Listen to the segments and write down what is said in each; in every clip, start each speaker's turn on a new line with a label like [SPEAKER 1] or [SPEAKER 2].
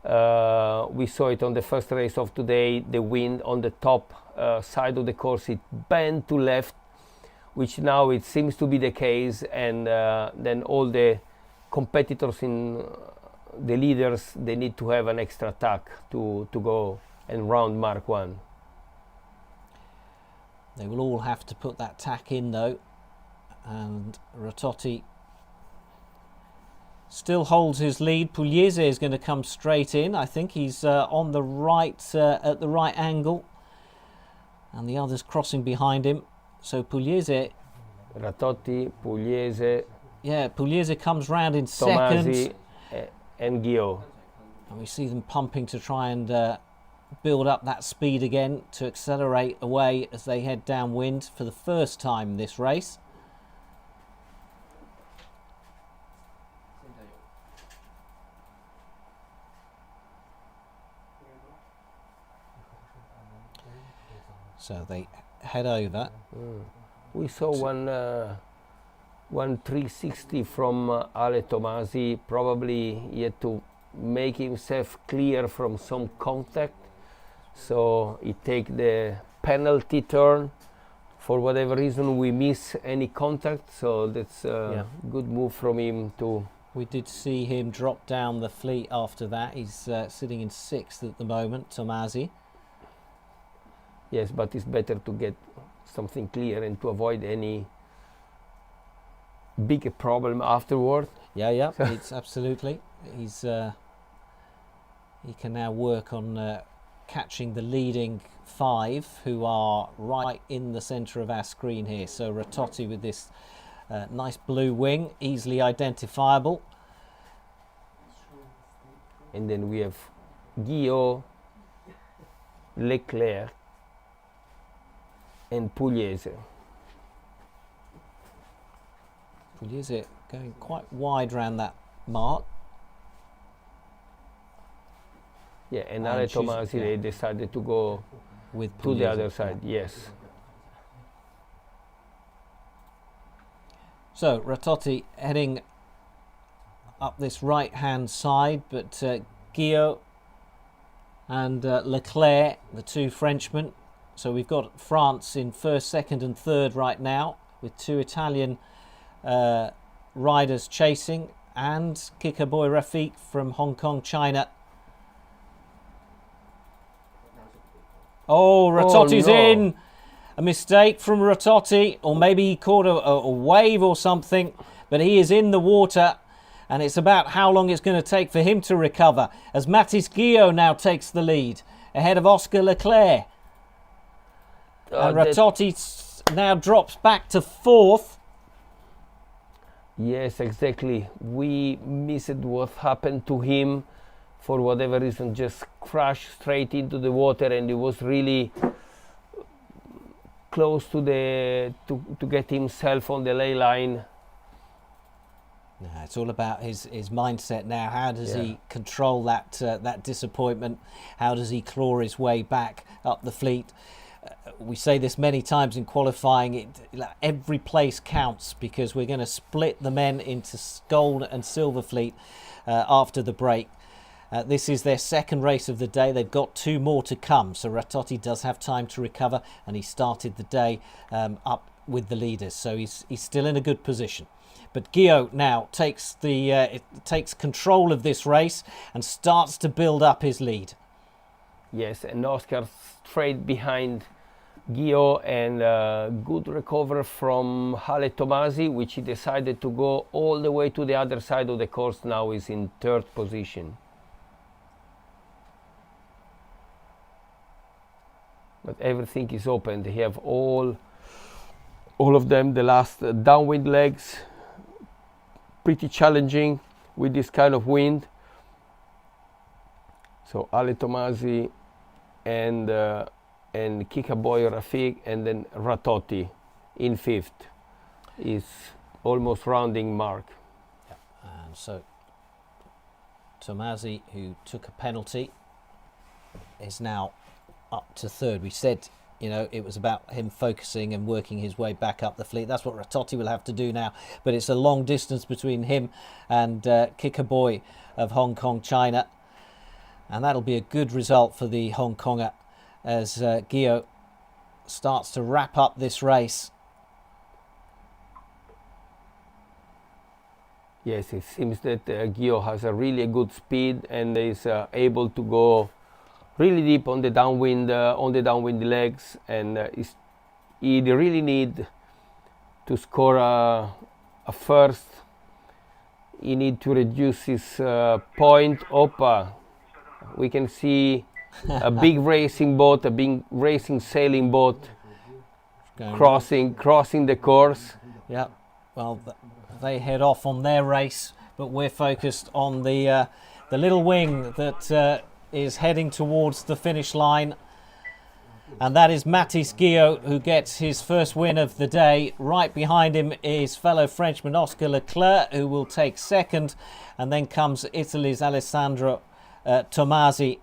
[SPEAKER 1] We saw it on the first race of today. The wind on the top side of the course, it bent to left, which now it seems to be the case, and then all the competitors in the leaders, they need to have an extra tack to go and round Mark 1.
[SPEAKER 2] They will all have to put that tack in though, and Ratotti still holds his lead. Pugliese is going to come straight in. I think he's on the right, at the right angle, and the others crossing behind him. So Pugliese,
[SPEAKER 1] Ratotti, Pugliese,
[SPEAKER 2] yeah, Pugliese comes round in
[SPEAKER 1] Tomasi,
[SPEAKER 2] second,
[SPEAKER 1] and Gio.
[SPEAKER 2] and we see them pumping to try and build up that speed again to accelerate away as they head downwind for the first time this race. So they head over.
[SPEAKER 1] We saw one 360 from Ale Tomasi. Probably he had to make himself clear from some contact, so he take the penalty turn. For whatever reason, we miss any contact, so that's a good move from him too.
[SPEAKER 2] We did see him drop down the fleet after that. He's sitting in 6th at the moment, Tomasi.
[SPEAKER 1] Yes, but it's better to get something clear and to avoid any big problem afterward.
[SPEAKER 2] Yeah, it's absolutely. He's he can now work on catching the leading 5, who are right in the centre of our screen here. So Ratotti with this nice blue wing, easily identifiable.
[SPEAKER 1] And then we have Gio, Leclerc, and Pugliese.
[SPEAKER 2] Pugliese going quite wide round that mark.
[SPEAKER 1] Yeah, and Ale Tomasi, they decided to go
[SPEAKER 2] with
[SPEAKER 1] to the other side, yes.
[SPEAKER 2] So Ratotti heading up this right-hand side, but Gio and Leclerc, the two Frenchmen. So we've got France in 1st, 2nd and 3rd right now, with 2 Italian riders chasing, and Kikaboy Rafik from Hong Kong, China. Oh, Ratotti's in. A mistake from Ratotti, or maybe he caught a wave or something, but he is in the water, and it's about how long it's going to take for him to recover, as Mathis Gio now takes the lead ahead of Oscar Leclerc. And Ratotti now drops back to 4th.
[SPEAKER 1] Yes, exactly. We missed what happened to him. For whatever reason, just crashed straight into the water, and it was really close to to get himself on the ley line.
[SPEAKER 2] It's all about his mindset now. How does he control that disappointment? How does he claw his way back up the fleet? We say this many times in qualifying, every place counts, because we're going to split the men into gold and silver fleet after the break. This is their 2nd race of the day. They've got 2 more to come, so Ratotti does have time to recover, and he started the day up with the leaders, so he's still in a good position. But Gio now takes control of this race and starts to build up his lead.
[SPEAKER 1] Yes, and Oscar straight behind Gio, and good recovery from Ale Tomasi, which he decided to go all the way to the other side of the course. Now is in 3rd position. But everything is open. They have all of them, the last downwind legs, pretty challenging with this kind of wind. So Ale Tomasi and Kikaboy Rafik, and then Ratotti in 5th is almost rounding Mark.
[SPEAKER 2] Yeah. And so Tomasi, who took a penalty, is now up to 3rd. We said, it was about him focusing and working his way back up the fleet. That's what Ratotti will have to do now. But it's a long distance between him and Kikaboy of Hong Kong, China. And that'll be a good result for the Hong Konger as Guillot starts to wrap up this race.
[SPEAKER 1] Yes, it seems that Guillot has a really good speed and is able to go really deep on the downwind legs, and he really need to score a first. He need to reduce his point. Opa, we can see a big racing boat, a big racing sailing boat crossing the course.
[SPEAKER 2] Yeah, well, they head off on their race, but we're focused on the little wing that is heading towards the finish line, and that is Mathis Guillot, who gets his first win of the day. Right behind him is fellow Frenchman Oscar Leclerc, who will take second, and then comes Italy's Alessandro Tomasi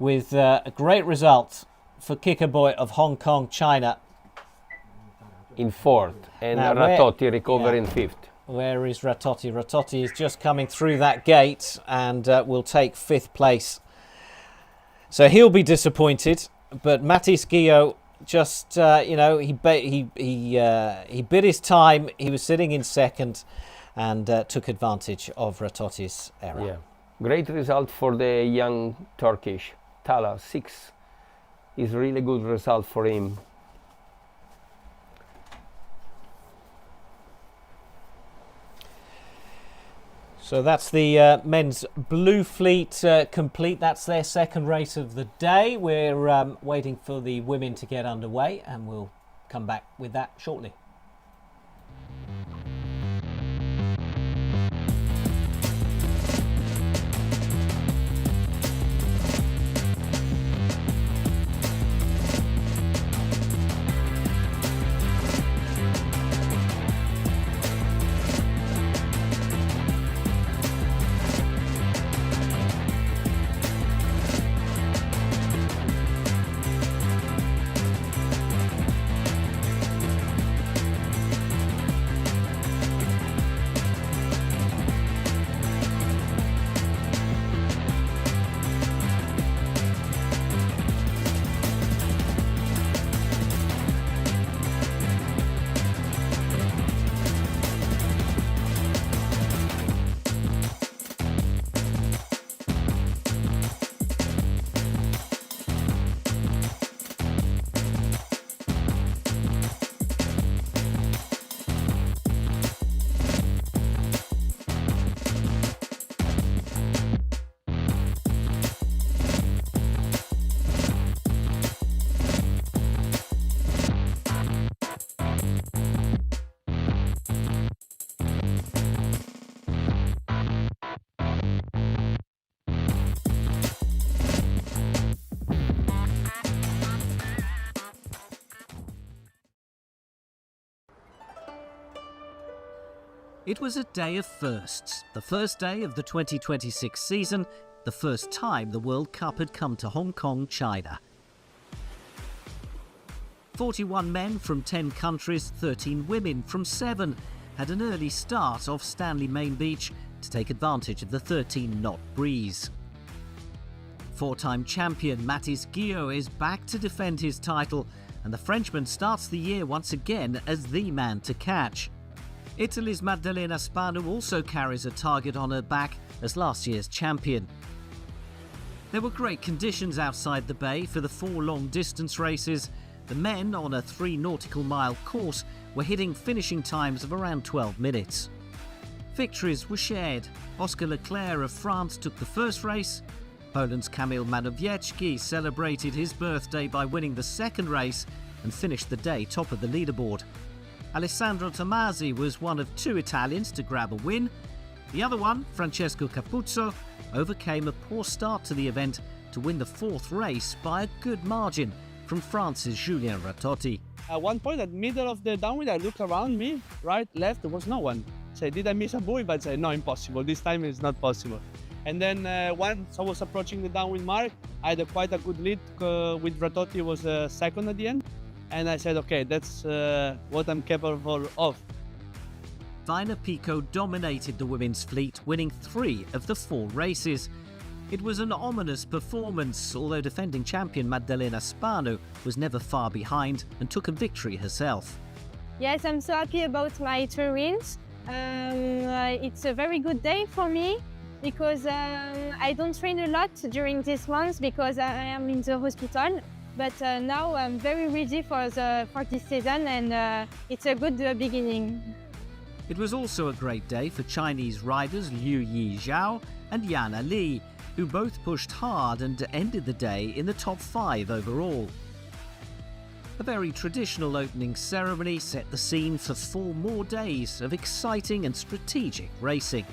[SPEAKER 2] with a great result for Kicker Boy of Hong Kong, China.
[SPEAKER 1] In fourth, and
[SPEAKER 2] Now,
[SPEAKER 1] Ratotti recover in fifth.
[SPEAKER 2] Where is Ratotti? Ratotti is just coming through that gate and will take fifth place. So he'll be disappointed, but Mathis Guillot just, he bid his time. He was sitting in second and took advantage of Ratotti's error.
[SPEAKER 1] Yeah, great result for the young Turkish. Tala 6 is really good result for him.
[SPEAKER 2] So that's the men's Blue Fleet complete. That's their second race of the day. We're waiting for the women to get underway, and we'll come back with that shortly. It was a day of firsts, the first day of the 2026 season, the first time the World Cup had come to Hong Kong, China. 41 men from 10 countries, 13 women from 7 had an early start off Stanley Main Beach to take advantage of the 13-knot breeze. Four-time champion Mathis Guillot is back to defend his title, and the Frenchman starts the year once again as the man to catch. Italy's Maddalena Spanu also carries a target on her back as last year's champion. There were great conditions outside the bay for the 4 long-distance races. The men, on a 3 nautical mile course, were hitting finishing times of around 12 minutes. Victories were shared. Oscar Leclerc of France took the first race. Poland's Kamil Manowiecki celebrated his birthday by winning the second race and finished the day top of the leaderboard. Alessandro Tomasi was one of 2 Italians to grab a win. The other one, Francesco Capuzzo, overcame a poor start to the event to win the 4th race by a good margin from France's Julien Ratotti.
[SPEAKER 3] At one point, at the middle of the downwind, I looked around me, right, left, there was no one. So did I miss a buoy? But I said, no, impossible. This time it's not possible. And then once I was approaching the downwind mark, I had quite a good lead with Ratotti was second at the end. And I said, okay, that's what I'm capable of.
[SPEAKER 2] Vina Pico dominated the women's fleet, winning 3 of the 4 races. It was an ominous performance, although defending champion Maddalena Spano was never far behind and took a victory herself.
[SPEAKER 4] Yes, I'm so happy about my 2 wins. It's a very good day for me because I don't train a lot during this month because I am in the hospital. But now I'm very ready for this season, and it's a good beginning.
[SPEAKER 2] It was also a great day for Chinese riders Liu Yi Zhao and Yana Li, who both pushed hard and ended the day in the top 5 overall. A very traditional opening ceremony set the scene for 4 more days of exciting and strategic racing.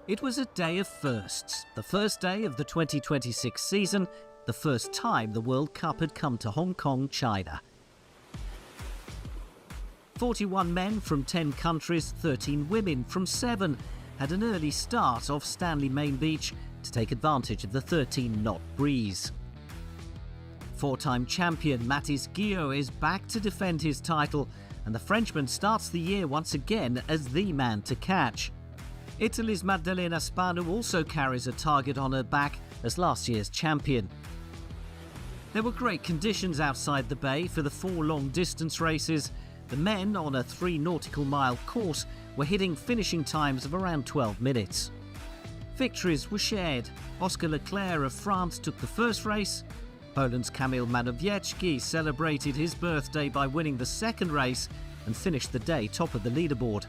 [SPEAKER 2] It was a day of firsts, the first day of the 2026 season, the first time the World Cup had come to Hong Kong, China. 41 men from 10 countries, 13 women from 7 had an early start off Stanley Main Beach to take advantage of the 13-knot breeze. 4-time champion Mathis Guillot is back to defend his title, and the Frenchman starts the year once again as the man to catch. Italy's Maddalena Spano also carries a target on her back as last year's champion. There were great conditions outside the bay for the 4 long-distance races. The men, on a 3 nautical mile course, were hitting finishing times of around 12 minutes. Victories were shared. Oscar Leclerc of France took the first race. Poland's Kamil Mazowiecki celebrated his birthday by winning the second race and finished the day top of the leaderboard.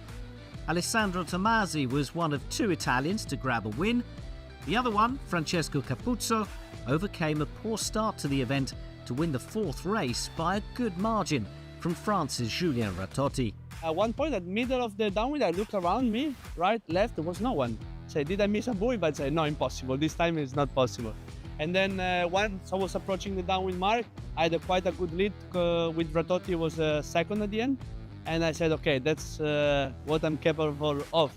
[SPEAKER 2] Alessandro Tomasi was one of 2 Italians to grab a win. The other one, Francesco Capuzzo, overcame a poor start to the event to win the 4th race by a good margin from France's Julien Ratotti.
[SPEAKER 3] At one point, at the middle of the downwind, I looked around me, right, left, there was no one. So did I miss a buoy? But I said, no, impossible. This time it's not possible. And then once I was approaching the downwind mark, I had quite a good lead with Ratotti, was second at the end. And I said, okay, that's what I'm capable of.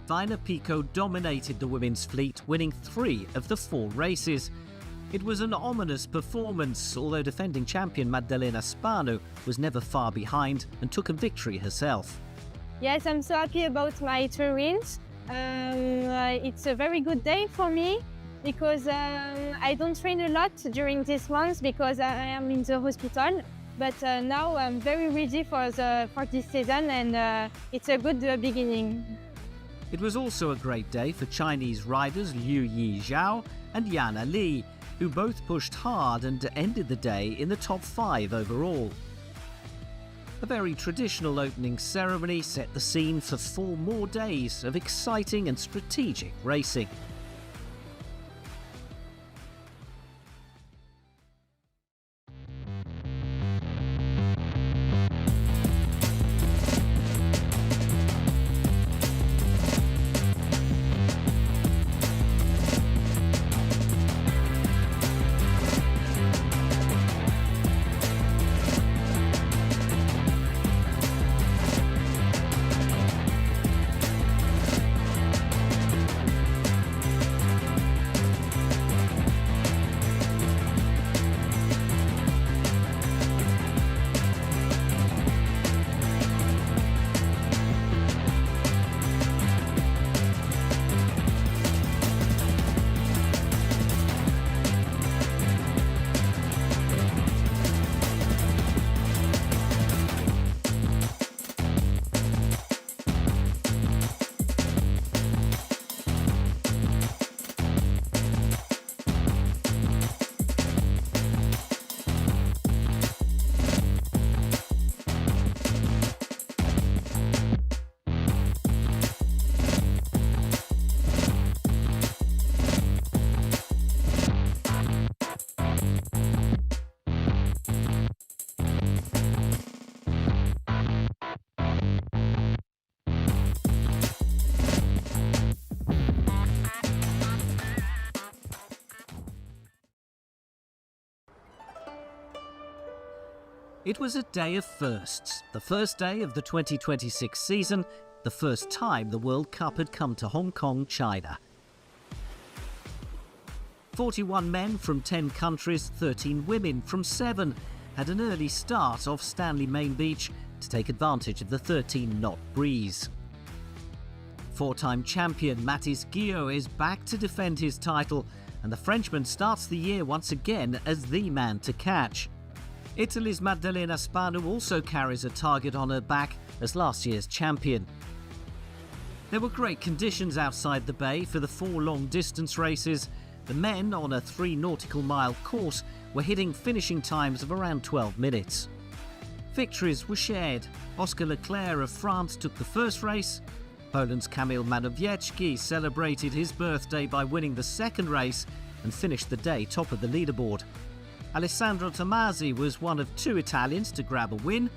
[SPEAKER 2] Vina Pico dominated the women's fleet, winning 3 of the 4 races. It was an ominous performance, although defending champion Maddalena Spano was never far behind and took a victory herself.
[SPEAKER 4] Yes, I'm so happy about my 2 wins. It's a very good day for me because I don't train a lot during this month because I am in the hospital. But now I'm very ready for this season, and it's a good beginning.
[SPEAKER 2] It was also a great day for Chinese riders Liu Yi Zhao and Yana Li, who both pushed hard and ended the day in the top 5 overall. A very traditional opening ceremony set the scene for 4 more days of exciting and strategic racing. It was a day of firsts, the first day of the 2026 season, the first time the World Cup had come to Hong Kong, China. 41 men from 10 countries, 13 women from 7 had an early start off Stanley Main Beach to take advantage of the 13-knot breeze. Four-time champion Mathis Guillot is back to defend his title, and the Frenchman starts the year once again as the man to catch. Italy's Maddalena Spanu also carries a target on her back as last year's champion. There were great conditions outside the bay for the 4 long-distance races. The men, on a 3 nautical mile course, were hitting finishing times of around 12 minutes. Victories were shared. Oscar Leclerc of France took the first race. Poland's Kamil Manowiecki celebrated his birthday by winning the second race and finished the day top of the leaderboard. Alessandro Tomasi was one of 2 Italians to grab a win.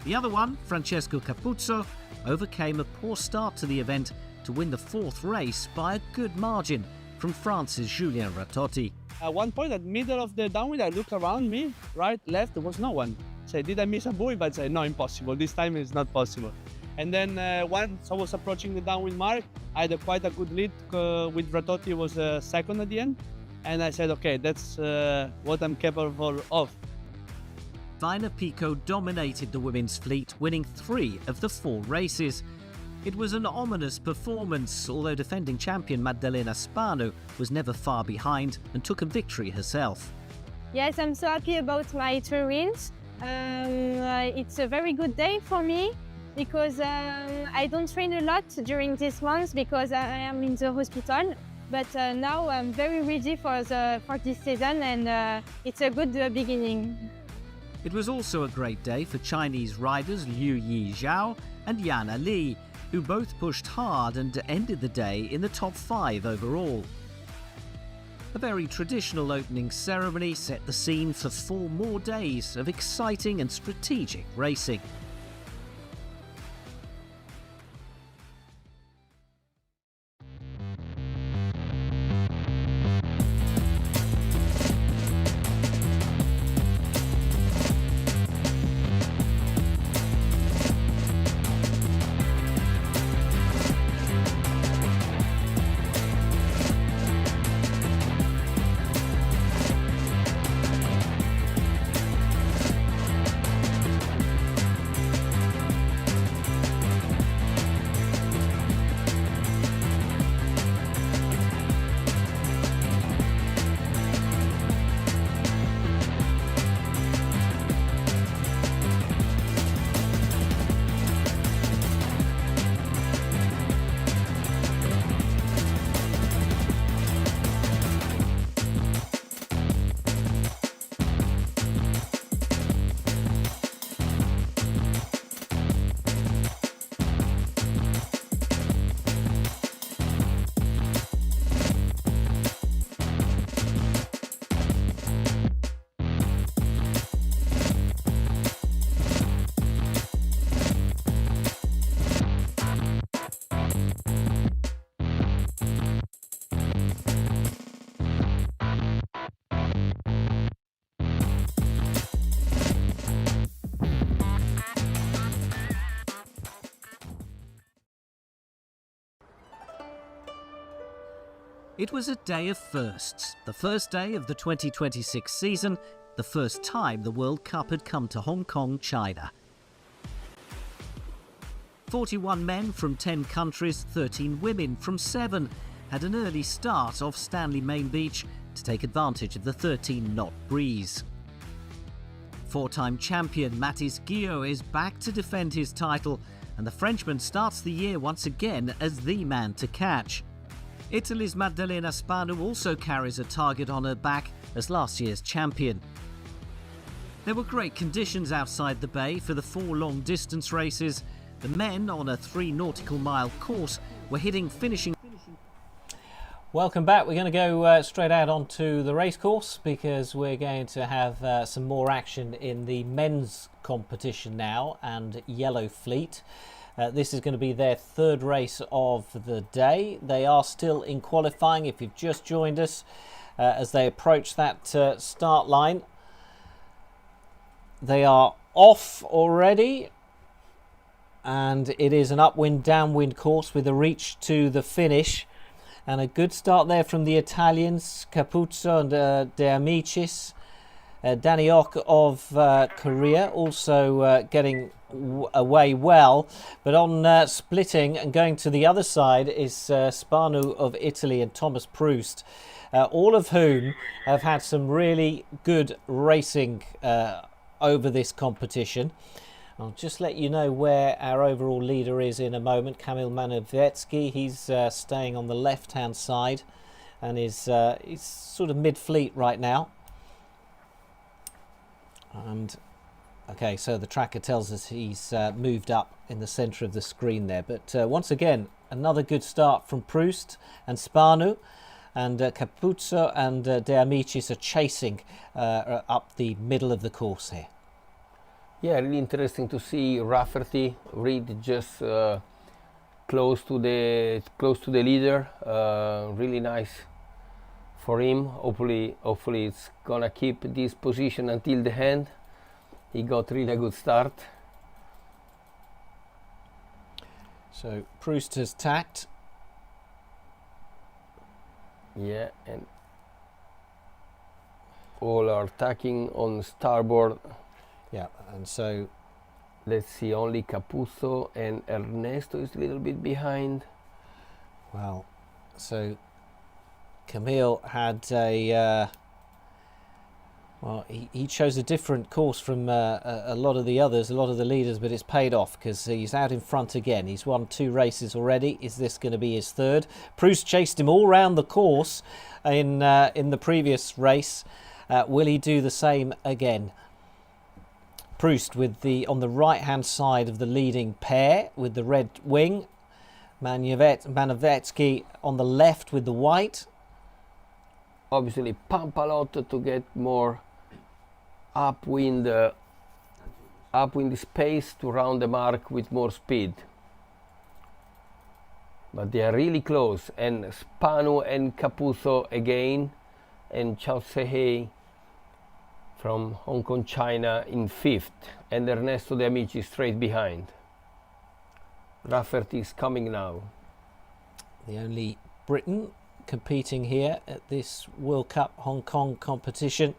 [SPEAKER 2] The other one, Francesco Capuzzo, overcame a poor start to the event to win the 4th race by a good margin from France's Julien Ratotti.
[SPEAKER 3] At one point, at middle of the downwind, I look around me, right, left, there was no one. Say, did I miss a buoy? But I say, no, impossible. This time it's not possible. And then once I was approaching the downwind mark, I had quite a good lead with Ratotti, was second at the end. And I said, okay, that's what I'm capable of.
[SPEAKER 2] Vina Pico dominated the women's fleet, winning 3 of the 4 races. It was an ominous performance, although defending champion Maddalena Spanu was never far behind and took a victory herself.
[SPEAKER 4] Yes, I'm so happy about my 2 wins. It's a very good day for me because I don't train a lot during these months because I am in the hospital. But now I'm very ready for this season, and it's a good beginning.
[SPEAKER 2] It was also a great day for Chinese riders Liu Yi Zhao and Yana Li, who both pushed hard and ended the day in the top 5 overall. A very traditional opening ceremony set the scene for 4 more days of exciting and strategic racing. It was a day of firsts, the first day of the 2026 season, the first time the World Cup had come to Hong Kong, China. 41 men from 10 countries, 13 women from 7 had an early start off Stanley Main Beach to take advantage of the 13-knot breeze. 4-time champion Mathis Guillot is back to defend his title, and the Frenchman starts the year once again as the man to catch. Italy's Maddalena Spanu also carries a target on her back as last year's champion. There were great conditions outside the bay for the 4 long-distance races. The men, on a 3 nautical mile course, were hitting finishing.
[SPEAKER 5] Welcome back. We're going to go straight out onto the racecourse because we're going to have some more action in the men's competition now and Yellow Fleet. This is going to be their 3rd race of the day. They are still in qualifying if you've just joined us as they approach that start line.
[SPEAKER 2] they are off already, and it is an upwind downwind course with a reach to the finish, and a good start there from the Italians, Capuzzo and De Amicis. Daniok of Korea also getting away well, but on splitting and going to the other side is Spanu of Italy and Thomas Proust, all of whom have had some really good racing over this competition. I'll just let you know where our overall leader is in a moment. Kamil Manowetsky, he's staying on the left hand side and is he's sort of mid-fleet right now. And okay, so the tracker tells us he's moved up in the centre of the screen there. But once again, another good start from Proust and Spanu, and Capuzzo and De Amicis are chasing up the middle of the course here.
[SPEAKER 1] Yeah, really interesting to see Rafferty Reed just close to the leader. Really nice for him. Hopefully it's gonna keep this position until the end. He got really a good start.
[SPEAKER 2] So Proust has tacked.
[SPEAKER 1] Yeah, and all are tacking on starboard.
[SPEAKER 2] Yeah, and so
[SPEAKER 1] let's see, only Capuzzo and Ernesto is a little bit behind.
[SPEAKER 2] Well, so Camille had a well, he chose a different course from a lot of the others, a lot of the leaders, but it's paid off because he's out in front again. He's won 2 races already. Is this going to be his 3rd? Proust chased him all round the course in the previous race. Will he do the same again? Proust with on the right hand side of the leading pair with the red wing. Manowetsky on the left with the white.
[SPEAKER 1] Obviously pump a lot to get more upwind space to round the mark with more speed. But they are really close, and Spanu and Capuzzo again, and Chao Sehei from Hong Kong, China in 5th, and Ernesto De Amici straight behind. Rafferty is coming now.
[SPEAKER 2] The only Briton competing here at this World Cup Hong Kong competition.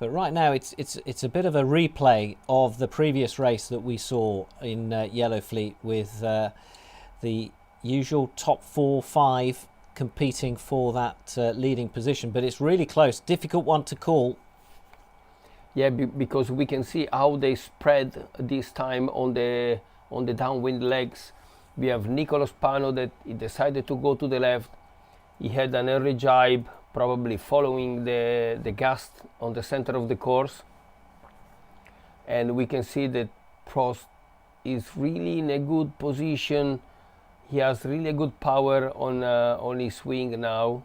[SPEAKER 2] But right now it's a bit of a replay of the previous race that we saw in Yellowfleet with the usual top 4-5 competing for that leading position, but it's really close, difficult one to call.
[SPEAKER 1] Yeah, because we can see how they spread this time on the downwind legs. We have Nicolas Pano that he decided to go to the left. He had an early jibe, probably following the gust on the center of the course. And we can see that Prost is really in a good position. He has really good power on his swing now,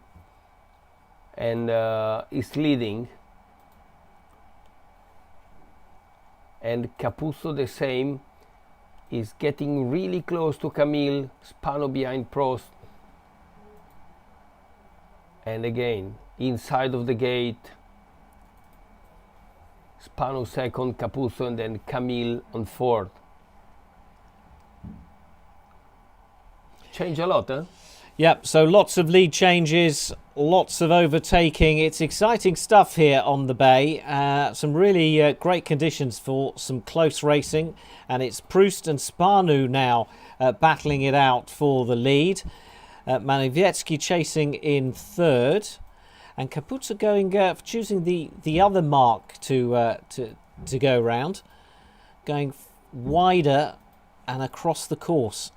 [SPEAKER 1] and is leading. And Capuzzo the same, is getting really close to Camille. Spano behind Prost, and again inside of the gate. Spano 2nd, Capuzzo, and then Camille on 4th. Change a lot, huh?
[SPEAKER 2] Yep, so lots of lead changes, lots of overtaking. It's exciting stuff here on the bay. Some really great conditions for some close racing. And it's Proust and Spanu now battling it out for the lead. Manowetsky chasing in 3rd. And Capuzzo going choosing the other mark to go round. Going wider and across the course.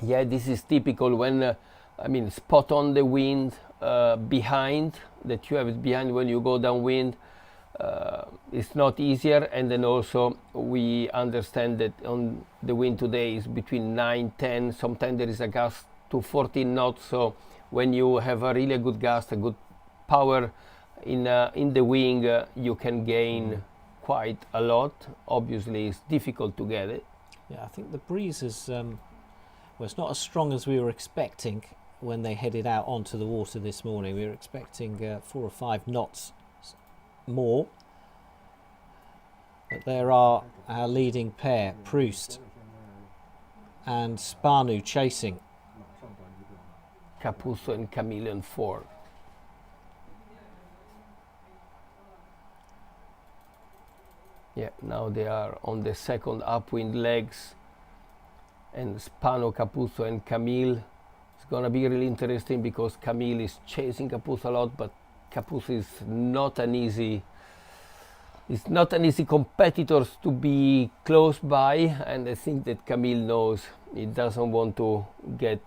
[SPEAKER 1] Yeah, this is typical when, spot on the wind behind, that you have it behind when you go downwind. It's not easier, and then also we understand that on the wind today is between 9-10, sometimes there is a gust to 14 knots, so when you have a really good gust, a good power in the wing, you can gain quite a lot. Obviously it's difficult to get it.
[SPEAKER 2] Yeah, I think the breeze is well, it's not as strong as we were expecting when they headed out onto the water this morning. We were expecting 4 or 5 knots more. But there are our leading pair, Proust and Spanu, chasing.
[SPEAKER 1] Capuzzo and Camille on 4. Yeah, now they are on the second upwind legs, and Spano, Capuzzo and Camille. It's gonna be really interesting because Camille is chasing Capuzzo a lot, but Capuzzo is not an easy competitor to be close by, and I think that Camille knows he doesn't want to get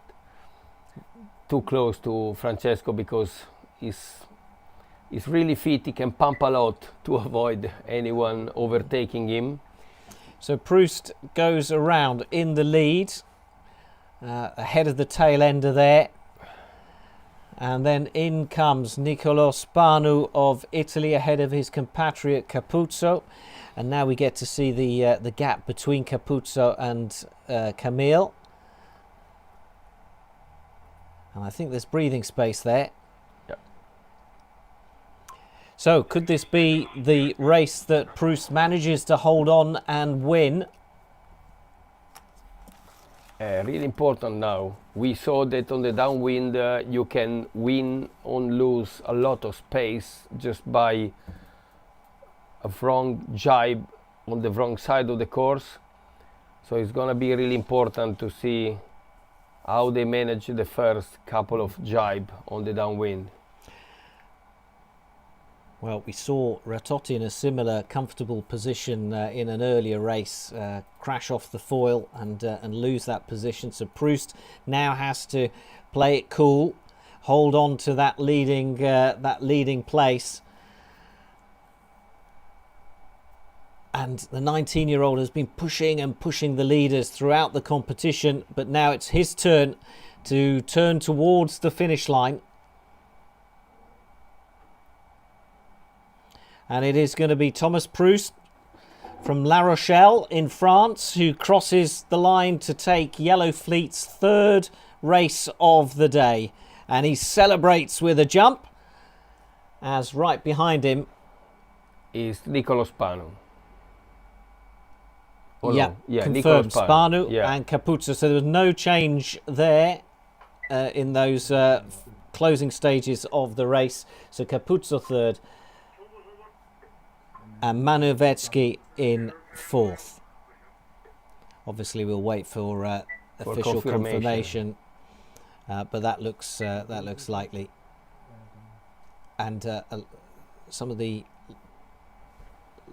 [SPEAKER 1] too close to Francesco because he's really fit. He can pump a lot to avoid anyone overtaking him.
[SPEAKER 2] So Proust goes around in the lead, ahead of the tail ender there. And then in comes Niccolò Spanu of Italy ahead of his compatriot Capuzzo. And now we get to see the gap between Capuzzo and Camille. And I think there's breathing space there. So could this be the race that Proust manages to hold on and win?
[SPEAKER 1] Really important now. We saw that on the downwind you can win or lose a lot of space just by a wrong jibe on the wrong side of the course. So it's going to be really important to see how they manage the first couple of jibe on the downwind.
[SPEAKER 2] Well, we saw Ratotti in a similar comfortable position in an earlier race, crash off the foil and lose that position. So Proust now has to play it cool, hold on to that leading place. And the 19-year-old has been pushing and pushing the leaders throughout the competition, but now it's his turn to turn towards the finish line. And it is going to be Thomas Proust from La Rochelle in France who crosses the line to take Yellow Fleet's third race of the day. And he celebrates with a jump as right behind him
[SPEAKER 1] is Niccolò Spanu.
[SPEAKER 2] Oh, yeah, confirmed. Spanu and Capuzzo. So there was no change there in those closing stages of the race. So Capuzzo third and Manovetsky in fourth. Obviously, we'll wait for official confirmation, but that looks likely. And some of the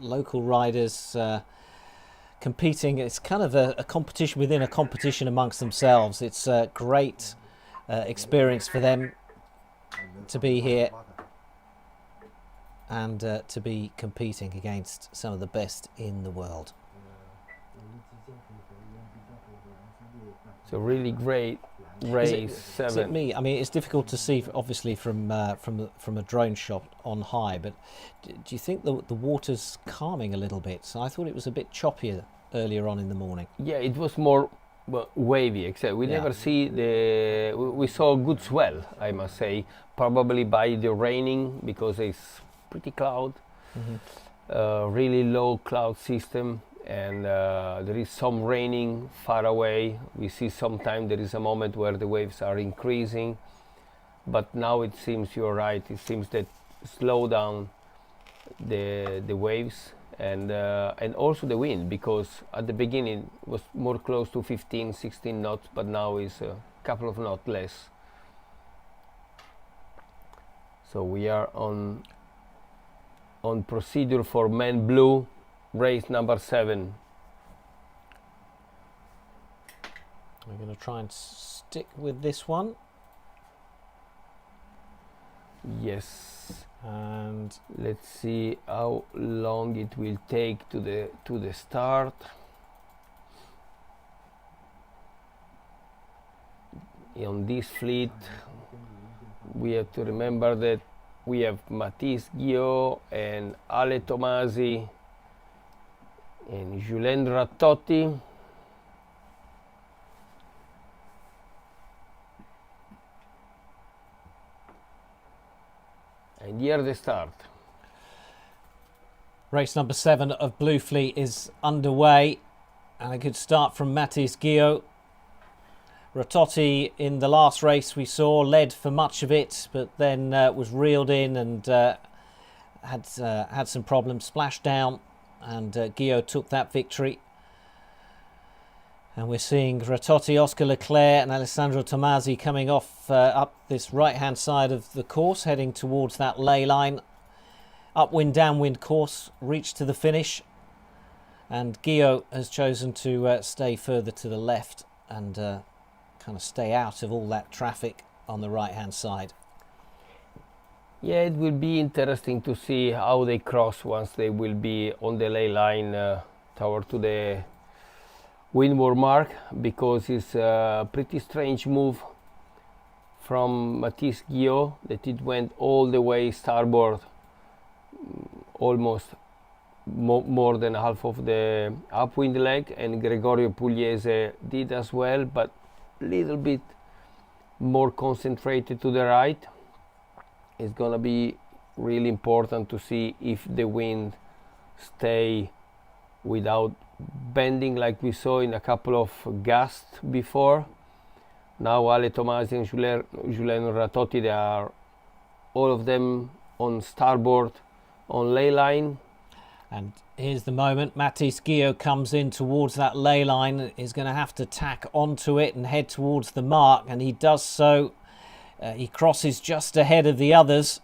[SPEAKER 2] local riders competing. It's kind of a competition within a competition amongst themselves. It's a great experience for them to be here and to be competing against some of the best in the world.
[SPEAKER 1] It's a really great race.
[SPEAKER 2] Is it me? I mean, it's difficult to see, obviously, from a drone shot on high. But do you think the water's calming a little bit? So I thought it was a bit choppier earlier on in the morning.
[SPEAKER 1] Yeah, it was more wavy. Except we never see the. We saw good swell, I must say, probably by the raining because it's pretty cloud, really low cloud system, and there is some raining far away. We see sometimes there is a moment where the waves are increasing, but now it seems you're right. It seems that slow down the waves and also the wind, because at the beginning it was more close to 15, 16 knots, but now is a couple of knots less. So we are on procedure for men blue, race number 7.
[SPEAKER 2] We're going to try and stick with this one.
[SPEAKER 1] Yes.
[SPEAKER 2] And
[SPEAKER 1] let's see how long it will take to the start. On this fleet, we have to remember that we have Mathis Guillot and Ale Tomasi and Julien Ratotti. And here they start.
[SPEAKER 5] Race number 7 of Blue Fleet is underway, and a good start from Mathis Guillot. Ratotti in the last race we saw led for much of it, but then was reeled in and had some problems, splashed down, and Guillot took that victory. And we're seeing Ratotti, Oscar Leclerc and Alessandro Tomasi coming off up this right-hand side of the course, heading towards that ley line. Upwind, downwind course, reached to the finish. And Guillot has chosen to stay further to the left and kind of stay out of all that traffic on the right-hand side.
[SPEAKER 1] Yeah, it will be interesting to see how they cross once they will be on the ley line toward to the windward mark, because it's a pretty strange move from Mathis Guillot that it went all the way starboard, almost more than half of the upwind leg, and Gregorio Pugliese did as well, but a little bit more concentrated to the right. It's gonna be really important to see if the wind stay without bending like we saw in a couple of gusts before. Now Ale Tomasi and Julien Ratotti, they are all of them on starboard on ley line.
[SPEAKER 5] And here's the moment. Mathis Guillot comes in towards that ley line, is going to have to tack onto it and head towards the mark, and he does so. He crosses just ahead of the others,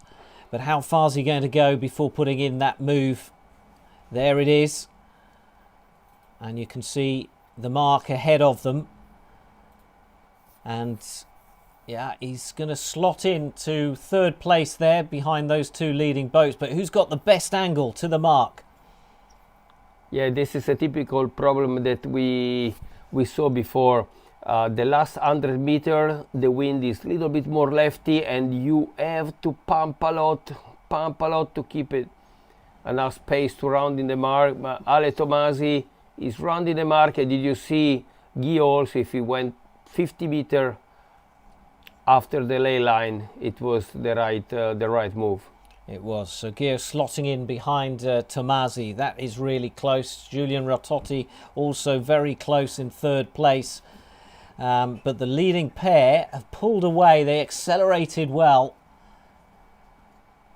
[SPEAKER 5] but how far is he going to go before putting in that move? There it is. And you can see the mark ahead of them. And yeah, he's going to slot into third place there behind those two leading boats. But who's got the best angle to the mark?
[SPEAKER 1] Yeah, this is a typical problem that we saw before. The last 100 meter, the wind is a little bit more lefty, and you have to pump a lot to keep it enough space to round in the mark. But Ale Tomasi is rounding the mark, and did you see Guillot also, if he went 50 meter after the ley line, it was the right move.
[SPEAKER 5] It was. So Guillot slotting in behind Tomasi. That is really close. Julien Ratotti also very close in third place. But the leading pair have pulled away. They accelerated well.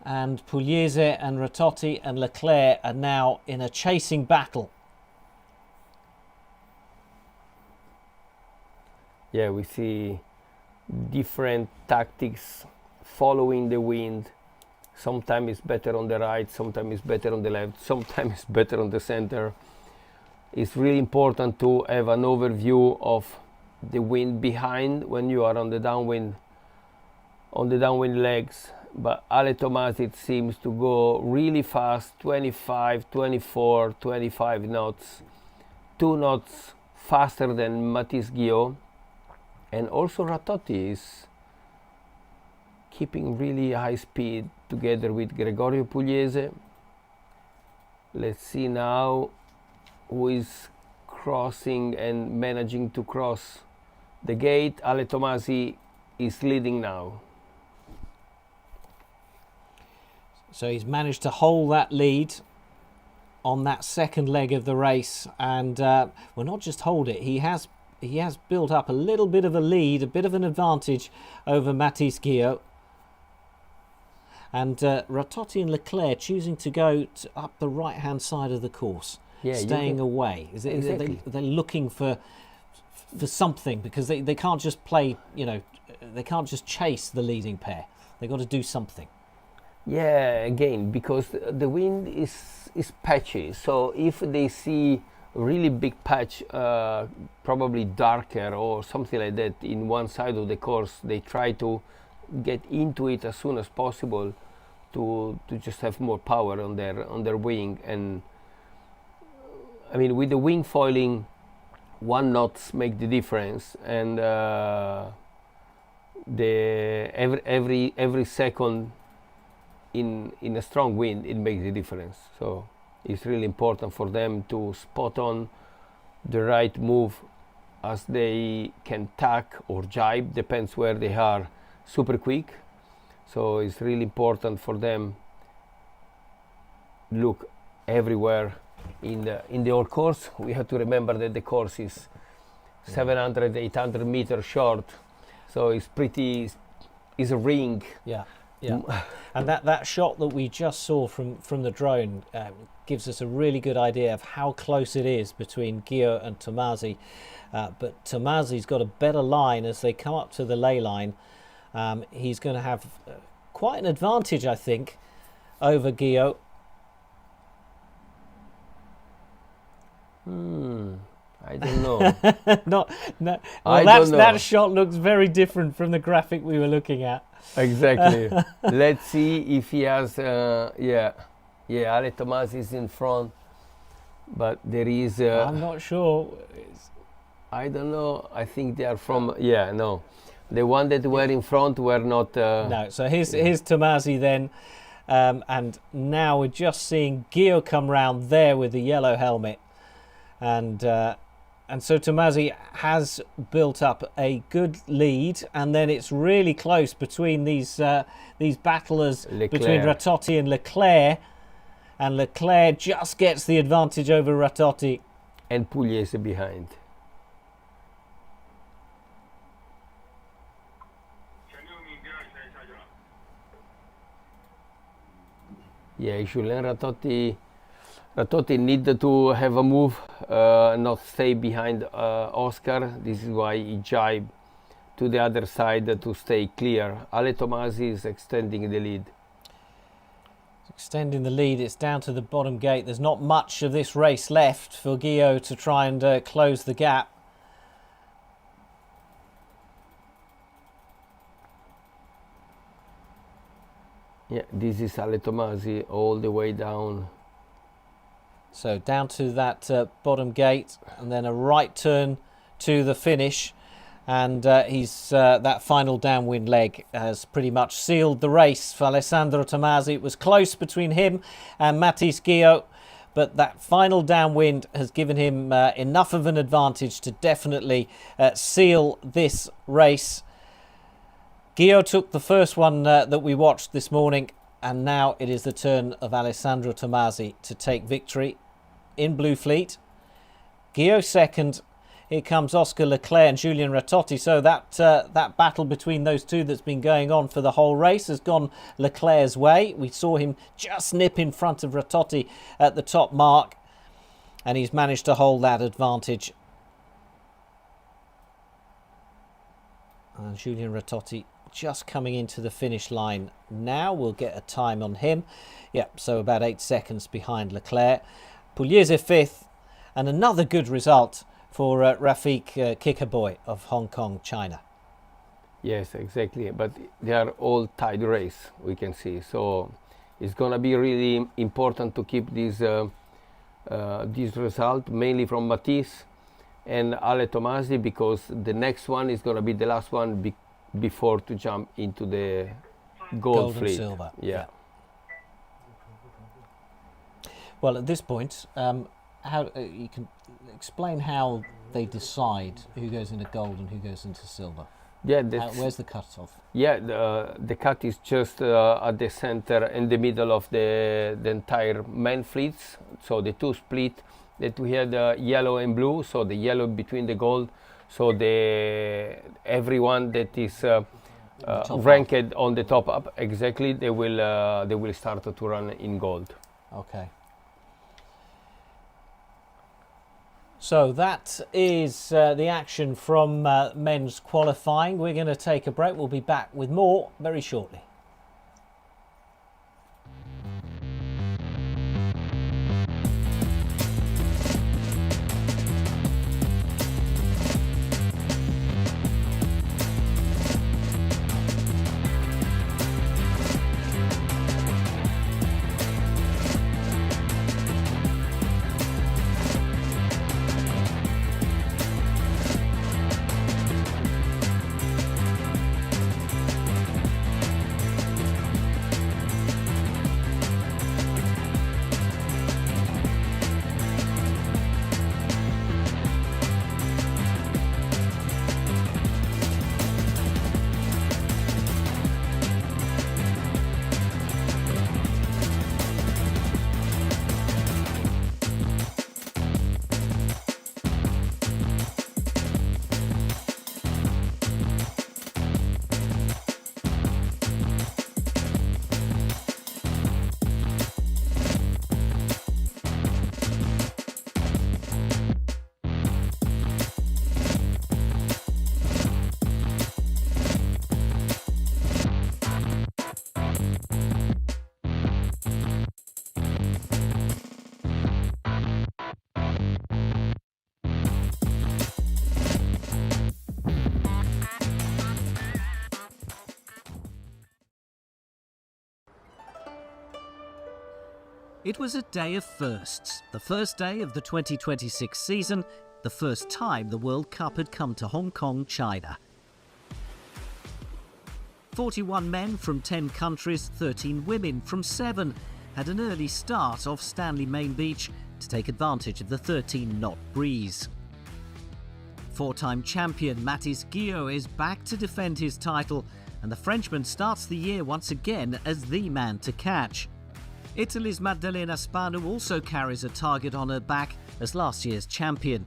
[SPEAKER 5] And Pugliese and Ratotti and Leclerc are now in a chasing battle.
[SPEAKER 1] Yeah, we see different tactics following the wind. Sometimes it's better on the right, sometimes it's better on the left, sometimes it's better on the center. It's really important to have an overview of the wind behind when you are on the downwind legs. But Ale Tomasi, it seems to go really fast, 25, 24, 25 knots, 2 knots faster than Mathis Guillot. And also Ratotti is keeping really high speed together with Gregorio Pugliese. Let's see now who is crossing and managing to cross the gate. Ale Tomasi is leading now.
[SPEAKER 5] So he's managed to hold that lead on that second leg of the race, and well, not just hold it, he has built up a little bit of a lead, a bit of an advantage over Mathis Guillot. And Ratotti and Leclerc choosing to go up the right-hand side of the course, staying away.
[SPEAKER 1] Exactly.
[SPEAKER 5] They're looking for something, because they can't just play, they can't just chase the leading pair. They've got to do something.
[SPEAKER 1] Yeah, again, because the wind is patchy. So if they see a really big patch, probably darker or something like that in one side of the course, they try to get into it as soon as possible to just have more power on their wing. And I mean, with the wing foiling, 1 knot make the difference, and every second in a strong wind, it makes a difference. So it's really important for them to spot on the right move as they can tack or jibe, depends where they are, super quick. So it's really important for them. Look, everywhere in the whole course. We have to remember that the course is 700, 800 meters short, so it's it's a ring.
[SPEAKER 2] Yeah, yeah. And that shot that we just saw from the drone gives us a really good idea of how close it is between Gio and Tomasi. But Tomasi's got a better line as they come up to the ley line. He's going to have quite an advantage, I think, over Gio.
[SPEAKER 1] I don't know.
[SPEAKER 2] That shot looks very different from the graphic we were looking at.
[SPEAKER 1] Exactly. Let's see if he has. Ale Tomasi is in front, but there is.
[SPEAKER 2] I'm not sure.
[SPEAKER 1] I don't know. I think they are from. No, the one that were in front were not.
[SPEAKER 2] No. So here's Tomasi then, and now we're just seeing Gio come round there with the yellow helmet. And so Tomasi has built up a good lead, and then it's really close between these battlers between Ratotti and Leclerc, and Leclerc just gets the advantage over Ratotti.
[SPEAKER 1] And Pugliese behind. Yeah, Julien Ratotti need to have a move, not stay behind Oscar. This is why he jibed to the other side to stay clear. Ale Tomasi is extending the lead.
[SPEAKER 2] Extending the lead, it's down to the bottom gate. There's not much of this race left for Gio to try and close the gap.
[SPEAKER 1] Yeah, this is Ale Tomasi all the way down.
[SPEAKER 2] So down to that bottom gate, and then a right turn to the finish, and that final downwind leg has pretty much sealed the race for Alessandro Tomasi. It was close between him and Mathis Gio, but that final downwind has given him enough of an advantage to definitely seal this race. Gio took the first one that we watched this morning, and now it is the turn of Alessandro Tomasi to take victory in Blue Fleet. Gio second. Here comes Oscar Leclerc and Julien Ratotti. So that battle between those two that's been going on for the whole race has gone Leclerc's way. We saw him just nip in front of Ratotti at the top mark, and he's managed to hold that advantage. And Julien Ratotti just coming into the finish line now. We'll get a time on him. Yep, so about 8 seconds behind Leclerc. Pugliese fifth, and another good result for Rafik Kikaboy of Hong Kong, China.
[SPEAKER 1] Yes, exactly. But they are all tied race, we can see. So it's going to be really important to keep this result, mainly from Matisse and Ale Tomasi, because the next one is going to be the last one before to jump into the gold
[SPEAKER 2] and
[SPEAKER 1] fleet.
[SPEAKER 2] Silver.
[SPEAKER 1] Yeah.
[SPEAKER 2] Well, at this point, how you can explain how they decide who goes into gold and who goes into silver.
[SPEAKER 1] Yeah,
[SPEAKER 2] where's the cut-off?
[SPEAKER 1] Yeah, the cut is just at the center, in the middle of the entire main fleets. So the two split that we had, yellow and blue. So the yellow between the gold. So everyone that is ranked on the top up, exactly, they will start to run in gold.
[SPEAKER 2] Okay. So that is the action from men's qualifying. We're going to take a break. We'll be back with more very shortly. It was a day of firsts, the first day of the 2026 season, the first time the World Cup had come to Hong Kong, China. 41 men from 10 countries, 13 women from 7 had an early start off Stanley Main Beach to take advantage of the 13-knot breeze. Four-time champion Mathis Guillot is back to defend his title, and the Frenchman starts the year once again as the man to catch. Italy's Maddalena Spanu also carries a target on her back as last year's champion.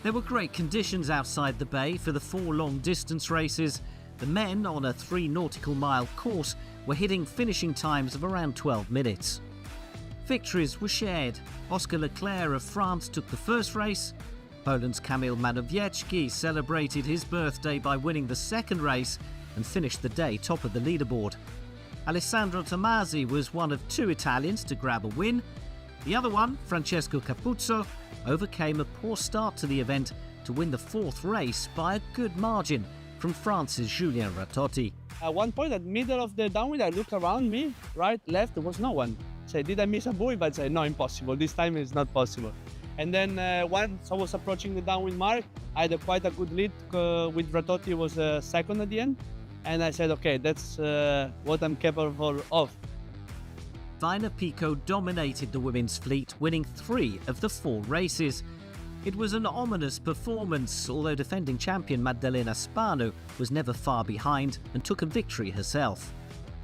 [SPEAKER 2] There were great conditions outside the bay for the 4 long-distance races. The men, on a 3 nautical mile course, were hitting finishing times of around 12 minutes. Victories were shared. Oscar Leclerc of France took the first race. Poland's Kamil Mazowiecki celebrated his birthday by winning the second race and finished the day top of the leaderboard. Alessandro Tomasi was one of 2 Italians to grab a win. The other one, Francesco Capuzzo, overcame a poor start to the event to win the 4th race by a good margin from France's Julien Ratotti.
[SPEAKER 3] At one point, at the middle of the downwind, I look around me, right, left, there was no one. Say, did I miss a buoy? But I say, no, impossible. This time it's not possible. And then once I was approaching the downwind mark, I had quite a good lead with Ratotti was second at the end. And I said, okay, that's what I'm capable of.
[SPEAKER 2] Vina Pico dominated the women's fleet, winning 3 of the 4 races. It was an ominous performance, although defending champion Maddalena Spanu was never far behind and took a victory herself.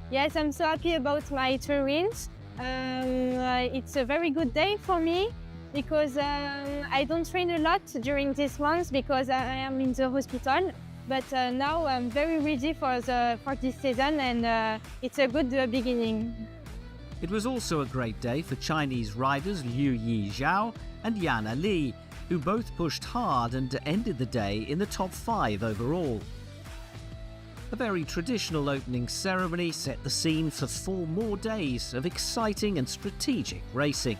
[SPEAKER 4] Yes, I'm so happy about my 2 wins. It's a very good day for me because I don't train a lot during these months because I am in the hospital. But now I'm very ready for this season, and it's a good beginning.
[SPEAKER 2] It was also a great day for Chinese riders Liu Yi Zhao and Yana Li, who both pushed hard and ended the day in the top 5 overall. A very traditional opening ceremony set the scene for 4 more days of exciting and strategic racing.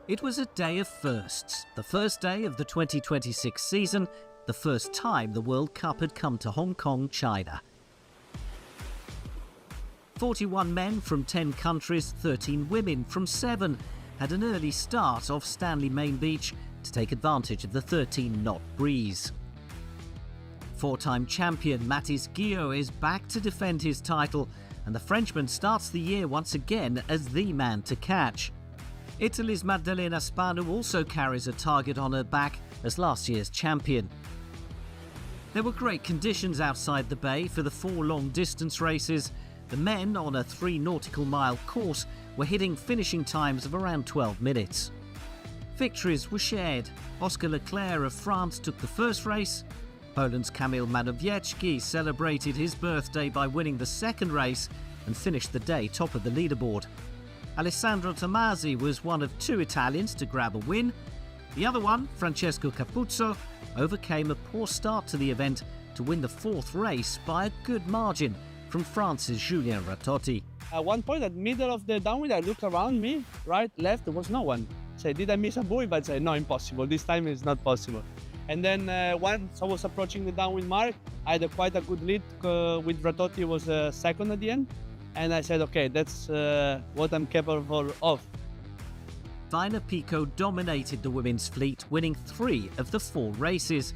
[SPEAKER 2] It was a day of firsts, the first day of the 2026 season, the first time the World Cup had come to Hong Kong, China. 41 men from 10 countries, 13 women from 7 had an early start off Stanley Main Beach to take advantage of the 13-knot breeze. 4-time champion Mathis Guillot is back to defend his title, and the Frenchman starts the year once again as the man to catch. Italy's Maddalena Spanu also carries a target on her back as last year's champion. There were great conditions outside the bay for the 4 long-distance races. The men, on a 3 nautical mile course, were hitting finishing times of around 12 minutes. Victories were shared. Oscar Leclerc of France took the first race. Poland's Kamil Mazowiecki celebrated his birthday by winning the second race and finished the day top of the leaderboard. Alessandro Tomasi was one of 2 Italians to grab a win. The other one, Francesco Capuzzo, overcame a poor start to the event to to win the fourth race by a good margin from France's Julien Ratotti.
[SPEAKER 3] At one point, at middle of the downwind, I look around me, right, left, there was no one. Say, did I miss a buoy? But say, no, impossible. This time it's not possible. And then once I was approaching the downwind mark, I had quite a good lead with Ratotti was second at the end. And I said, okay, that's what I'm capable of.
[SPEAKER 2] Vina Pico dominated the women's fleet, winning 3 of the 4 races.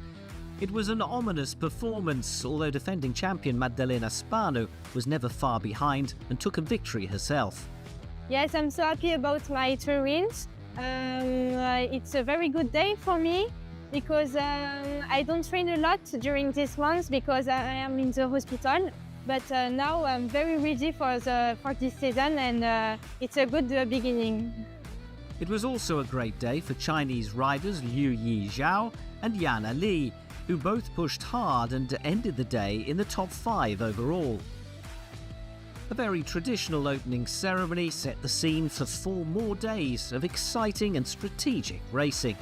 [SPEAKER 2] It was an ominous performance, although defending champion Maddalena Spano was never far behind and took a victory herself.
[SPEAKER 4] Yes, I'm so happy about my 3 wins. It's a very good day for me because I don't train a lot during these months because I am in the hospital. But now I'm very ready for this season and it's a good beginning.
[SPEAKER 2] It was also a great day for Chinese riders Liu Yi Zhao and Yana Li, who both pushed hard and ended the day in the top 5 overall. A very traditional opening ceremony set the scene for 4 more days of exciting and strategic racing.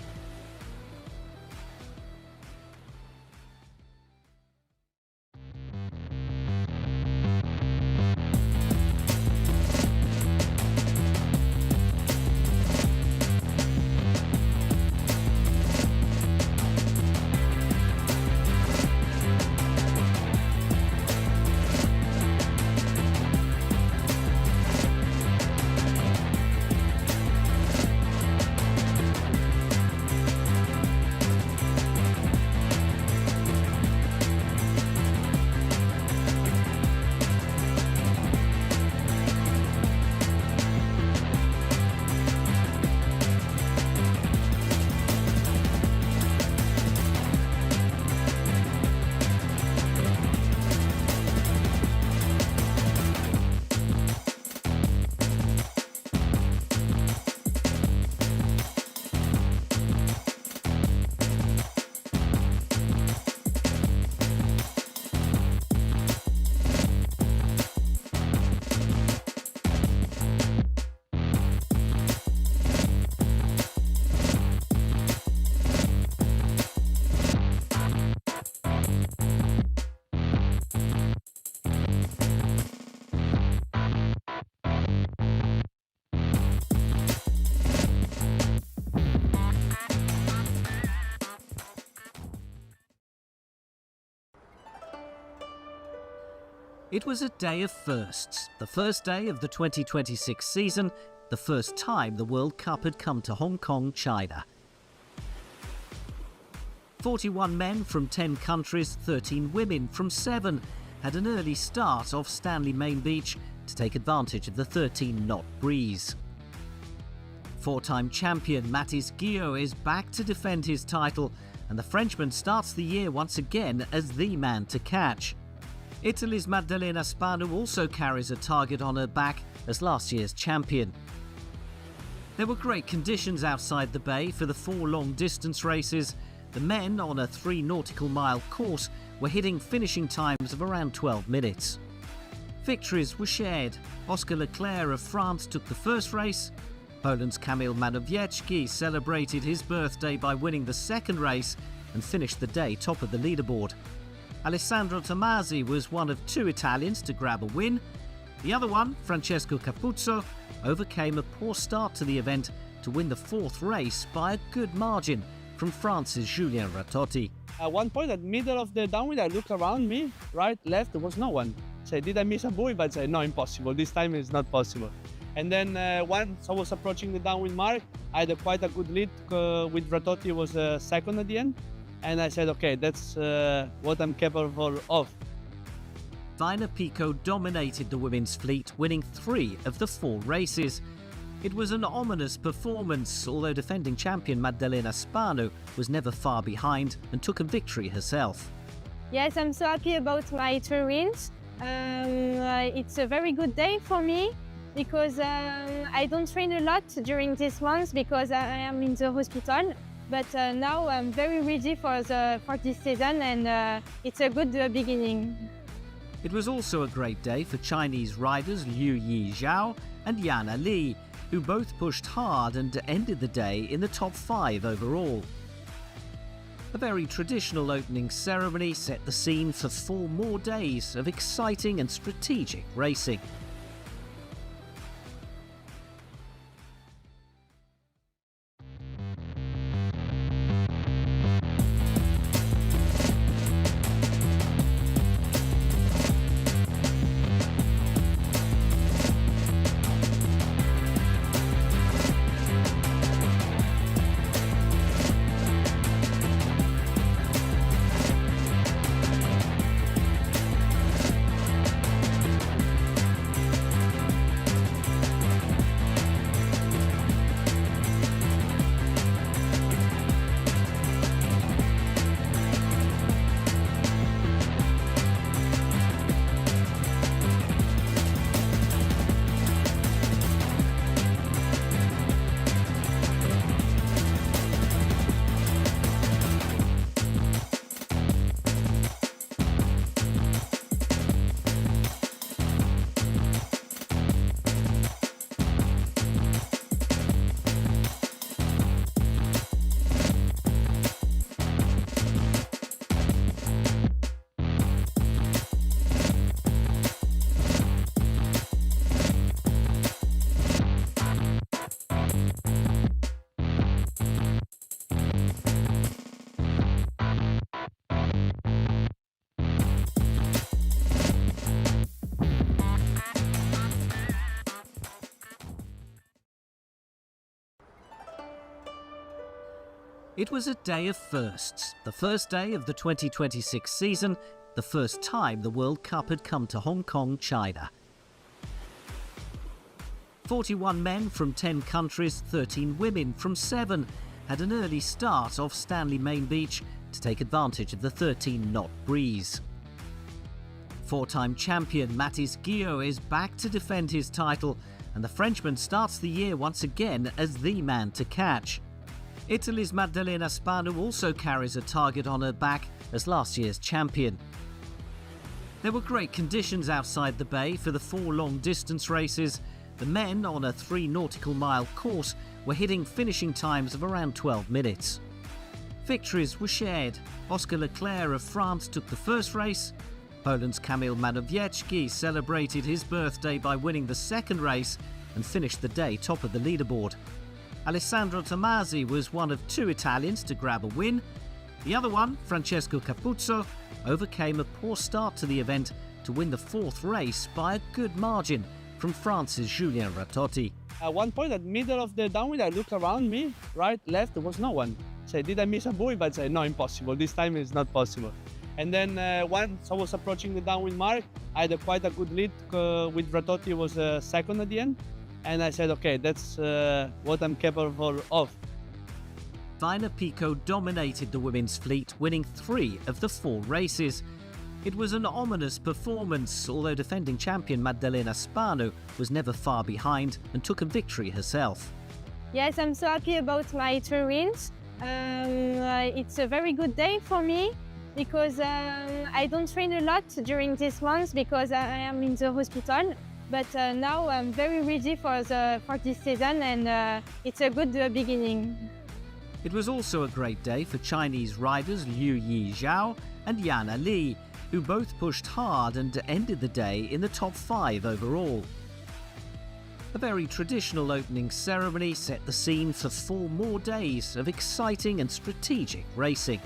[SPEAKER 2] It was a day of firsts, the first day of the 2026 season, the first time the World Cup had come to Hong Kong, China. 41 men from 10 countries, 13 women from 7 had an early start off Stanley Main Beach to take advantage of the 13-knot breeze. 4-time champion Mathis Guillot is back to defend his title, and the Frenchman starts the year once again as the man to catch. Italy's Maddalena Spano also carries a target on her back as last year's champion. There were great conditions outside the bay for the 4 long-distance races. The men, on a 3 nautical mile course, were hitting finishing times of around 12 minutes. Victories were shared. Oscar Leclerc of France took the first race. Poland's Kamil Manowiecki celebrated his birthday by winning the second race and finished the day top of the leaderboard. Alessandro Tomasi was one of 2 Italians to grab a win. The other one, Francesco Capuzzo, overcame a poor start to the event to win the 4th race by a good margin from France's Julien Ratotti.
[SPEAKER 3] At one point, at middle of the downwind, I look around me, right, left, there was no one. Say, did I miss a buoy? But say, no, impossible. This time it's not possible. And then once I was approaching the downwind mark, I had quite a good lead with Ratotti was second at the end. And I said, okay, that's what I'm capable of.
[SPEAKER 2] Vina Pico dominated the women's fleet, winning 3 of the 4 races. It was an ominous performance, although defending champion Maddalena Spano was never far behind and took a victory herself.
[SPEAKER 4] Yes, I'm so happy about my 3 wins. It's a very good day for me because I don't train a lot during these months because I am in the hospital. But now I'm very ready for this season and it's a good beginning.
[SPEAKER 2] It was also a great day for Chinese riders Liu Yi Zhao and Yana Li, who both pushed hard and ended the day in the top 5 overall. A very traditional opening ceremony set the scene for 4 more days of exciting and strategic racing. It was a day of firsts, the first day of the 2026 season, the first time the World Cup had come to Hong Kong, China. 41 men from 10 countries, 13 women from 7 had an early start off Stanley Main Beach to take advantage of the 13-knot breeze. 4-time champion Mathis Guillot is back to defend his title, and the Frenchman starts the year once again as the man to catch. Italy's Maddalena Spanu also carries a target on her back as last year's champion. There were great conditions outside the bay for the 4 long-distance races. The men, on a 3 nautical mile course, were hitting finishing times of around 12 minutes. Victories were shared. Oscar Leclerc of France took the first race. Poland's Kamil Mazowiecki celebrated his birthday by winning the second race and finished the day top of the leaderboard. Alessandro Tomasi was one of 2 Italians to grab a win. The other one, Francesco Capuzzo, overcame a poor start to the event to win the 4th race by a good margin from France's Julien Ratotti.
[SPEAKER 3] At one point, at the middle of the downwind, I looked around me, right, left, there was no one. Say, did I miss a buoy? But I said, no, impossible. This time it's not possible. And then once I was approaching the downwind mark, I had quite a good lead with Ratotti was second at the end. And I said, okay, that's what I'm capable of.
[SPEAKER 2] Vina Pico dominated the women's fleet, winning 3 of the 4 races. It was an ominous performance, although defending champion Maddalena Spanu was never far behind and took a victory herself.
[SPEAKER 4] Yes, I'm so happy about my 2 wins. It's a very good day for me because I don't train a lot during this month because I am in the hospital. But now I'm very ready for this season, and it's a good beginning.
[SPEAKER 2] It was also a great day for Chinese riders Liu Yi Zhao and Yana Li, who both pushed hard and ended the day in the top 5 overall. A very traditional opening ceremony set the scene for 4 more days of exciting and strategic racing.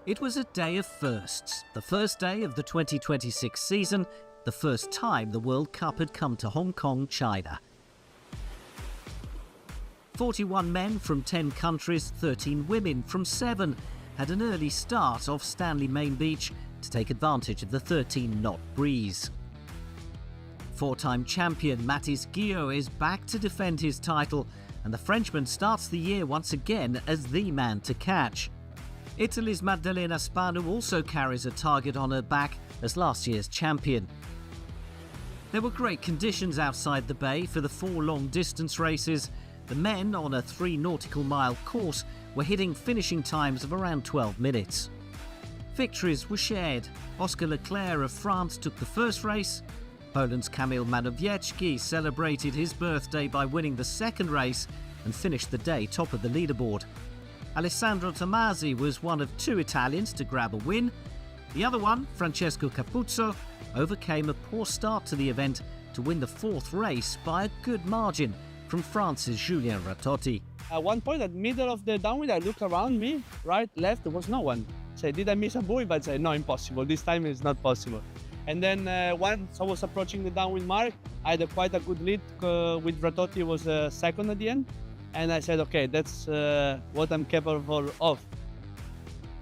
[SPEAKER 2] It was a day of firsts, the first day of the 2026 season, the first time the World Cup had come to Hong Kong, China. 41 men from 10 countries, 13 women from 7 had an early start off Stanley Main Beach to take advantage of the 13-knot breeze. Four-time champion Mathis Guillot is back to defend his title, and the Frenchman starts the year once again as the man to catch. Italy's Maddalena Spanu also carries a target on her back as last year's champion. There were great conditions outside the bay for the 4 long-distance races. The men, on a 3 nautical mile course, were hitting finishing times of around 12 minutes. Victories were shared. Oscar Leclerc of France took the first race. Poland's Kamil Mazowiecki celebrated his birthday by winning the second race and finished the day top of the leaderboard. Alessandro Tomasi was one of 2 Italians to grab a win. The other one, Francesco Capuzzo, overcame a poor start to the event to win the 4th race by a good margin from France's Julien Ratotti.
[SPEAKER 3] At one point, at middle of the downwind, I look around me, right, left, there was no one. Say, did I miss a buoy? But I say, no, impossible. This time it's not possible. And then once I was approaching the downwind mark, I had quite a good lead with Ratotti was second at the end. And I said, okay, that's what I'm capable of.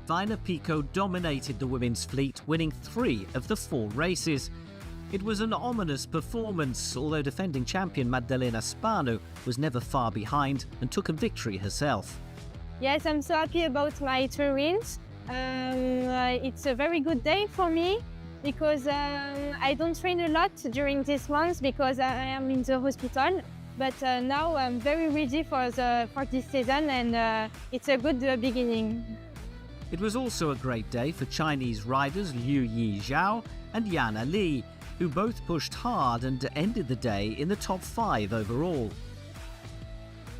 [SPEAKER 2] Vina Pico dominated the women's fleet, winning 3 of the 4 races. It was an ominous performance, although defending champion Maddalena Spanu was never far behind and took a victory herself.
[SPEAKER 4] Yes, I'm so happy about my 2 wins. It's a very good day for me because I don't train a lot during this month because I am in the hospital. But now I'm very ready for this season, and it's a good beginning.
[SPEAKER 2] It was also a great day for Chinese riders Liu Yi Zhao and Yana Li, who both pushed hard and ended the day in the top 5 overall.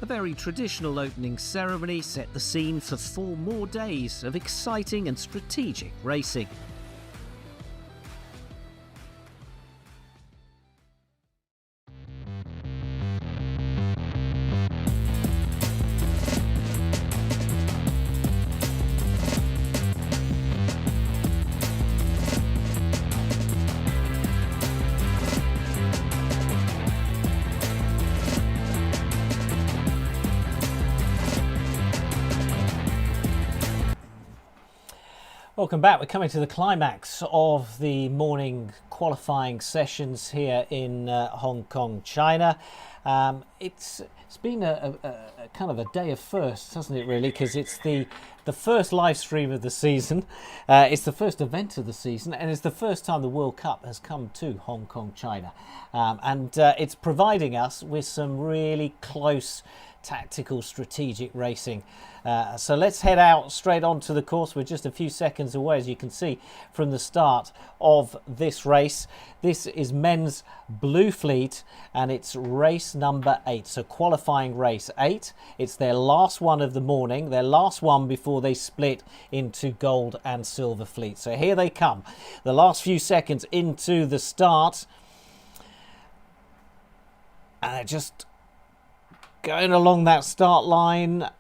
[SPEAKER 2] A very traditional opening ceremony set the scene for 4 more days of exciting and strategic racing.
[SPEAKER 5] Welcome back. We're coming to the climax of the morning qualifying sessions here in Hong Kong, China. It's been a kind of a day of firsts, hasn't it, really? Because it's the first live stream of the season. It's the first event of the season, and it's the first time the World Cup has come to Hong Kong, China. And it's providing us with some really close tactical strategic racing. So let's head out straight onto the course. We're just a few seconds away, as you can see, from the start of this race. This is men's blue fleet, and it's race number 8, so qualifying race 8. It's their last one of the morning, their last one before they split into gold and silver fleet. So here they come, the last few seconds into the start, and they're just going along that start line,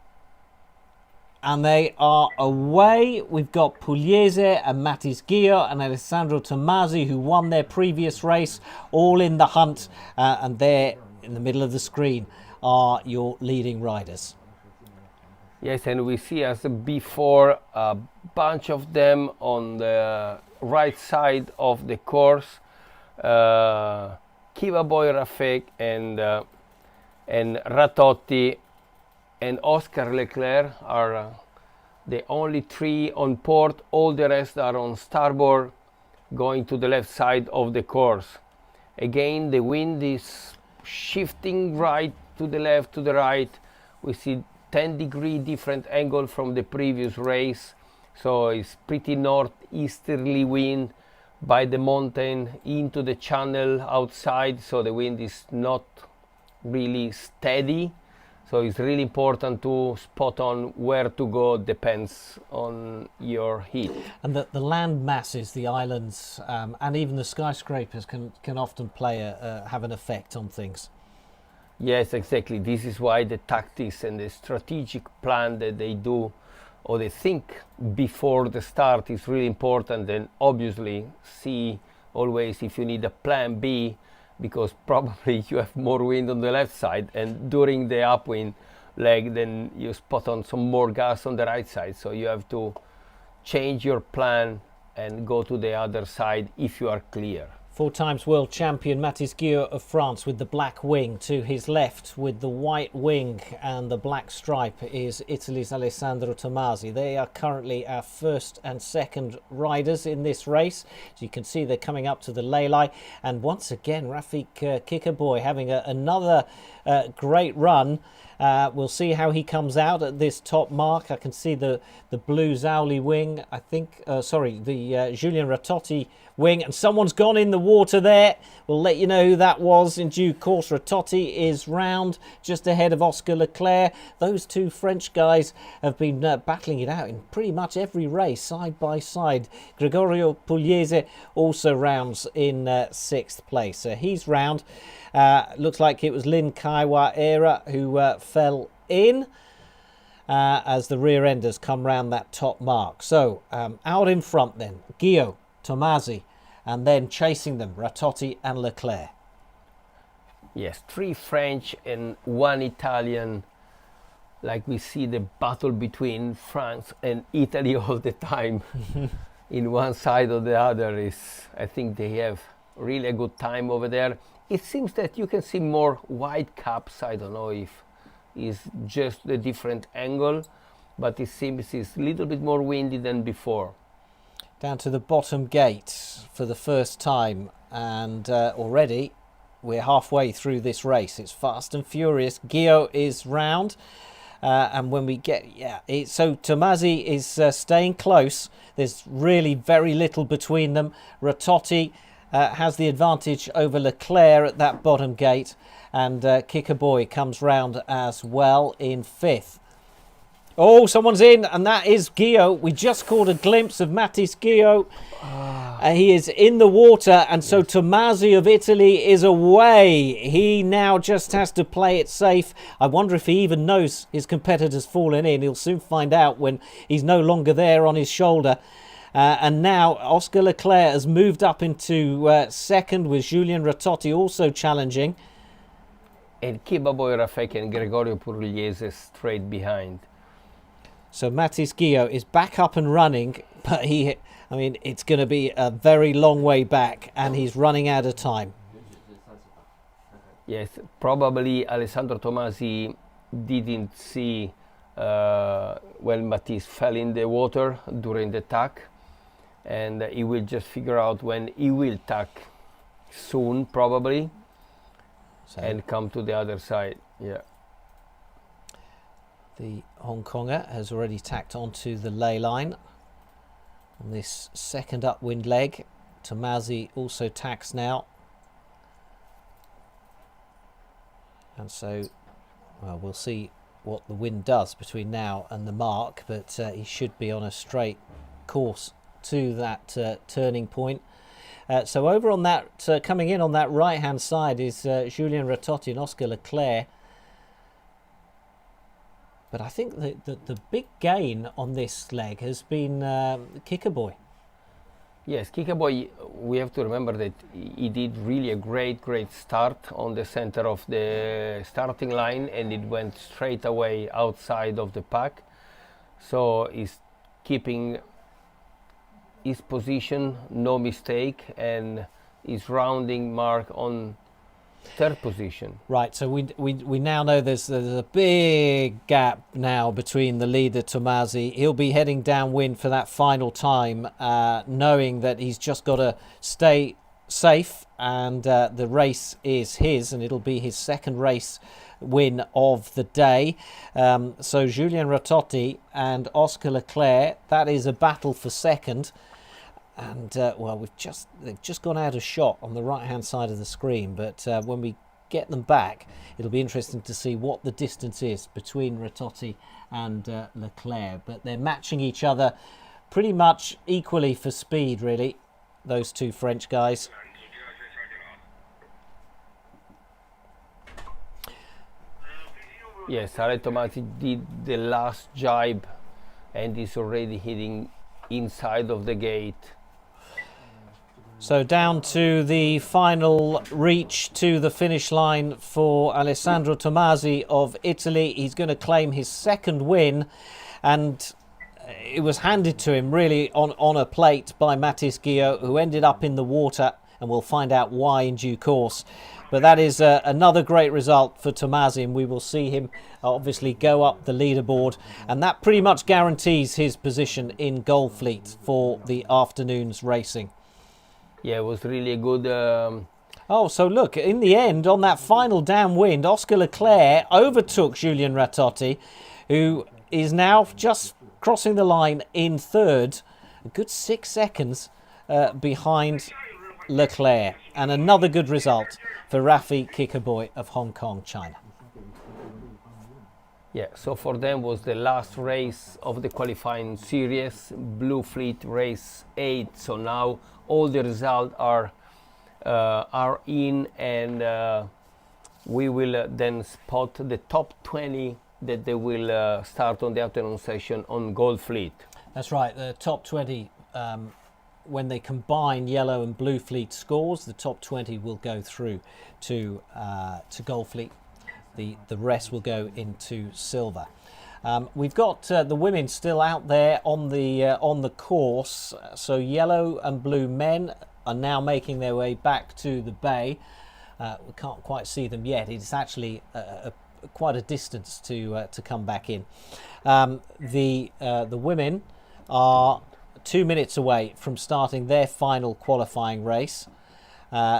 [SPEAKER 5] and they are away. We've got Pugliese and Mathis Guillot and Alessandro Tomasi, who won their previous race, all in the hunt, and there in the middle of the screen are your leading riders.
[SPEAKER 1] Yes, and we see as before a bunch of them on the right side of the course. Kiva Boy Rafik and Ratotti and Oscar Leclerc are the only 3 on port. All the rest are on starboard, going to the left side of the course. Again, the wind is shifting right to the left, to the right. We see 10-degree different angle from the previous race. So it's pretty northeasterly wind by the mountain into the channel outside. So the wind is not really steady. So it's really important to spot on where to go, depends on your heat.
[SPEAKER 5] And the land masses, the islands, and even the skyscrapers can often have an effect on things.
[SPEAKER 1] Yes, exactly. This is why the tactics and the strategic plan that they do or they think before the start is really important. And obviously see always if you need a plan B, because probably you have more wind on the left side, and during the upwind leg then you spot on some more gas on the right side, so you have to change your plan and go to the other side if you are clear.
[SPEAKER 5] 4 times world champion Mathis Guillot of France with the black wing. To his left with the white wing and the black stripe is Italy's Alessandro Tomasi. They are currently our first and second riders in this race. As you can see, they're coming up to the ley, and once again Rafik Kickaboy having another great run. We'll see how he comes out at this top mark. I can see the blue Zauli wing, I think, the Julien Ratotti wing, and someone's gone in the water there. We'll let you know who that was in due course. Ratotti is round just ahead of Oscar Leclerc. Those two French guys have been battling it out in pretty much every race, side by side. Gregorio Pugliese also rounds in 6th place. He's round. Looks like it was Lin Kaiwa Era who fell in as the rear enders come round that top mark. So out in front then, Guillot, Tomasi, and then chasing them, Ratotti and Leclerc.
[SPEAKER 1] Yes, 3 French and 1 Italian. Like we see the battle between France and Italy all the time. In one side or the other is, I think they have really a good time over there. It seems that you can see more white caps. I don't know if it's just a different angle, but it seems it's a little bit more windy than before.
[SPEAKER 5] Down to the bottom gate for the first time, and already we're halfway through this race. It's fast and furious. Guillot is round, and when we get, so Tomasi is staying close. There's really very little between them. Ratotti has the advantage over Leclerc at that bottom gate, and Kickaboy comes round as well in 5th. Oh, someone's in, and that is Guillot. We just caught a glimpse of Mathis Guillot. He is in the water, and so Tomasi of Italy is away. He now just has to play it safe. I wonder if he even knows his competitor's fallen in. He'll soon find out when he's no longer there on his shoulder. And now Oscar Leclerc has moved up into second, with Julien Ratotti also challenging.
[SPEAKER 1] And Kickaboy, Rafik and Gregorio Pugliese straight behind.
[SPEAKER 5] So Mathis Guillot is back up and running, but it's going to be a very long way back, and he's running out of time.
[SPEAKER 1] Yes, probably Alessandro Tomasi didn't see when Mathis fell in the water during the tack, and he will just figure out when he will tack soon, probably, and come to the other side. Yeah.
[SPEAKER 5] The Hong Konger has already tacked onto the ley line on this second upwind leg. Tomasi also tacks now. And so, well, we'll see what the wind does between now and the mark, but he should be on a straight course to that turning point. So over on that, coming in on that right-hand side is Julien Ratotti and Oscar Leclerc. But I think the big gain on this leg has been Kickaboy.
[SPEAKER 1] Yes, Kickaboy, we have to remember that he did really a great start on the center of the starting line, and it went straight away outside of the pack. So he's keeping his position, no mistake, and his rounding mark on 3rd position. Right,
[SPEAKER 5] so we now know there's a big gap now between the leader Tomasi. He'll be heading downwind for that final time, knowing that he's just got to stay safe, and the race is his, and it'll be his 2nd race win of the day. So Julien Ratotti and Oscar Leclerc, that is a battle for 2nd. And well, they've just gone out of shot on the right-hand side of the screen. But when we get them back, it'll be interesting to see what the distance is between Ratotti and Leclerc. But they're matching each other pretty much equally for speed, really, those two French guys.
[SPEAKER 1] Yes, Ale Tomasi did the last jibe and is already hitting inside of the gate.
[SPEAKER 5] So down to the final reach to the finish line for Alessandro Tomasi of Italy. He's going to claim his second win, and it was handed to him really on a plate by Mathis Guillot, who ended up in the water, and we'll find out why in due course. But that is another great result for Tomasi, and we will see him obviously go up the leaderboard, and that pretty much guarantees his position in Gold Fleet for the afternoon's racing.
[SPEAKER 1] Yeah, it was really a good.
[SPEAKER 5] Oh, so look, in the end, on that final downwind, Oscar Leclerc overtook Julien Ratotti, who is now just crossing the line in third, a good 6 seconds behind Leclerc. And another good result for Rafi Kikaboy of Hong Kong, China.
[SPEAKER 1] Yeah, so for them was the last race of the qualifying series, Blue Fleet race 8. So now all the results are in, and we will then spot the top 20 that they will start on the afternoon session on Gold Fleet.
[SPEAKER 5] That's right, the top 20, when they combine yellow and blue fleet scores, the top 20 will go through to Gold Fleet. The rest will go into silver. We've got the women still out there on the course. So yellow and blue men are now making their way back to the bay. We can't quite see them yet. It's actually quite a distance to come back in. The women are 2 minutes away from starting their final qualifying race.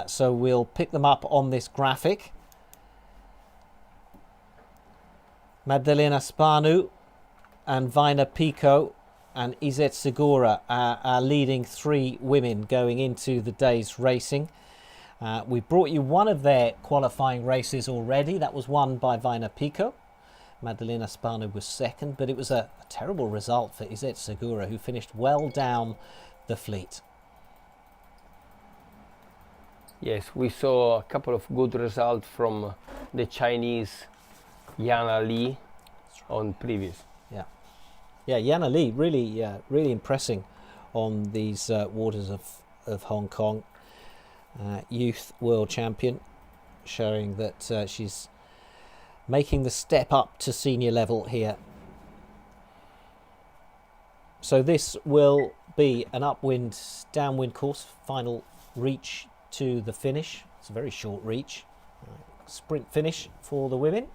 [SPEAKER 5] So we'll pick them up on this graphic. Maddalena Spanu and Vaina Pico and Izet Segura are leading 3 women going into the day's racing. We brought you one of their qualifying races already. That was won by Vaina Pico. Maddalena Spanu was second, but it was a terrible result for Izet Segura, who finished well down the fleet.
[SPEAKER 1] Yes, we saw a couple of good results from the Chinese Yana Li on previous.
[SPEAKER 5] Yeah, Yana Li really impressing on these waters of Hong Kong. Youth world champion, showing that she's making the step up to senior level here. So this will be an upwind downwind course, final reach to the finish. It's a very short reach, sprint finish for the women.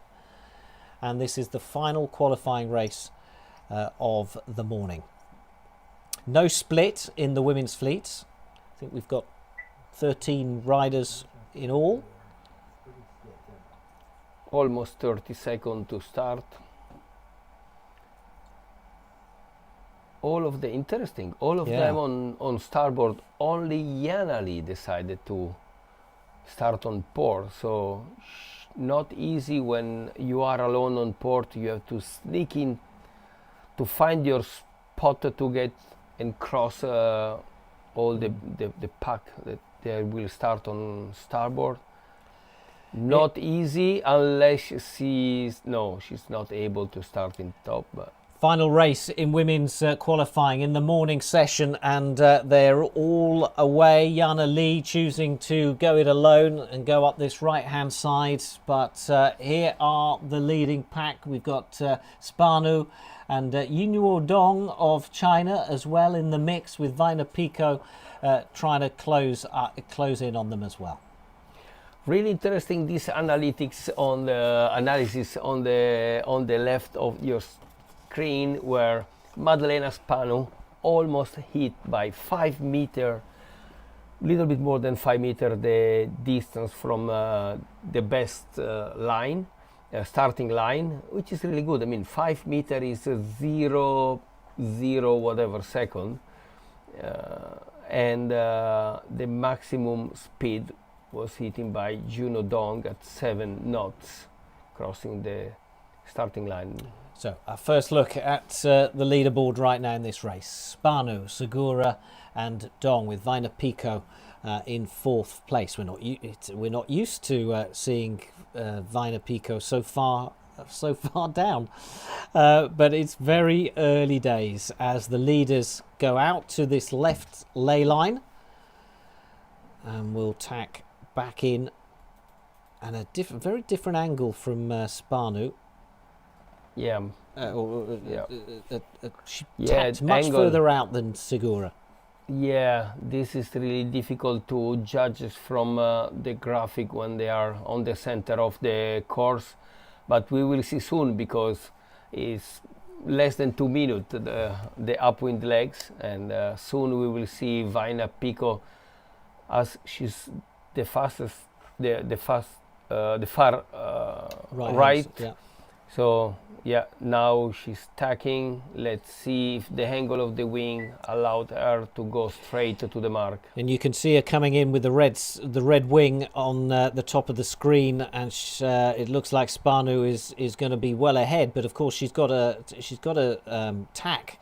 [SPEAKER 5] And this is the final qualifying race of the morning. No split in the women's fleet. I think we've got 13 riders in all.
[SPEAKER 1] Almost 30 seconds to start. All of them on starboard. Only Yana Li decided to start on port. So not easy when you are alone on port. You have to sneak in to find your spot to get and cross all the pack that they will start on starboard. Not easy unless she's not able to start in top. But
[SPEAKER 5] final race in women's qualifying in the morning session, and they're all away. Yana Li choosing to go it alone and go up this right hand side, but here are the leading pack. We've got Spanu and Yinhuo Dong of China as well in the mix, with Vaina Pico trying to close in on them as well.
[SPEAKER 1] Really interesting, this analysis on the left of your screen, where Maddalena Spanu almost hit by 5 meters, little bit more than 5 meters, the distance from the best line, starting line, which is really good. I mean, 5 meters is 0 whatever second, and the maximum speed was hitting by Juno Dong at 7 knots, crossing the starting line.
[SPEAKER 5] So our first look at the leaderboard right now in this race. Spanu, Segura and Dong, with Vaina Pico in 4th place. We're not used to seeing Vaina Pico so far
[SPEAKER 2] so far down. But it's very early days as the leaders go out to this left lay line. And we'll tack back in. And a very different angle from Spanu.
[SPEAKER 1] Yeah.
[SPEAKER 2] She tacked much
[SPEAKER 1] angle.
[SPEAKER 2] further out than Segura.
[SPEAKER 1] Yeah, this is really difficult to judge from the graphic when they are on the center of the course, but we will see soon because it's less than 2 minutes the upwind legs, and soon we will see Vaina Pico as she's the fastest, the far right.
[SPEAKER 2] Yeah.
[SPEAKER 1] So yeah, now she's tacking. Let's see if the angle of the wing allowed her to go straight to the mark.
[SPEAKER 2] And you can see her coming in with the red wing on the top of the screen, and it looks like Spanu is going to be well ahead. But of course she's got a tack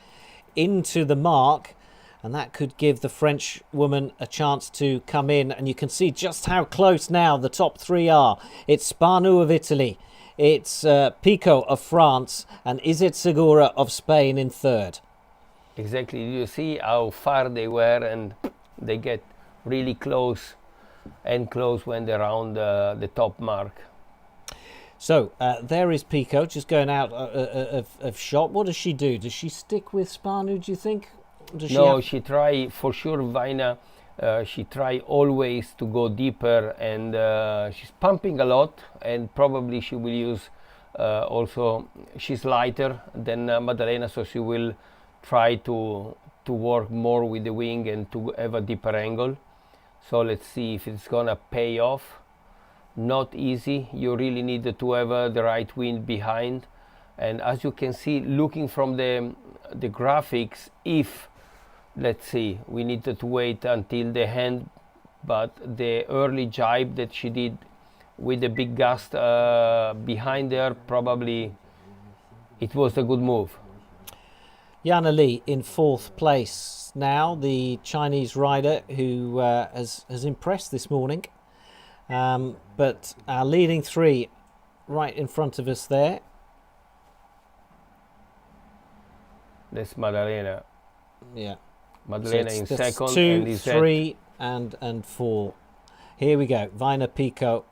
[SPEAKER 2] into the mark, and that could give the French woman a chance to come in. And you can see just how close now the top three are. It's Spanu of Italy. It's Pico of France, and Izet Segura of Spain in third.
[SPEAKER 1] Exactly. You see how far they were, and they get really close and close when they're around the top mark.
[SPEAKER 2] So there is Pico just going out of shot. What does she do? Does she stick with Spanu, do you think?
[SPEAKER 1] She try for sure, Vaina. She try always to go deeper, and she's pumping a lot, and probably she will use also, she's lighter than Maddalena, so she will try to work more with the wing and to have a deeper angle. So let's see if it's gonna pay off. Not easy. You really need to have the right wind behind, and as you can see, looking from the graphics, if let's see, we needed to wait until the end, but the early jibe that she did with the big gust behind her, probably it was a good move.
[SPEAKER 2] Yana Li in fourth place now, the Chinese rider who has impressed this morning. But our leading three right in front of us there.
[SPEAKER 1] That's Maddalena.
[SPEAKER 2] Yeah.
[SPEAKER 1] Maddalena in second,
[SPEAKER 2] 2,
[SPEAKER 1] and
[SPEAKER 2] 3 and 4. Here we go. Vaina Pico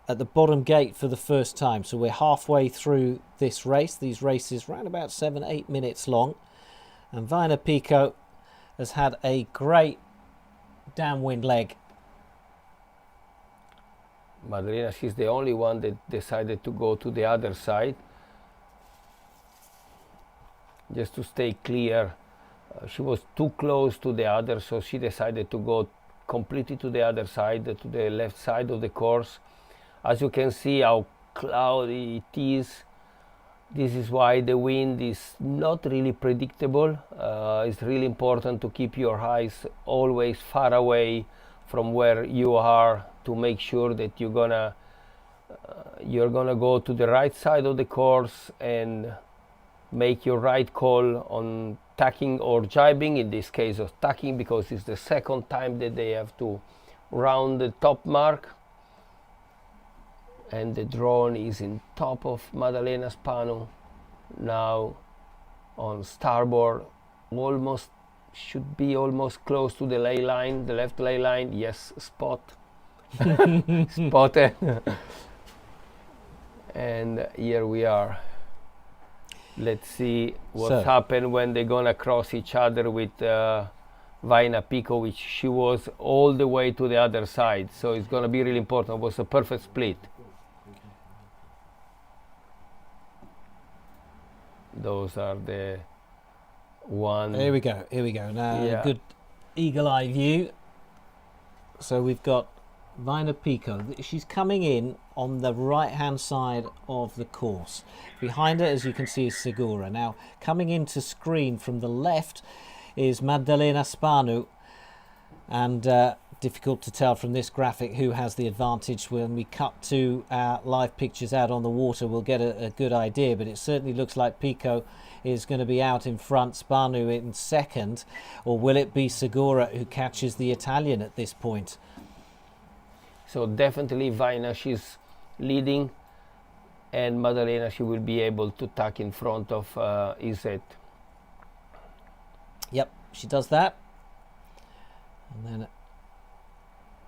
[SPEAKER 2] at the bottom gate for the first time. So we're halfway through this race. These races around about 7-8 minutes long. And Vaina Pico has had a great downwind leg.
[SPEAKER 1] Maddalena, she's the only one that decided to go to the other side just to stay clear. She was too close to the other, so she decided to go completely to the other side, to the left side of the course. As you can see how cloudy it is, this is why the wind is not really predictable. It's really important to keep your eyes always far away from where you are to make sure that you're gonna go to the right side of the course and make your right call on tacking or jibing, in this case of tacking, because it's the second time that they have to round the top mark. And the drone is in top of Maddalena Spanu, now on starboard, should be almost close to the ley line, the left ley line. Yes, spotted. And here we are. Let's see what's happened when they're gonna cross each other with Vaina Pico, which she was all the way to the other side. So it's gonna be really important. It was a perfect split. Those are the one.
[SPEAKER 2] Here we go. Now, good eagle-eye view. So we've got Vaina Pico. She's coming in on the right-hand side of the course. Behind her, as you can see, is Segura. Now, coming into screen from the left is Maddalena Spanu. And difficult to tell from this graphic who has the advantage. When we cut to our live pictures out on the water, we'll get a good idea, but it certainly looks like Pico is going to be out in front, Spanu in second, or will it be Segura who catches the Italian at this point?
[SPEAKER 1] So definitely Vaina, she's leading and Maddalena, she will be able to tack in front of Izzet.
[SPEAKER 2] Yep, she does that. And then it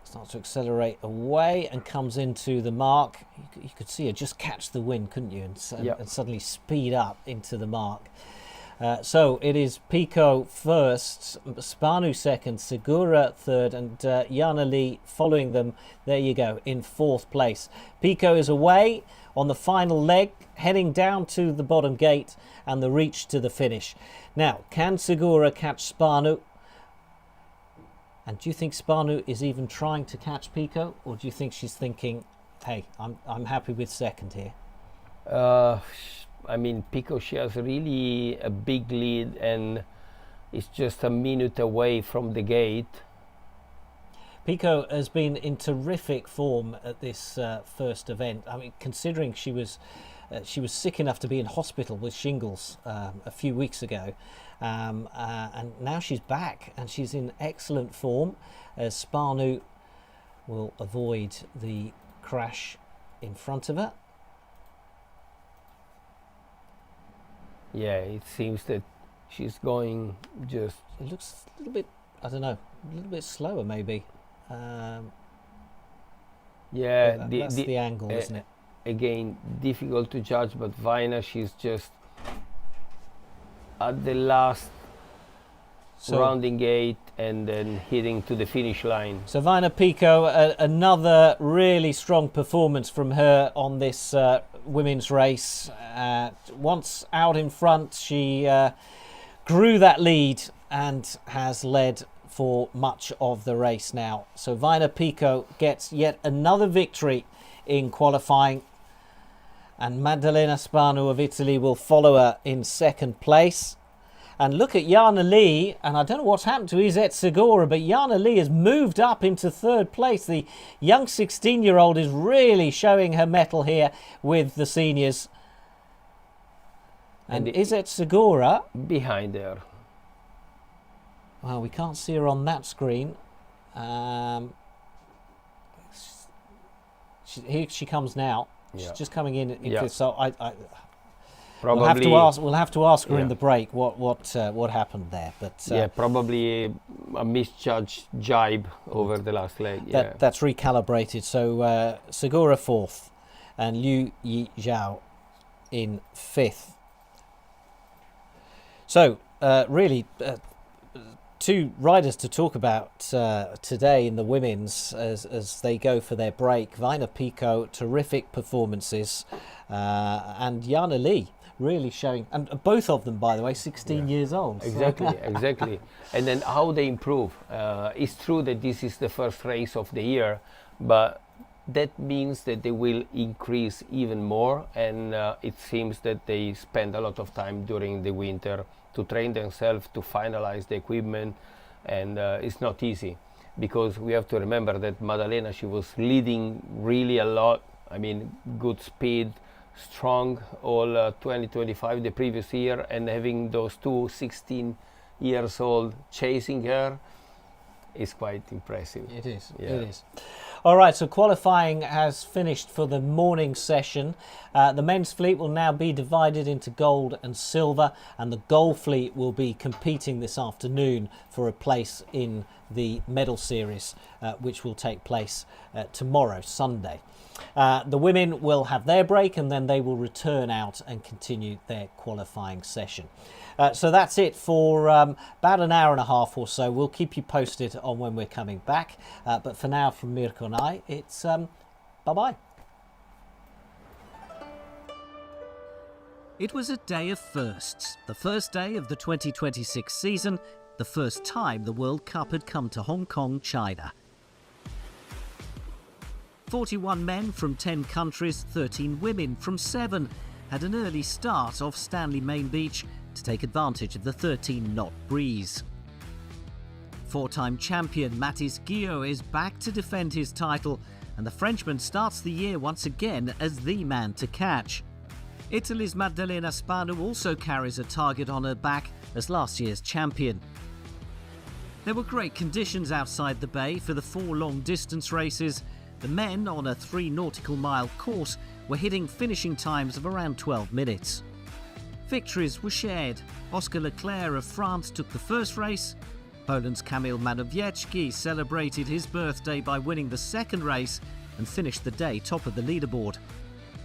[SPEAKER 2] starts to accelerate away and comes into the mark. You could see her just catch the wind, couldn't you? And suddenly speed up into the mark. So it is Pico first, Spanu second, Segura third, and Jana Lee following them. There you go, in fourth place. Pico is away on the final leg, heading down to the bottom gate and the reach to the finish. Now, can Segura catch Spanu? And do you think Spanu is even trying to catch Pico, or do you think she's thinking, hey, I'm happy with second here?
[SPEAKER 1] I mean, Pico, she has really a big lead and is just a minute away from the gate.
[SPEAKER 2] Pico has been in terrific form at this first event. I mean, considering she was sick enough to be in hospital with shingles a few weeks ago, and now she's back and she's in excellent form, as Spanu will avoid the crash in front of her.
[SPEAKER 1] Yeah, it seems that she's going just...
[SPEAKER 2] It looks a little bit, I don't know, a little bit slower maybe.
[SPEAKER 1] Yeah,
[SPEAKER 2] that's the angle, isn't it?
[SPEAKER 1] Again, difficult to judge, but Vaina, she's just at the last rounding gate and then heading to the finish line.
[SPEAKER 2] So Vaina Pico, another really strong performance from her on this women's race. Once out in front, she grew that lead and has led for much of the race now. So Vaina Pico gets yet another victory in qualifying, and Maddalena Spanu of Italy will follow her in second place. And look at Jana Lee, and I don't know what's happened to Izzet Segura, but Jana Lee has moved up into third place. The young 16-year-old is really showing her mettle here with the seniors. And Izzet Segura...
[SPEAKER 1] behind her.
[SPEAKER 2] Well, we can't see her on that screen. Here she comes now. She's just coming in fifth, so
[SPEAKER 1] Probably,
[SPEAKER 2] we'll have to ask her in the break what happened there. But
[SPEAKER 1] probably a misjudged jibe over the last leg.
[SPEAKER 2] That's recalibrated. So Segura fourth, and Liu Yi Zhao in fifth. So really, two riders to talk about today in the women's as they go for their break. Vaina Pico, terrific performances, and Jana Lee really showing, and both of them, by the way, 16 years old.
[SPEAKER 1] Exactly. And then how they improve. It's true that this is the first race of the year, but that means that they will increase even more, and it seems that they spend a lot of time during the winter to train themselves, to finalize the equipment, and it's not easy, because we have to remember that Maddalena, she was leading really a lot. I mean, good speed, strong all 2025 the previous year, and having those two 16 years old chasing her is quite impressive.
[SPEAKER 2] It is. It is. All right, so qualifying has finished for the morning session. The men's fleet will now be divided into gold and silver, and the gold fleet will be competing this afternoon for a place in the medal series, which will take place tomorrow, Sunday. The women will have their break, and then they will return out and continue their qualifying session. So that's it for about an hour and a half or so. We'll keep you posted on when we're coming back. But for now, from Mirko and I, it's bye-bye.
[SPEAKER 6] It was a day of firsts. The first day of the 2026 season, the first time the World Cup had come to Hong Kong, China. 41 men from 10 countries, 13 women from 7 had an early start off Stanley Main Beach to take advantage of the 13-knot breeze. Four-time champion Mathis Guillot is back to defend his title, and the Frenchman starts the year once again as the man to catch. Italy's Maddalena Spanu also carries a target on her back as last year's champion. There were great conditions outside the bay for the 4 long-distance races. The men, on a 3 nautical mile course, were hitting finishing times of around 12 minutes. Victories were shared. Oscar Leclerc of France took the first race. Poland's Kamil Mazowiecki celebrated his birthday by winning the second race and finished the day top of the leaderboard.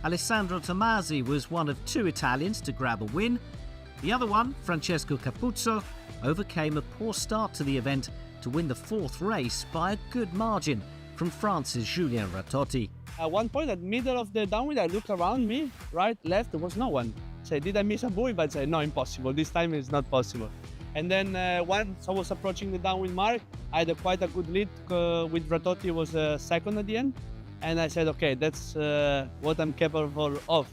[SPEAKER 6] Alessandro Tomasi was one of 2 Italians to grab a win. The other one, Francesco Capuzzo, overcame a poor start to the event to win the 4th race by a good margin from France's Julien Ratotti.
[SPEAKER 3] At one point, at middle of the downwind, I look around me, right, left, there was no one. Say, did I miss a buoy? But I say, no, impossible. This time it's not possible. And then once I was approaching the downwind mark, I had quite a good lead with Ratotti was second at the end. And I said, okay, that's what I'm capable of.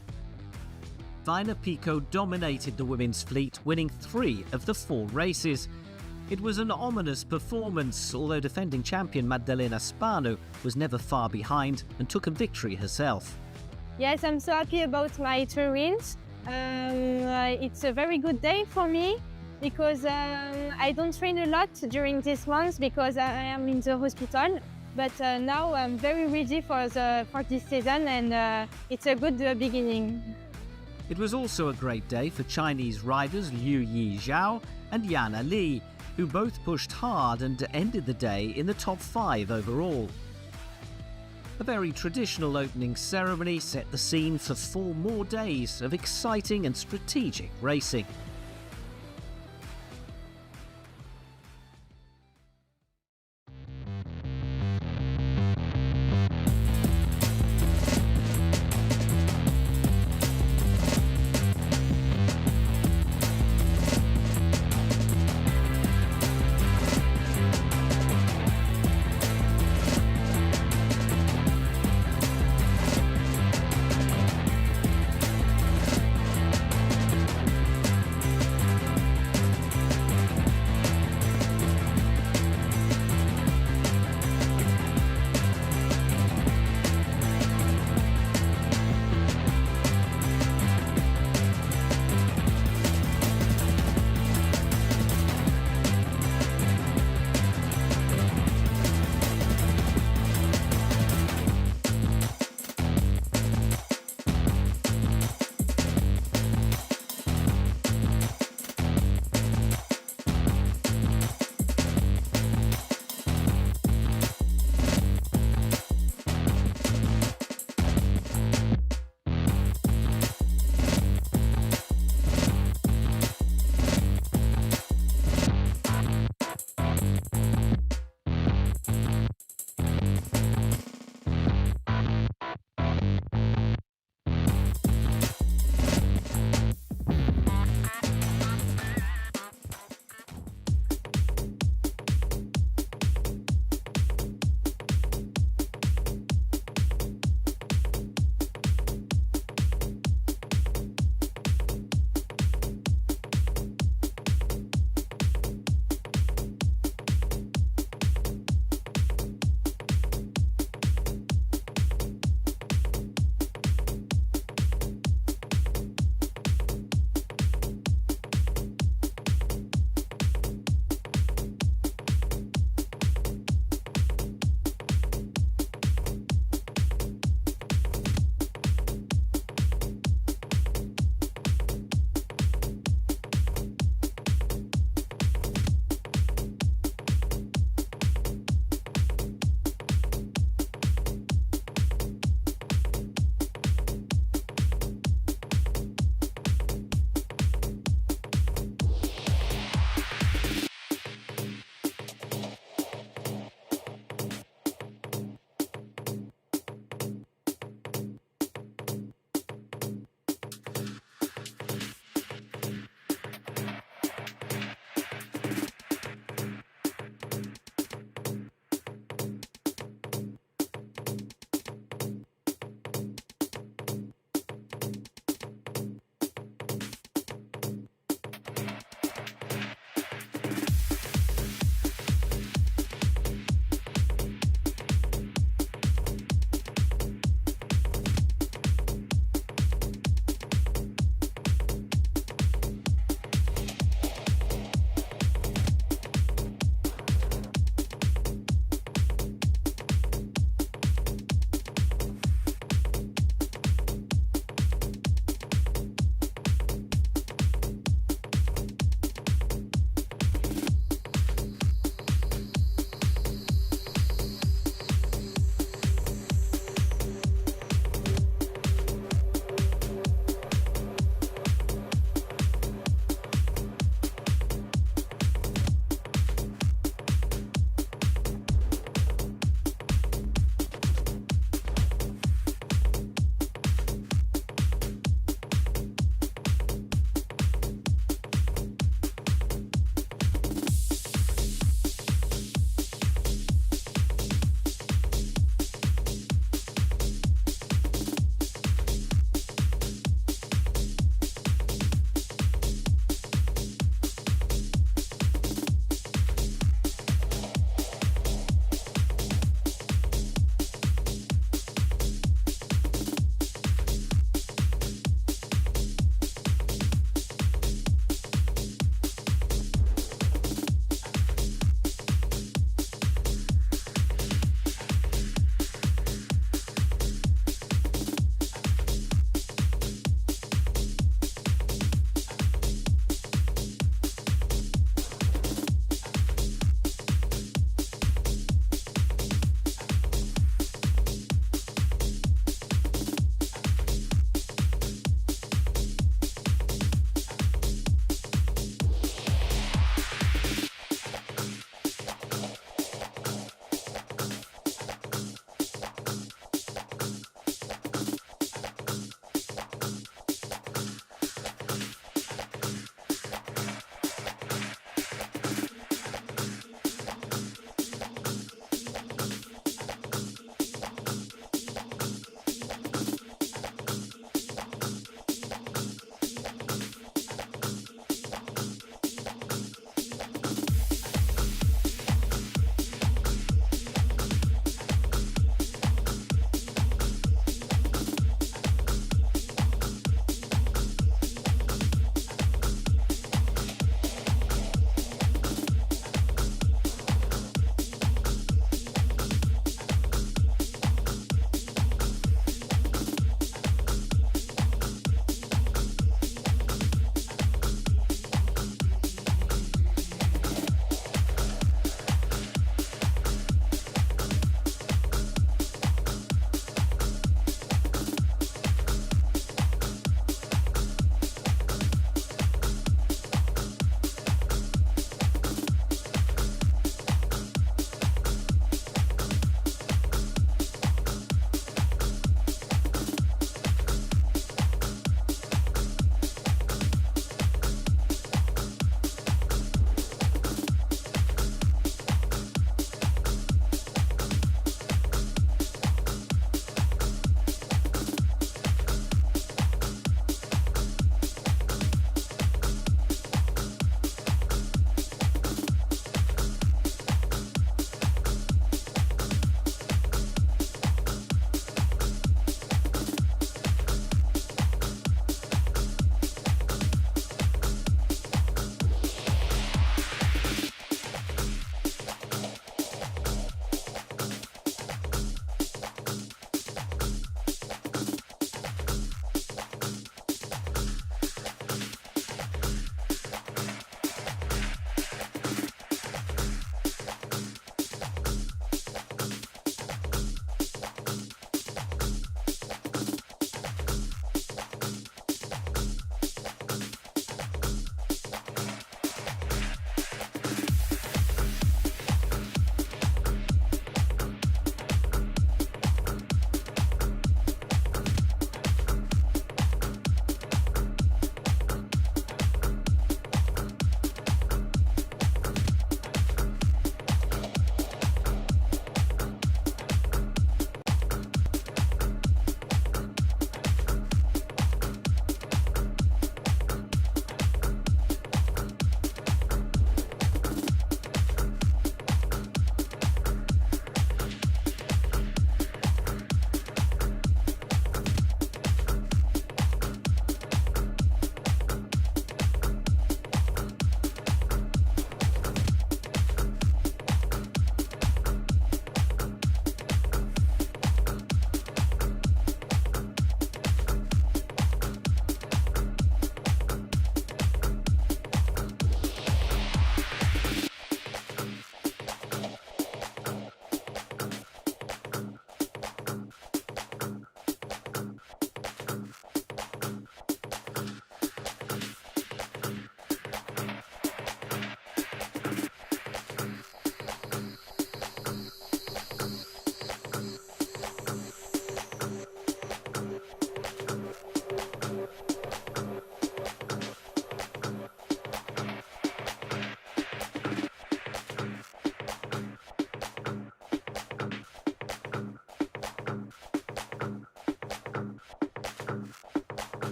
[SPEAKER 6] Vina Pico dominated the women's fleet, winning 3 of the 4 races. It was an ominous performance, although defending champion Maddalena Spano was never far behind and took a victory herself.
[SPEAKER 4] Yes, I'm so happy about my 2 wins. It's a very good day for me because I don't train a lot during this month because I am in the hospital. But now I'm very ready for this season and it's a good beginning.
[SPEAKER 6] It was also a great day for Chinese riders Liu Yi Zhao and Yana Li, who both pushed hard and ended the day in the top 5 overall. A very traditional opening ceremony set the scene for 4 more days of exciting and strategic racing.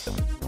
[SPEAKER 7] Thank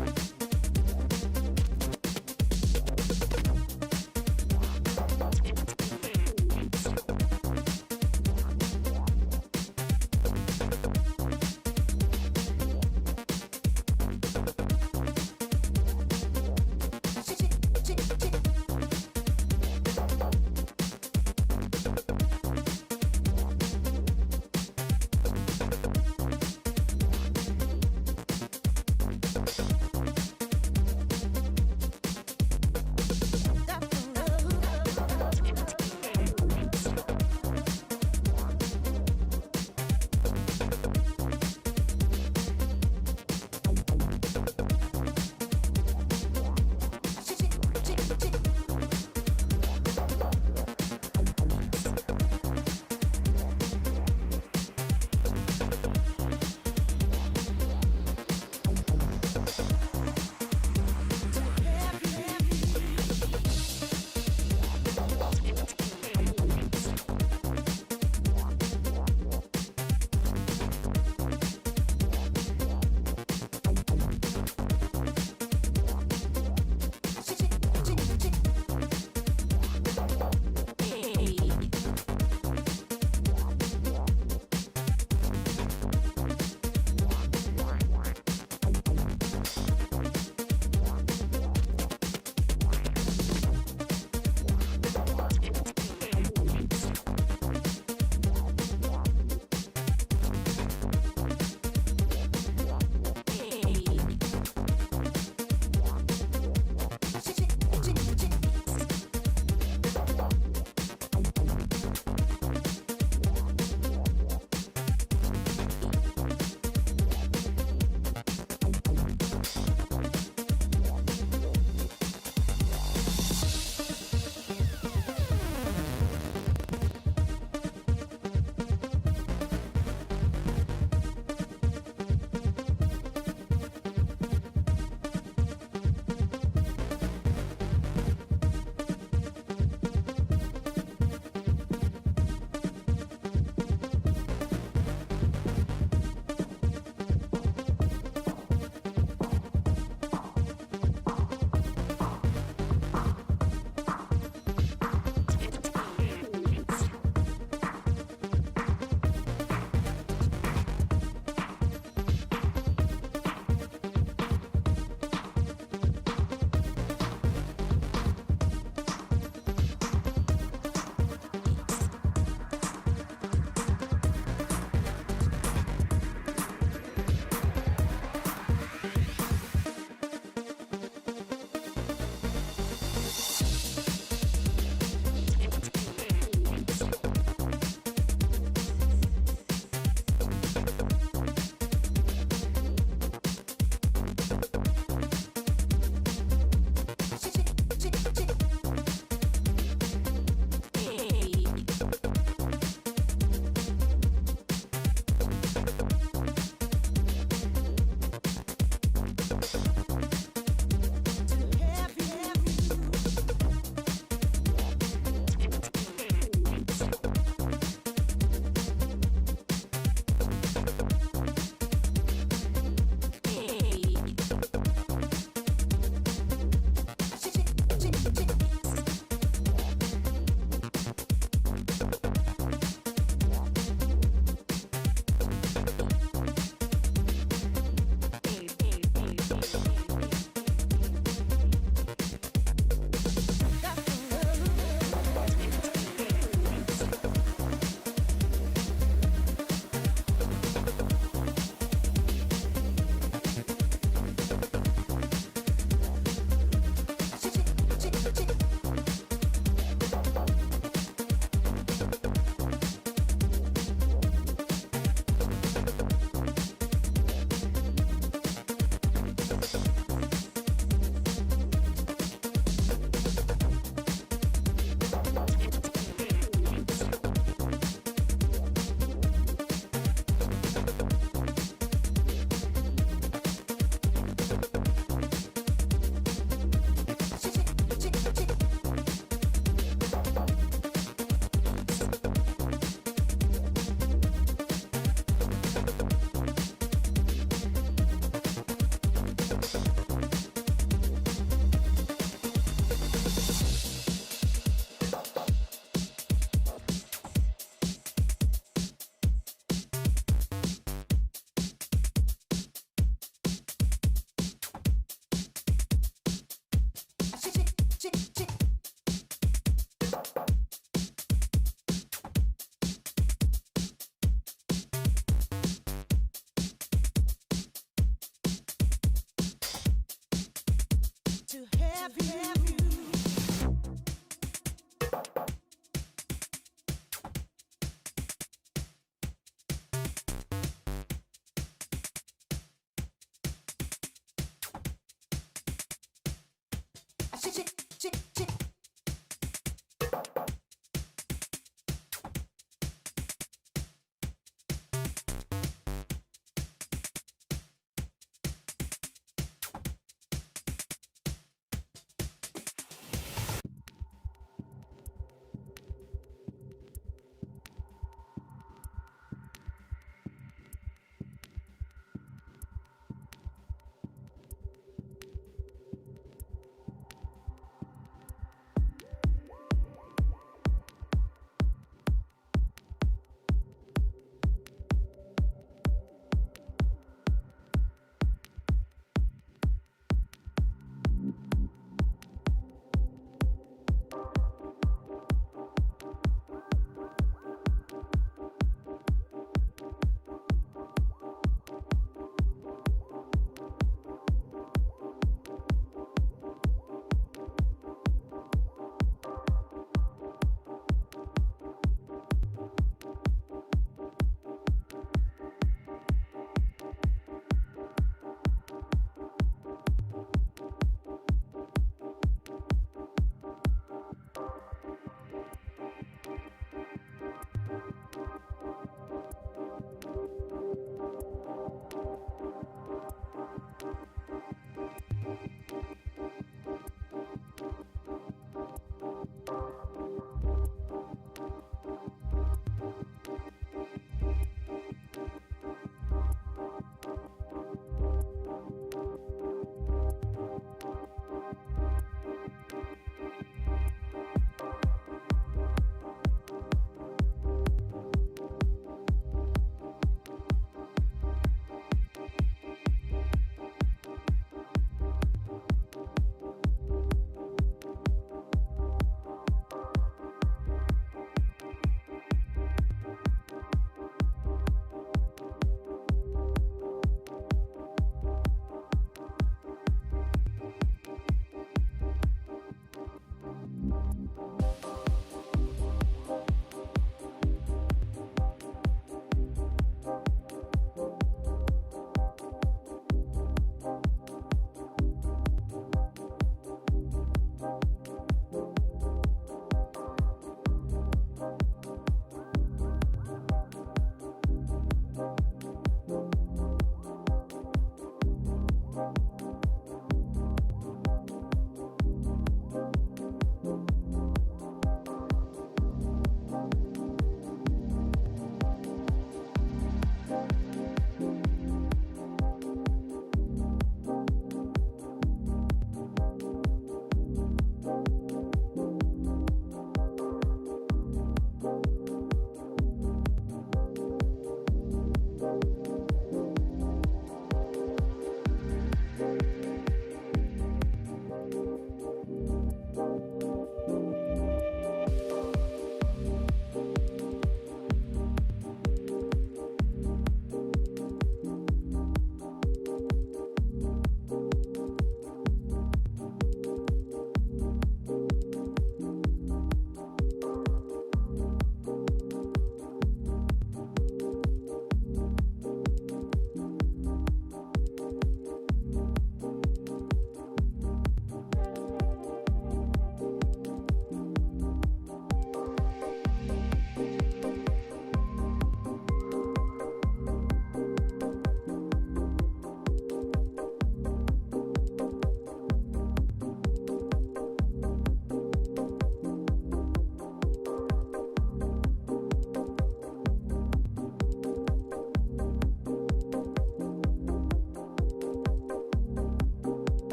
[SPEAKER 7] you.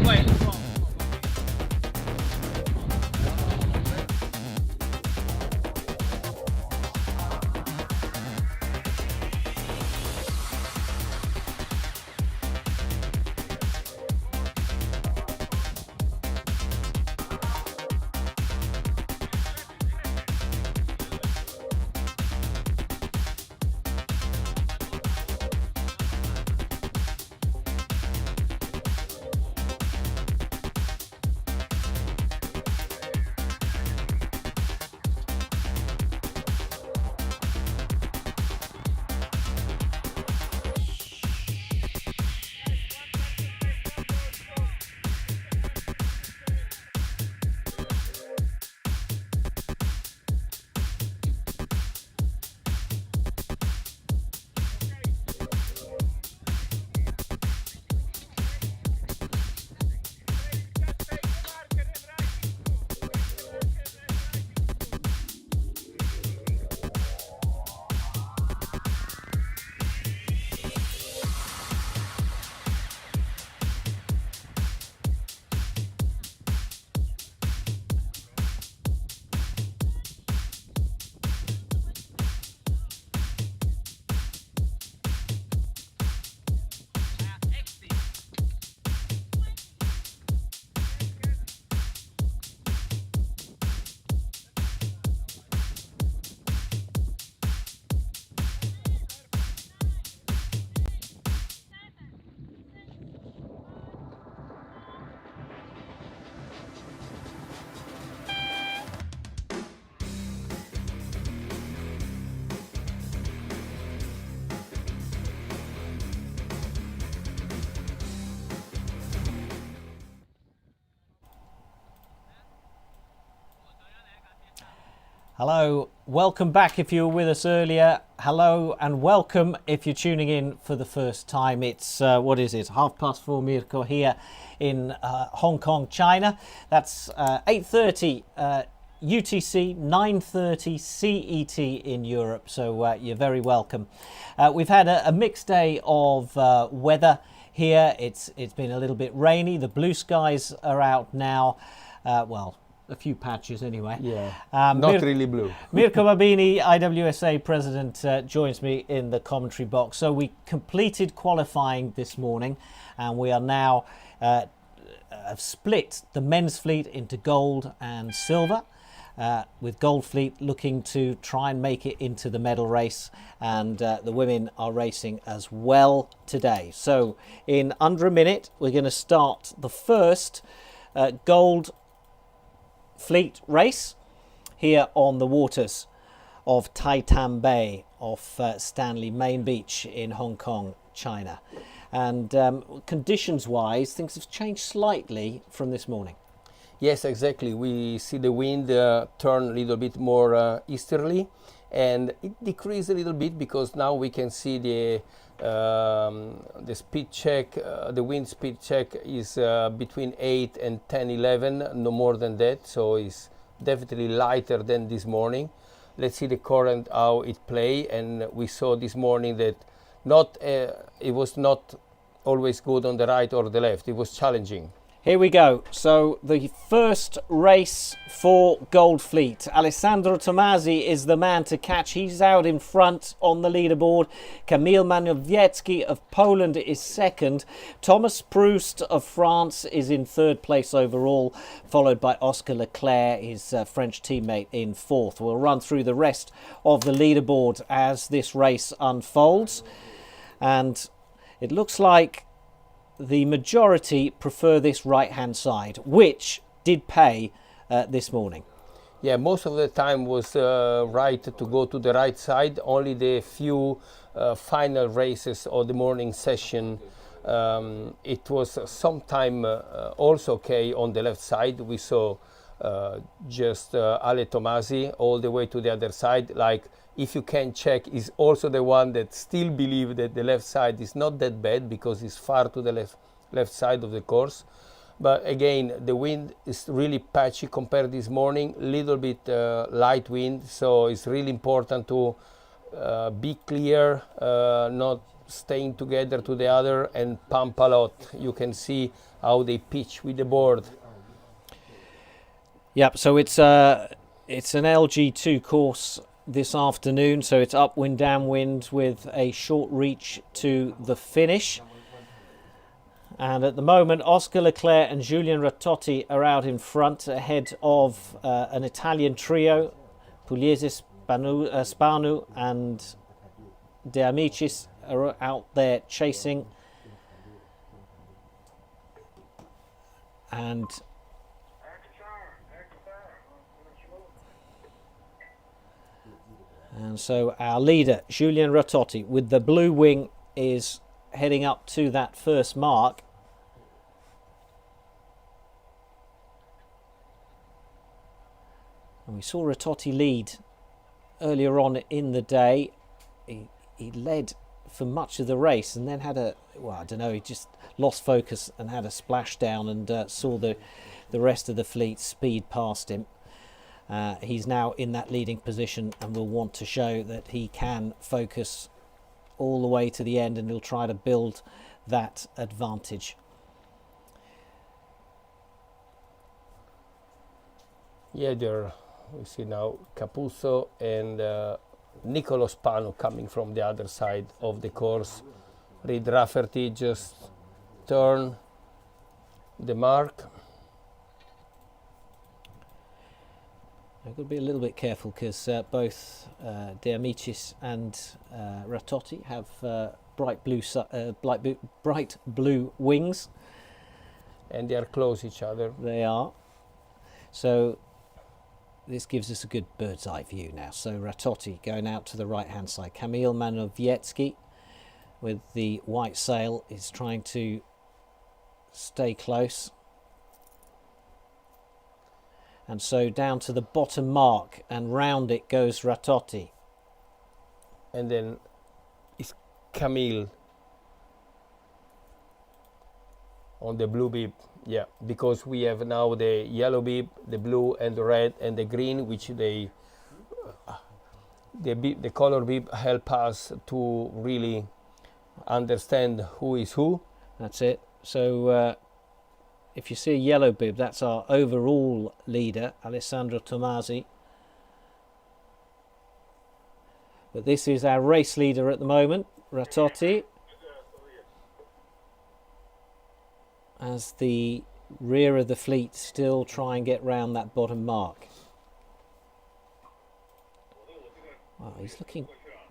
[SPEAKER 5] Wingfoil.
[SPEAKER 2] Hello, welcome back if you were with us earlier. Hello and welcome if you're tuning in for the first time. It's, what is it, 4:30 Mirko here in Hong Kong, China. That's 8:30 UTC, 9:30 CET in Europe, so you're very welcome. We've had a mixed day of weather here. It's been a little bit rainy. The blue skies are out now. Well, a few patches anyway.
[SPEAKER 1] Yeah, not really blue.
[SPEAKER 2] Mirko Babini, IWSA president, joins me in the commentary box. So we completed qualifying this morning, and we are now have split the men's fleet into gold and silver, with gold fleet looking to try and make it into the medal race, and the women are racing as well today. So in under a minute, we're going to start the first gold fleet race here on the waters of Tai Tam Bay off Stanley Main Beach in Hong Kong, China. And conditions wise, things have changed slightly from this morning.
[SPEAKER 1] Yes, exactly. We see the wind turn a little bit more easterly, and it decreased a little bit because now we can see the speed check, the wind speed check is between 8 and 10, 11, no more than that. So it's definitely lighter than this morning. Let's see the current, how it play. And we saw this morning that it was not always good on the right or the left. It was challenging.
[SPEAKER 2] Here we go. So the first race for Gold Fleet. Alessandro Tomasi is the man to catch. He's out in front on the leaderboard. Kamil Maniowiecki of Poland is second. Thomas Proust of France is in third place overall, followed by Oscar Leclerc, his French teammate, in fourth. We'll run through the rest of the leaderboard as this race unfolds. And it looks like the majority prefer this right-hand side, which did pay this morning.
[SPEAKER 1] Yeah, most of the time was right to go to the right side. Only the few final races of the morning session, it was sometime also okay on the left side. We saw just Ale Tomasi all the way to the other side. Like, if you can check, is also the one that still believe that the left side is not that bad because it's far to the left side of the course. But again, the wind is really patchy compared this morning, little bit light wind, so it's really important to be clear, not staying together to the other and pump a lot. You can see how they pitch with the board.
[SPEAKER 5] Yep, so it's an LG2 course this afternoon, so it's upwind, downwind with a short reach to the finish. And at the moment, Oscar Leclerc and Julien Ratotti are out in front ahead of an Italian trio, Pugliese, Spanu and De Amicis are out there chasing. And so our leader, Julien Ratotti, with the blue wing, is heading up to that first mark. And we saw Ratotti lead earlier on in the day. He led for much of the race and then had he just lost focus and had a splashdown and saw the rest of the fleet speed past him. He's now in that leading position and will want to show that he can focus all the way to the end, and he'll try to build that advantage.
[SPEAKER 1] Yeah, we see now Capuzzo and Nicolo Spano coming from the other side of the course. Reed Rafferty just turned the mark.
[SPEAKER 5] I've got to be a little bit careful because both De Amicis and Ratotti have bright blue wings.
[SPEAKER 1] And they are close each other.
[SPEAKER 5] They are. So this gives us a good bird's eye view now. So Ratotti going out to the right hand side. Kamil Manowiecki with the white sail is trying to stay close. And so down to the bottom mark and round it goes Ratotti.
[SPEAKER 1] And then it's Camille on the blue bib. Yeah, because we have now the yellow bib, the blue and the red and the green, which the color bib help us to really understand who is who.
[SPEAKER 5] That's it. So if you see a yellow bib, that's our overall leader, Alessandro Tomasi. But this is our race leader at the moment, Ratotti, as the rear of the fleet still try and get round that bottom mark. Wow, he's looking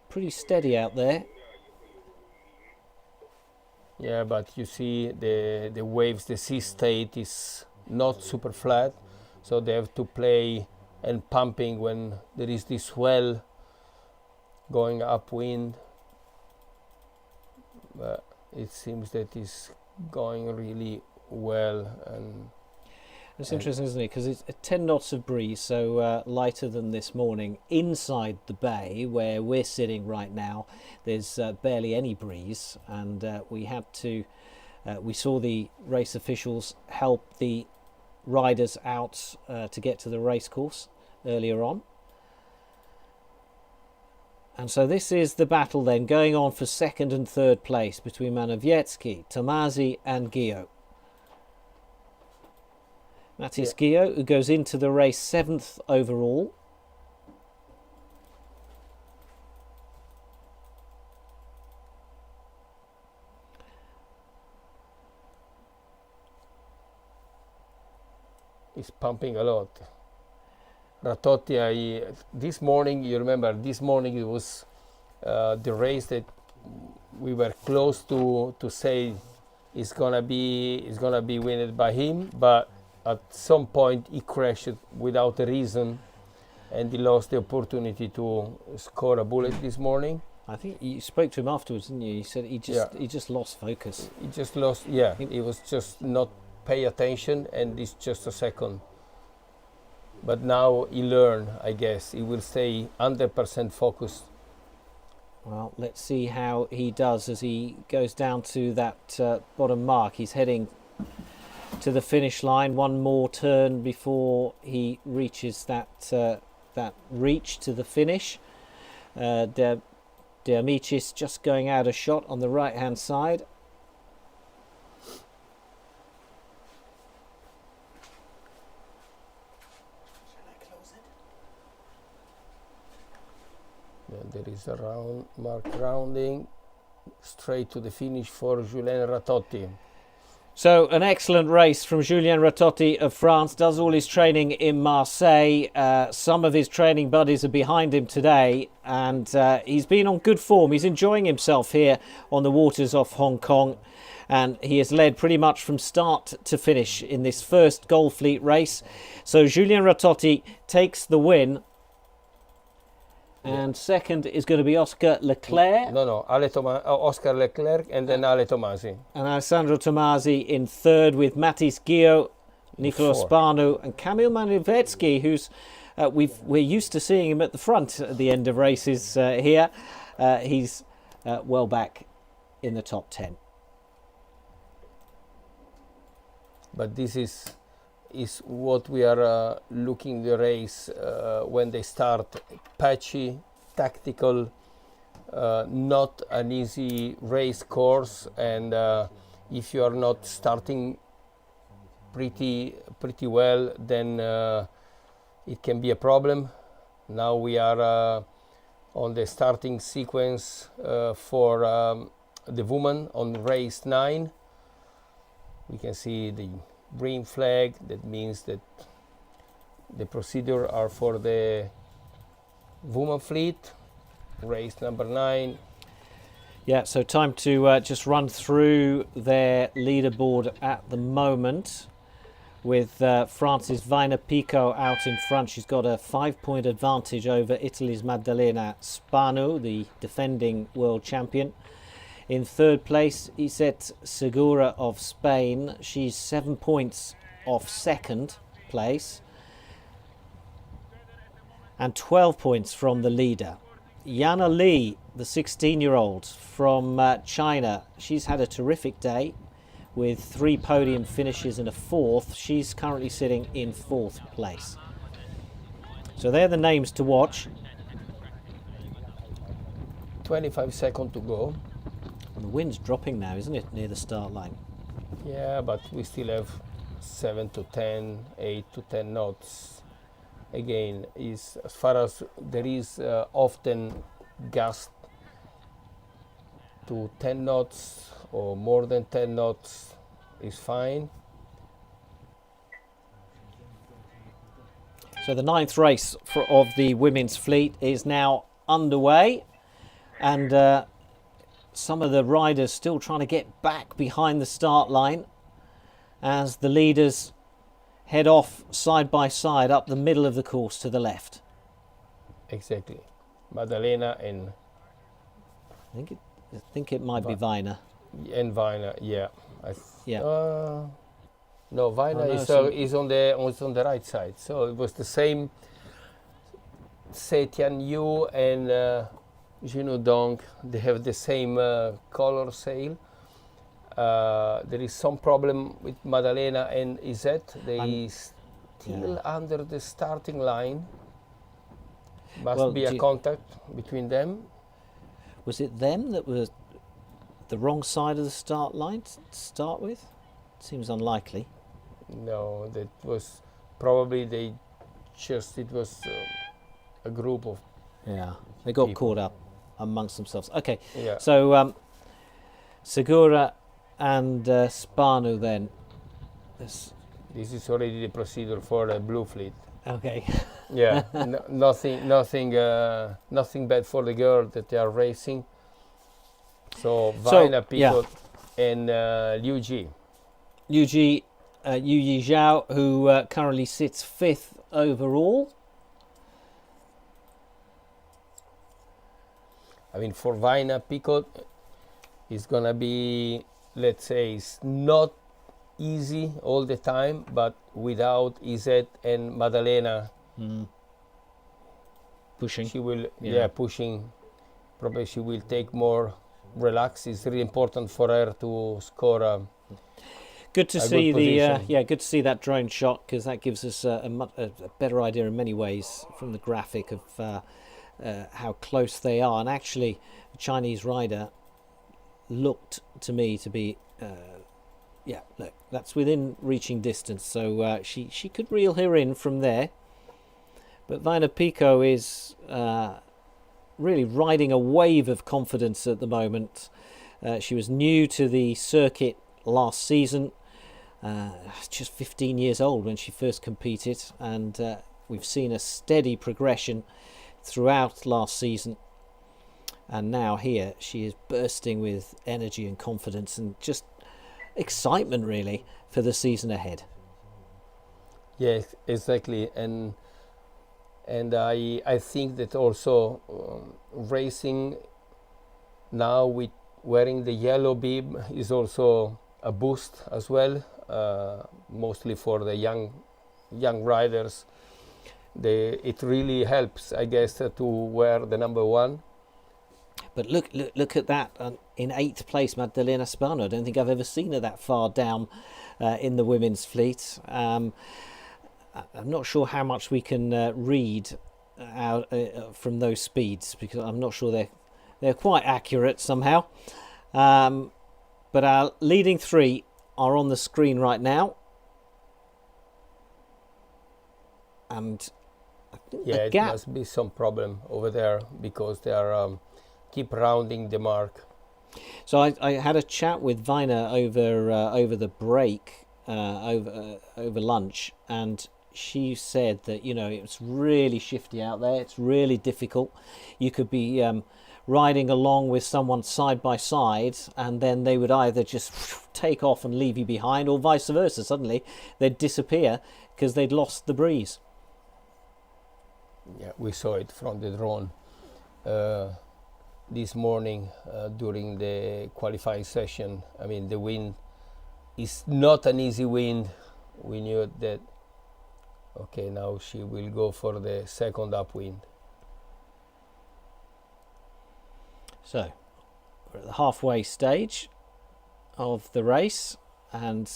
[SPEAKER 5] pretty steady out there.
[SPEAKER 1] Yeah, but you see the waves, the sea state is not super flat, so they have to play and pumping when there is this swell going upwind. But it seems that it's going really well. And
[SPEAKER 5] it's interesting, isn't it? Because it's 10 knots of breeze, so lighter than this morning. Inside the bay where we're sitting right now, there's barely any breeze, and we saw the race officials help the riders out to get to the race course earlier on. And so this is the battle then going on for second and third place between Manowiecki, Tomasi and Guillot. Matis Guillot, who goes into the race 7th overall.
[SPEAKER 1] He's pumping a lot. Ratotti, this morning, you remember, this morning it was the race that we were close to say is gonna be winned by him, but at some point he crashed without a reason and he lost the opportunity to score a bullet this morning.
[SPEAKER 5] I think you spoke to him afterwards, didn't you? He said he just lost focus.
[SPEAKER 1] He just lost, yeah, he was just not pay attention, and it's just a second. But now he learned, I guess. He will stay 100% focused.
[SPEAKER 5] Well, let's see how he does as he goes down to that bottom mark. He's heading to the finish line. One more turn before he reaches that reach to the finish. De
[SPEAKER 2] De Amicis just going out a shot on the right hand side.
[SPEAKER 1] There is a mark rounding straight to the finish for Julien Ratotti.
[SPEAKER 2] So an excellent race from Julien Ratotti of France. Does all his training in Marseille. Some of his training buddies are behind him today, and he's been on good form. He's enjoying himself here on the waters off Hong Kong, and he has led pretty much from start to finish in this first Gold Fleet race. So Julien Ratotti takes the win. And second is going to be Oscar Leclerc.
[SPEAKER 1] No, Oscar Leclerc and then Ale Tomasi.
[SPEAKER 2] And Alessandro Tomasi in third, with Matis Guillot, Nicolo Spanu and Kamil Manuvetsky, who's we're used to seeing him at the front at the end of races here. He's well back in the top 10.
[SPEAKER 1] But this is what we are looking the race when they start. Patchy, tactical, not an easy race course, and if you are not starting pretty well, then it can be a problem. Now we are on the starting sequence for the woman on race 9. We can see the green flag. That means that the procedure are for the woman fleet, race number 9.
[SPEAKER 2] Yeah, so time to just run through their leaderboard at the moment, with France's Vaina Pico out in front. She's got a 5-point advantage over Italy's Maddalena Spanu, the defending world champion. In third place, Iset Segura of Spain. She's 7 points off second place and 12 points from the leader. Yana Li, the 16-year-old from China, she's had a terrific day with 3 podium finishes and a 4th. She's currently sitting in 4th place. So they're the names to watch.
[SPEAKER 1] 25 seconds to go.
[SPEAKER 2] And the wind's dropping now, isn't it, near the start line?
[SPEAKER 1] Yeah, but we still have 7 to 10, 8 to 10 knots. Again, is as far as there is often gust to 10 knots or more than 10 knots is fine.
[SPEAKER 2] So the 9th race of the women's fleet is now underway, and some of the riders still trying to get back behind the start line as the leaders head off side by side up the middle of the course to the left.
[SPEAKER 1] Exactly. Maddalena and
[SPEAKER 2] I think it might be Vaina.
[SPEAKER 1] And Vaina, yeah.
[SPEAKER 2] Yeah.
[SPEAKER 1] No, Vaina is on the right side. So it was the same. Setian Yu and Jinudong, they have the same color sail. There is some problem with Maddalena and Iset. They still under the starting line. Must be a contact between them.
[SPEAKER 2] Was it them that were the wrong side of the start line to start with? Seems unlikely.
[SPEAKER 1] No, that was probably it was a group of
[SPEAKER 2] they got
[SPEAKER 1] people
[SPEAKER 2] caught up amongst themselves. Okay,
[SPEAKER 1] yeah.
[SPEAKER 2] So Segura and Spanu then.
[SPEAKER 1] This is already the procedure for the blue fleet.
[SPEAKER 2] Okay.
[SPEAKER 1] Yeah, nothing bad for the girl that they are racing. So Vaina Picot and Liu Ji.
[SPEAKER 2] Yu Yi Zhao, who currently sits 5th overall.
[SPEAKER 1] I mean, for Vaina Picot, it's gonna be, let's say, it's not easy all the time, but without Iset and Maddalena,
[SPEAKER 2] pushing.
[SPEAKER 1] she will, pushing. Probably she will take more relax. It's really important for her to score.
[SPEAKER 2] Good to see good to see that drone shot, because that gives us a better idea in many ways from the graphic of how close they are. And actually, the Chinese rider looked to me to be, yeah, look, that's within reaching distance. So she could reel her in from there. But Vina Pico is really riding a wave of confidence at the moment. She was new to the circuit last season, just 15 years old when she first competed, and we've seen a steady progression throughout last season. And now here she is bursting with energy and confidence and just excitement really for the season ahead.
[SPEAKER 1] Yes, exactly. And I think that also racing now with wearing the yellow bib is also a boost as well, mostly for the young riders. It really helps, I guess, to wear the number 1.
[SPEAKER 2] But look at that, in 8th place, Magdalena Spano. I don't think I've ever seen her that far down in the women's fleet. I'm not sure how much we can read out from those speeds, because I'm not sure they're quite accurate somehow. But our leading 3 are on the screen right now. And I think the
[SPEAKER 1] it
[SPEAKER 2] gap
[SPEAKER 1] must be some problem over there because they are keep rounding the mark.
[SPEAKER 2] So I had a chat with Vina over the break, over lunch, and she said that, you know, it's really shifty out there. It's really difficult. You could be riding along with someone side by side, and then they would either just take off and leave you behind, or vice versa. Suddenly they'd disappear because they'd lost the breeze.
[SPEAKER 1] Yeah, we saw it from the drone this morning during the qualifying session. I mean, the wind is not an easy wind. We knew that. Okay, now she will go for the second upwind.
[SPEAKER 2] So we're at the halfway stage of the race, and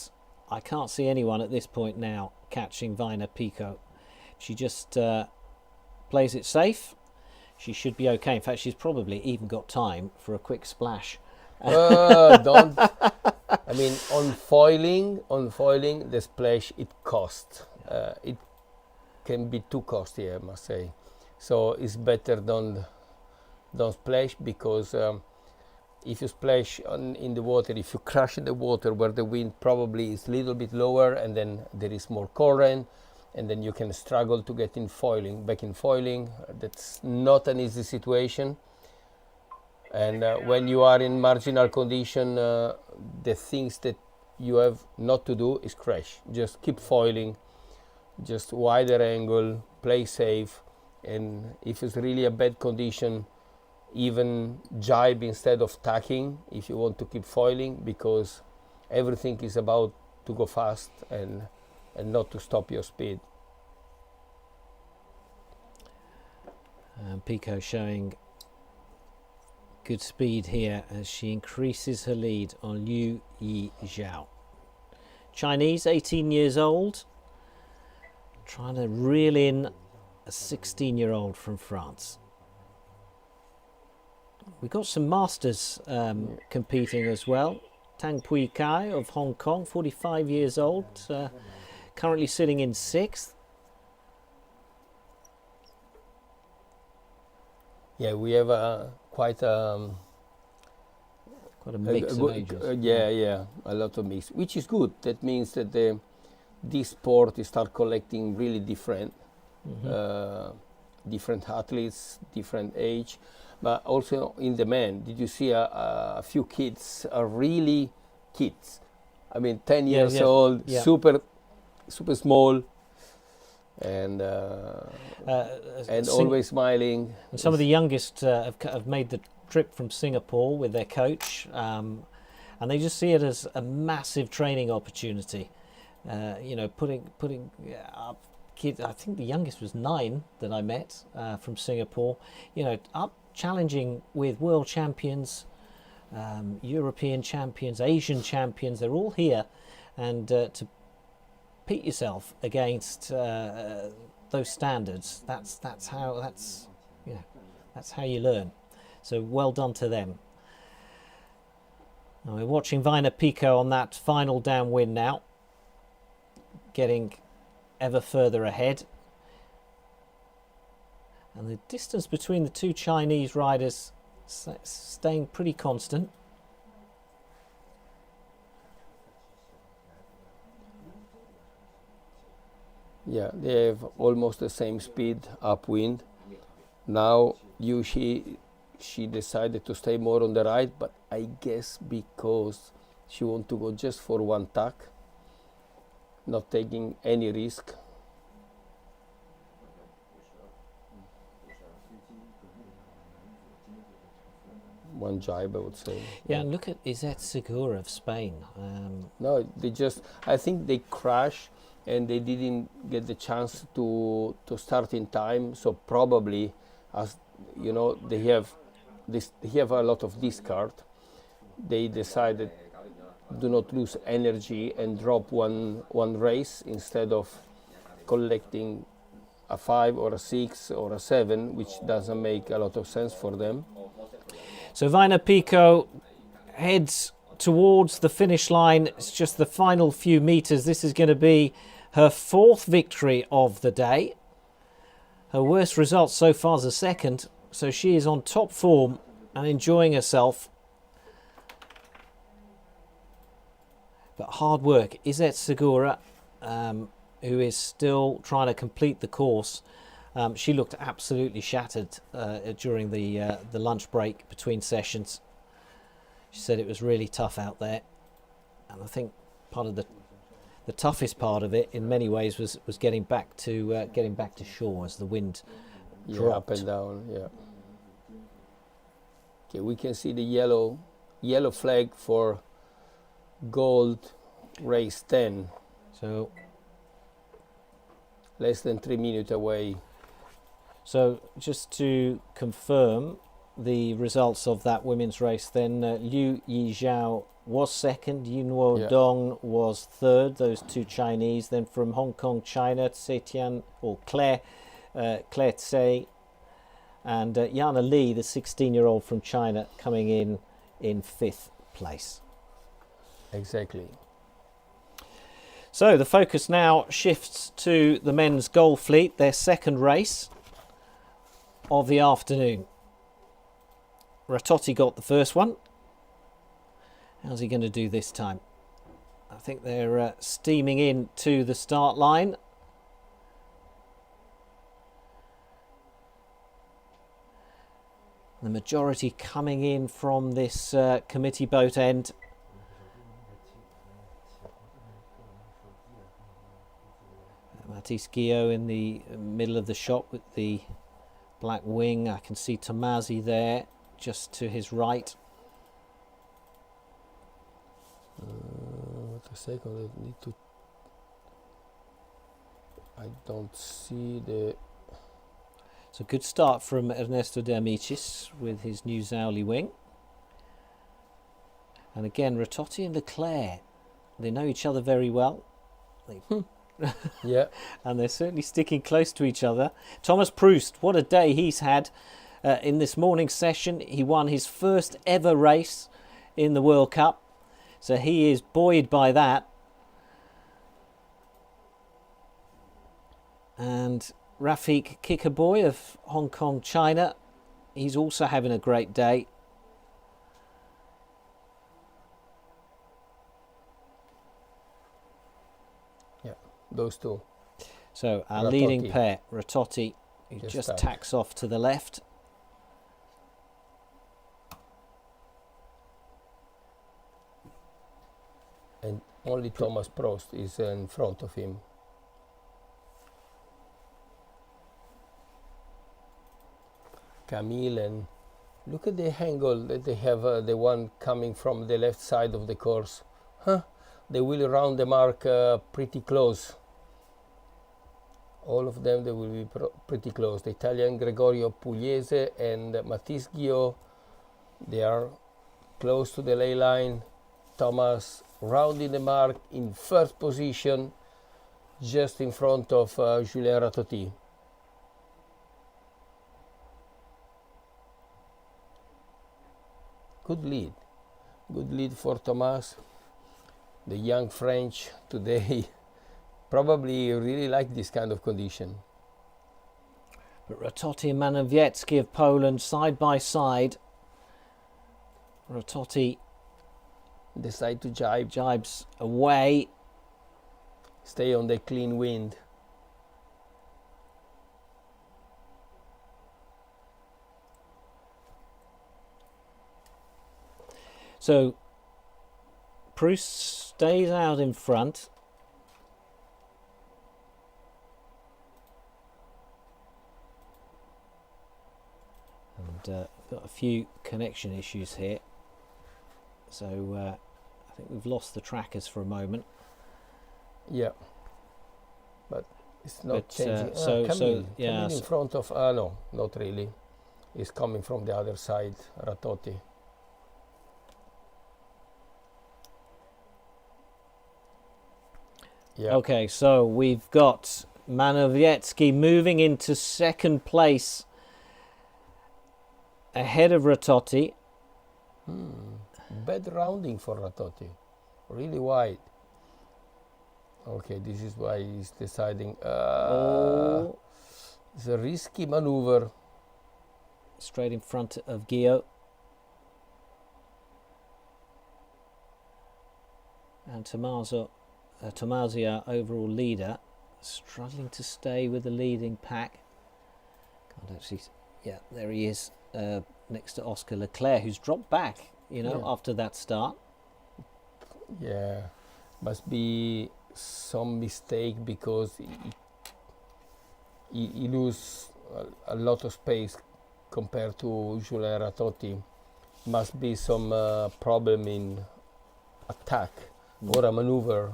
[SPEAKER 2] I can't see anyone at this point now catching Vina Pico. She just plays it safe. She should be okay. In fact, she's probably even got time for a quick splash.
[SPEAKER 1] Don't. I mean, on foiling, the splash, it costs. It can be too costly, I must say. So it's better don't splash, because if you splash in the water, if you crash in the water where the wind probably is a little bit lower, and then there is more current, and then you can struggle to get back in foiling. That's not an easy situation. And when you are in marginal condition, the things that you have not to do is crash. Just keep foiling, just wider angle, play safe, and if it's really a bad condition, even jibe instead of tacking if you want to keep foiling, because everything is about to go fast and not to stop your speed.
[SPEAKER 2] Pico showing good speed here as she increases her lead on Liu Yi Zhao. Chinese, 18 years old, trying to reel in a 16-year-old from France. We've got some masters competing as well. Tang Pui Kai of Hong Kong, 45 years old, currently sitting in 6th.
[SPEAKER 1] Yeah, we have quite a
[SPEAKER 2] mix of ages.
[SPEAKER 1] Yeah, a lot of mix, which is good. That means that this sport is start collecting really different athletes, different age, but also in the men. Did you see a few kids are really kids? I mean, 10 years old, super small, and always smiling.
[SPEAKER 2] And some of the youngest have made the trip from Singapore with their coach, and they just see it as a massive training opportunity. You know, putting up kids. I think the youngest was 9 that I met from Singapore. You know, up challenging with world champions, European champions, Asian champions. They're all here, and to pit yourself against those standards. That's
[SPEAKER 5] That's how you learn. So well done to them. Now we're watching Vina Pico on that final downwind now, getting ever further ahead. And the distance between the two Chinese riders staying pretty constant.
[SPEAKER 1] Yeah, they have almost the same speed upwind. Now she decided to stay more on the right, but I guess because she want to go just for one tack, not taking any risk. One jibe, I would say.
[SPEAKER 5] Yeah, and look at Izet Segura of Spain.
[SPEAKER 1] No, I think they crashed and they didn't get the chance to start in time. So probably, as you know, they have a lot of discard. They decided do not lose energy and drop one race instead of collecting a 5 or a 6 or a 7, which doesn't make a lot of sense for them.
[SPEAKER 5] So Vina Pico heads towards the finish line. It's just the final few meters. This is going to be her 4th victory of the day. Her worst result so far is a 2nd. So she is on top form and enjoying herself. But hard work. Izet Segura, who is still trying to complete the course. She looked absolutely shattered during the lunch break between sessions. She said it was really tough out there, and I think part of the toughest part of it, in many ways, was getting back to shore as the wind dropped.
[SPEAKER 1] Up and down. Yeah. Okay, we can see the yellow flag for gold race 10.
[SPEAKER 5] So
[SPEAKER 1] less than 3 minutes away.
[SPEAKER 5] So just to confirm the results of that women's race, then Liu Yizhao was 2nd, Yunwo Dong was 3rd, those two Chinese. Then from Hong Kong, China, Zetian or Claire Tsai, and Yana Li, the 16-year-old from China, coming in 5th place.
[SPEAKER 1] Exactly.
[SPEAKER 5] So the focus now shifts to the men's goal fleet, their 2nd race of the afternoon. Ratotti got the first one. How's he going to do this time? I think they're steaming in to the start line. The majority coming in from this committee boat end. Matisse Guillot in the middle of the shot with the black wing. I can see Tomasi there just to his right.
[SPEAKER 1] Wait a second, I need to. I don't see the.
[SPEAKER 5] It's a good start from Ernesto De Amicis with his new Zauli wing. And again, Ratotti and Leclerc, they know each other very well.
[SPEAKER 1] Yeah.
[SPEAKER 5] And they're certainly sticking close to each other. Thomas Proust, what a day he's had in this morning's session. He won his first ever race in the World Cup. So he is buoyed by that. And Rafik Kikaboy of Hong Kong, China, he's also having a great day.
[SPEAKER 1] Yeah, those two.
[SPEAKER 5] So our
[SPEAKER 1] Ratotti.
[SPEAKER 5] leading pair, Ratotti, who just
[SPEAKER 1] tagged.
[SPEAKER 5] tacks off to the left.
[SPEAKER 1] And only Thomas Prost is in front of him. Camille, and look at the angle that they have, the one coming from the left side of the course. They will round the mark pretty close. All of them, they will be pretty close. The Italian Gregorio Pugliese and Matisse Guillot, they are close to the ley line. Thomas rounding the mark in 1st position, just in front of Julien Ratotti. Good lead. Good lead for Thomas. The young French today probably really like this kind of condition.
[SPEAKER 5] But Ratotti and Manowiecki of Poland side by side. Ratotti
[SPEAKER 1] Decide to jibe.
[SPEAKER 5] jibes away.
[SPEAKER 1] Stay on the clean wind.
[SPEAKER 5] So Proust stays out in front. And got a few connection issues here. So I think we've lost the trackers for a moment.
[SPEAKER 1] Yeah. But it's not
[SPEAKER 5] But,
[SPEAKER 1] changing.
[SPEAKER 5] yeah,
[SPEAKER 1] in front of... no, not really. It's coming from the other side, Ratotti. Yeah.
[SPEAKER 5] Okay, so we've got Manowiecki moving into second place ahead of Ratotti.
[SPEAKER 1] Bad rounding for Ratotti. Really wide. Okay, this is why he's deciding. It's a risky maneuver.
[SPEAKER 5] Straight in front of Gio. And Tomasia, overall leader, struggling to stay with the leading pack. Can't actually... Yeah, there he is, next to Oscar Leclerc, who's dropped back, after that start.
[SPEAKER 1] Yeah, must be some mistake because he lose a lot of space compared to Julien Ratotti. Must be some problem in attack or a maneuver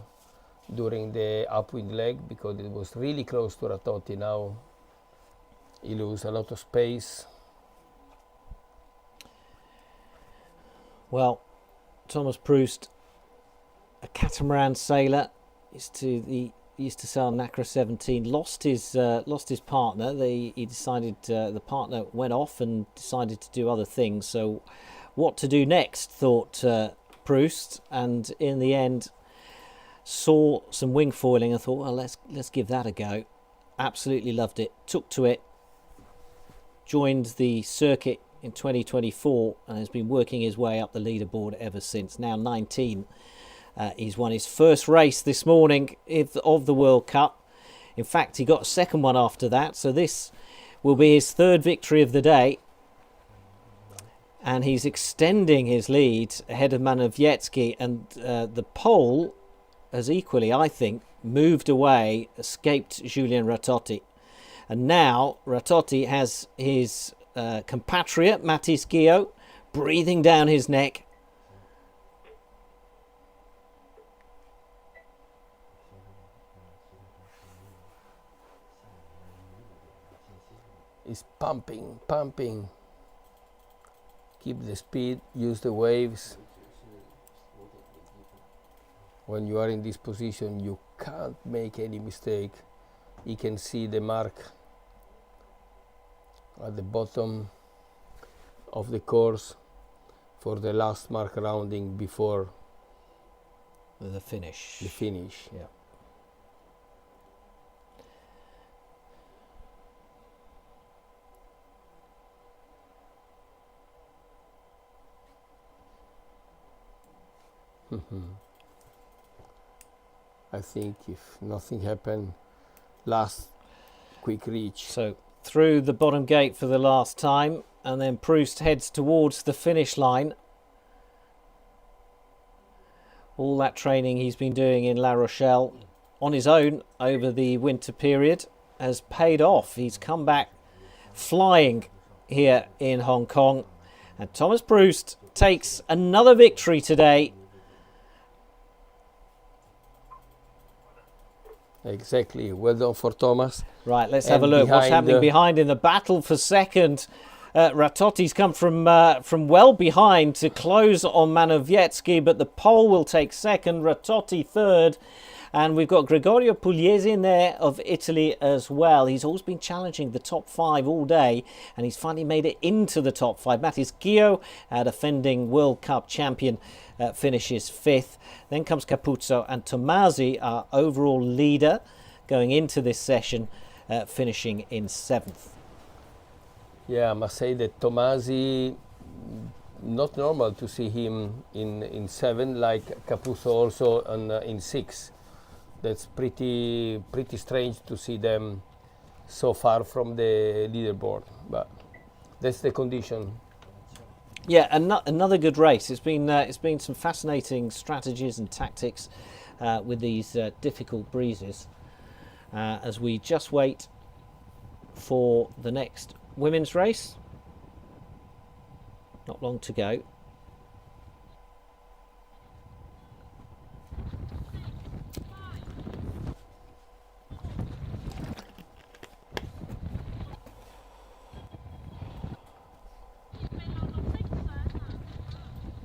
[SPEAKER 1] during the upwind leg, because it was really close to Ratotti. Now he lose a lot of space.
[SPEAKER 5] Well, Thomas Proust, a catamaran sailor, used to sail Nacra 17. Lost his partner. He decided the partner went off and decided to do other things. So, what to do next? Thought Proust, and in the end, saw some wing foiling and thought, well, let's give that a go. Absolutely loved it. Took to it. Joined the circuit in 2024 and has been working his way up the leaderboard ever since. Now 19. He's won his first race this morning of the World Cup. In fact, he got a second one after that. So this will be his third victory of the day. And he's extending his lead ahead of Manowiecki. And the pole has equally, I think, moved away, escaped Julien Ratotti. And now Ratotti has his compatriot, Mathis Gio, breathing down his neck.
[SPEAKER 1] He's pumping. Keep the speed, use the waves. When you are in this position, you can't make any mistake. You can see the mark at the bottom of the course for the last mark rounding before
[SPEAKER 5] The finish.
[SPEAKER 1] the finish.
[SPEAKER 5] Yeah.
[SPEAKER 1] I think if nothing happened, last quick reach.
[SPEAKER 5] So through the bottom gate for the last time, and then Proust heads towards the finish line. All that training he's been doing in La Rochelle on his own over the winter period has paid off. He's come back flying here in Hong Kong, and Thomas Proust takes another victory today.
[SPEAKER 1] Exactly. Well done for Thomas.
[SPEAKER 5] Right, let's
[SPEAKER 1] And
[SPEAKER 5] have a look. What's
[SPEAKER 1] behind
[SPEAKER 5] happening
[SPEAKER 1] the-
[SPEAKER 5] behind in the battle for second?
[SPEAKER 2] Ratotti's come from well behind to close on Manowiecki, but the Pole will take second, Ratotti third. And we've got Gregorio Pugliese in there of Italy as well. He's always been challenging the top 5 all day, and he's finally made it into the top 5. Mathis Gio, our defending World Cup champion, finishes 5th. Then comes Capuzzo and Tomasi, our overall leader, going into this session, finishing in 7th.
[SPEAKER 1] Yeah, I must say that Tomasi, not normal to see him in 7, like Capuzzo also in 6. That's pretty strange to see them so far from the leaderboard, but that's the condition.
[SPEAKER 2] Yeah, another good race. It's been some fascinating strategies and tactics with these difficult breezes as we just wait for the next women's race. Not long to go.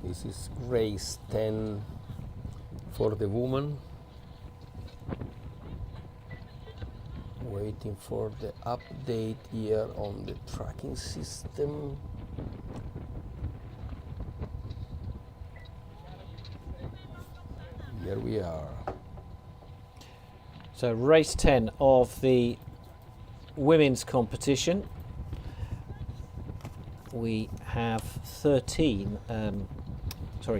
[SPEAKER 1] This is race 10 for the woman. Waiting for the update here on the tracking system. Here we are.
[SPEAKER 2] So race 10 of the women's competition. We have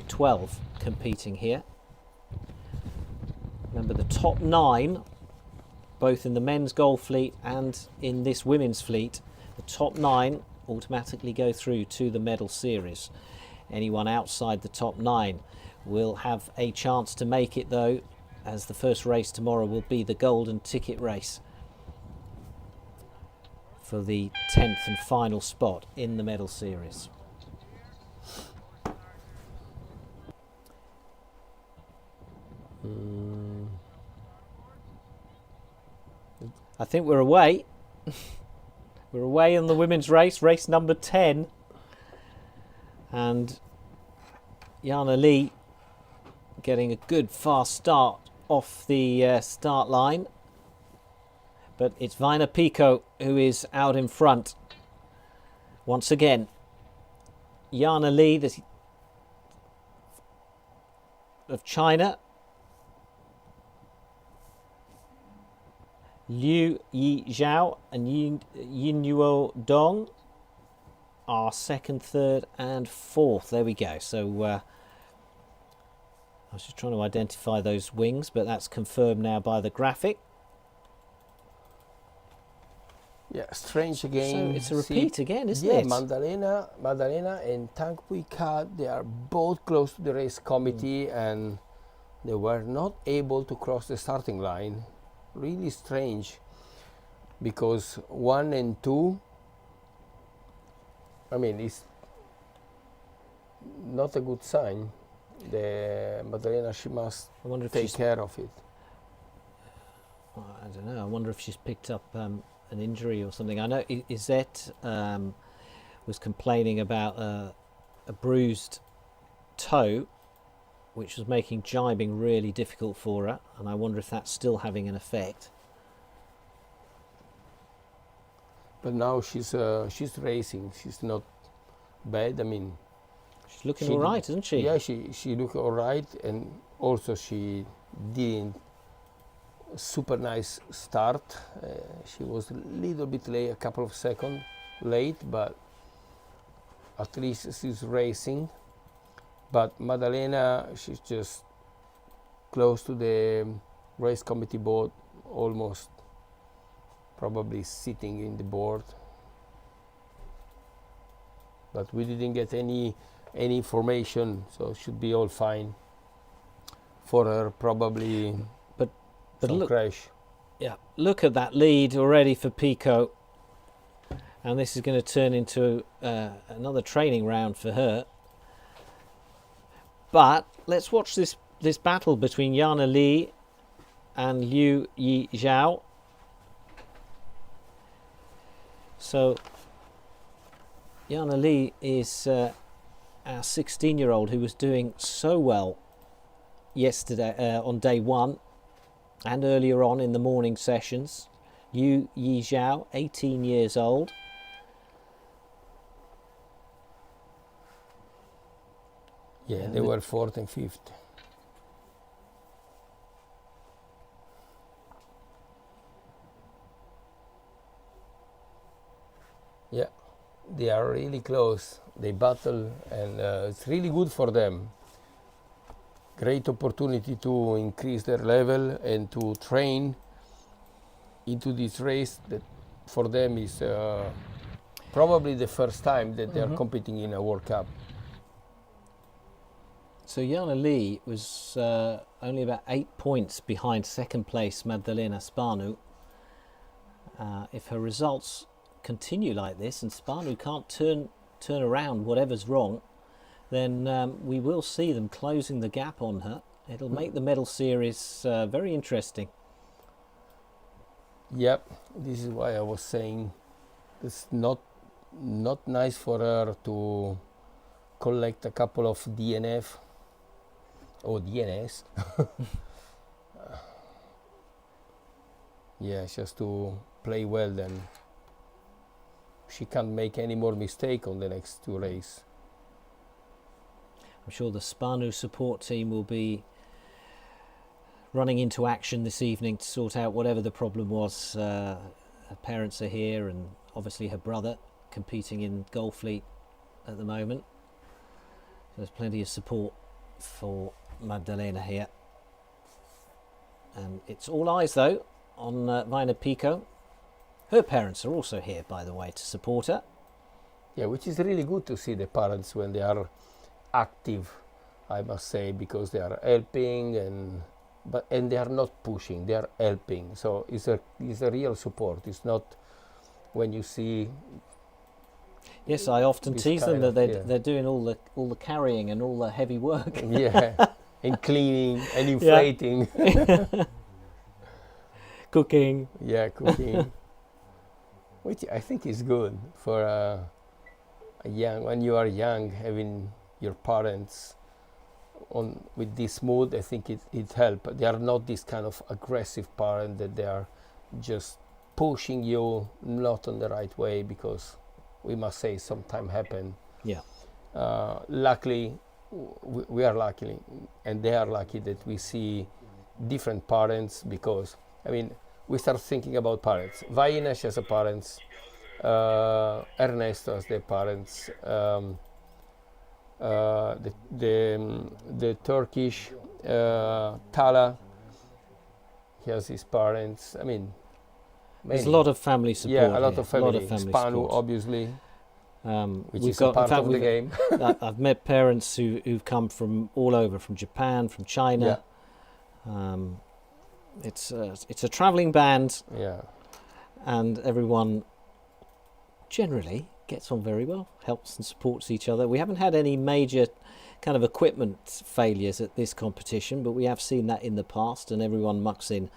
[SPEAKER 2] 12 competing here. Remember, the top 9, both in the men's goal fleet and in this women's fleet, the top 9 automatically go through to the medal series. Anyone outside the top 9 will have a chance to make it, though, as the first race tomorrow will be the golden ticket race for the 10th and final spot in the medal series. I think we're away. We're away in the women's race, race number 10. And Jana Lee getting a good fast start off the start line. But it's Vaina Pico who is out in front. Once again, Jana Lee of China. Liu Yi Zhao and Yin Yuo Dong are 2nd, 3rd and 4th. There we go. So I was just trying to identify those wings, but that's confirmed now by the graphic.
[SPEAKER 1] Yeah, strange again.
[SPEAKER 2] So it's a repeat again, isn't
[SPEAKER 1] it?
[SPEAKER 2] it?
[SPEAKER 1] Madalena and Tang Pui Kat, they are both close to the race committee and they were not able to cross the starting line. Really strange, because 1 and 2, I mean, it's not a good sign. The Madalena, she must take care of it.
[SPEAKER 2] I don't know. I wonder if she's picked up an injury or something. I know Izette was complaining about a bruised toe, which was making jibing really difficult for her, and I wonder if that's still having an effect.
[SPEAKER 1] But now she's racing. She's not bad. I mean,
[SPEAKER 2] she's looking all right, isn't she?
[SPEAKER 1] Yeah, she looked all right, and also she did a super nice start. She was a little bit late, a couple of seconds late, but at least she's racing. But Madalena, she's just close to the race committee board, almost probably sitting in the board. But we didn't get any information, so it should be all fine for her, probably
[SPEAKER 2] but
[SPEAKER 1] some crash.
[SPEAKER 2] Yeah, look at that lead already for Pico. And this is going to turn into another training round for her. But let's watch this battle between Jana Lee and Liu Yi Zhao. Jana Lee is our 16-year-old who was doing so well yesterday on day 1 and earlier on in the morning sessions. Yu Yi Zhao, 18 years old.
[SPEAKER 1] Yeah, they were 4th and 5th. Yeah, they are really close. They battle, and it's really good for them. Great opportunity to increase their level and to train into this race that for them is probably the first time that they are competing in a World Cup.
[SPEAKER 2] So Jana Lee was only about 8 points behind second place Maddalena Spanu. If her results continue like this and Spanu can't turn around whatever's wrong, then we will see them closing the gap on her. It'll make the medal series very interesting.
[SPEAKER 1] Yep, this is why I was saying it's not nice for her to collect a couple of DNF or DNS. Yeah, just to play well, then she can't make any more mistake on the next 2 races.
[SPEAKER 2] I'm sure the Spanu support team will be running into action this evening to sort out whatever the problem was. Her parents are here, and obviously her brother competing in Goldfleet at the moment. There's plenty of support for Maddalena here. And it's all eyes though on Vaina Pico. Her parents are also here, by the way, to support her.
[SPEAKER 1] Yeah, which is really good to see the parents when they are active, I must say, because they are helping and they are not pushing, they are helping. So it's a real support. It's not when you see.
[SPEAKER 2] Yes, I often tease them that
[SPEAKER 1] yeah,
[SPEAKER 2] they're doing all the carrying and all the heavy work.
[SPEAKER 1] Yeah, and cleaning and inflating.
[SPEAKER 2] Cooking.
[SPEAKER 1] Yeah, cooking. Which I think is good for a young, when you are young, having your parents on with this mood. I think it helps. They are not this kind of aggressive parent that they are just pushing you not on the right way, because we must say sometimes happen.
[SPEAKER 2] Yeah.
[SPEAKER 1] Luckily, we are lucky, and they are lucky that we see different parents, because I mean, we start thinking about parents. Vaina has a parents, Ernesto has their parents, the Turkish Tala, he has his parents. I mean,
[SPEAKER 2] there's a lot of family support.
[SPEAKER 1] Yeah, a lot of family.
[SPEAKER 2] Spanu,
[SPEAKER 1] support. Obviously, which
[SPEAKER 2] we've
[SPEAKER 1] is a part of the game.
[SPEAKER 2] I've met parents who've come from all over, from Japan, from China.
[SPEAKER 1] Yeah.
[SPEAKER 2] It's a travelling band.
[SPEAKER 1] Yeah.
[SPEAKER 2] And everyone generally gets on very well, helps and supports each other. We haven't had any major kind of equipment failures at this competition, but we have seen that in the past, and everyone mucks in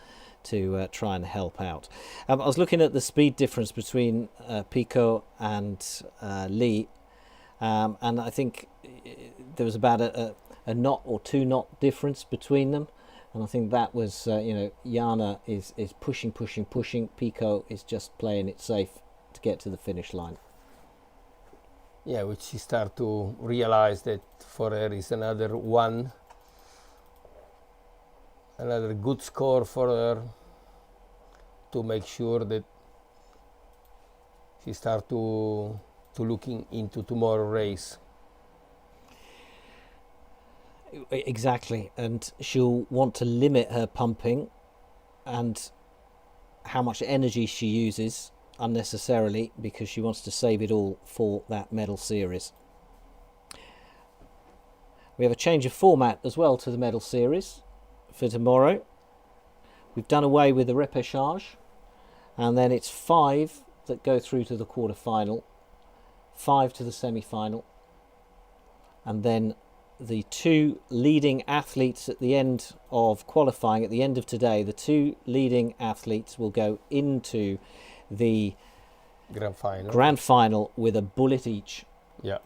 [SPEAKER 2] to try and help out. I was looking at the speed difference between Pico and Lee, and I think there was about a knot or 2 knot difference between them. And I think that was, Jana is pushing. Pico is just playing it safe to get to the finish line.
[SPEAKER 1] Yeah, which she start to realize that for her is another good score for her, to make sure that she start to looking into tomorrow race.
[SPEAKER 2] Exactly, and she'll want to limit her pumping and how much energy she uses unnecessarily, because she wants to save it all for that medal series. We have a change of format as well to the medal series for tomorrow. We've done away with the repechage, and then it's 5 that go through to the quarter-final, 5 to the semi-final, and then the 2 leading athletes at the end of qualifying, at the end of today, the 2 leading athletes will go into the
[SPEAKER 1] Grand final.
[SPEAKER 2] Grand final with a bullet each.
[SPEAKER 1] Yeah.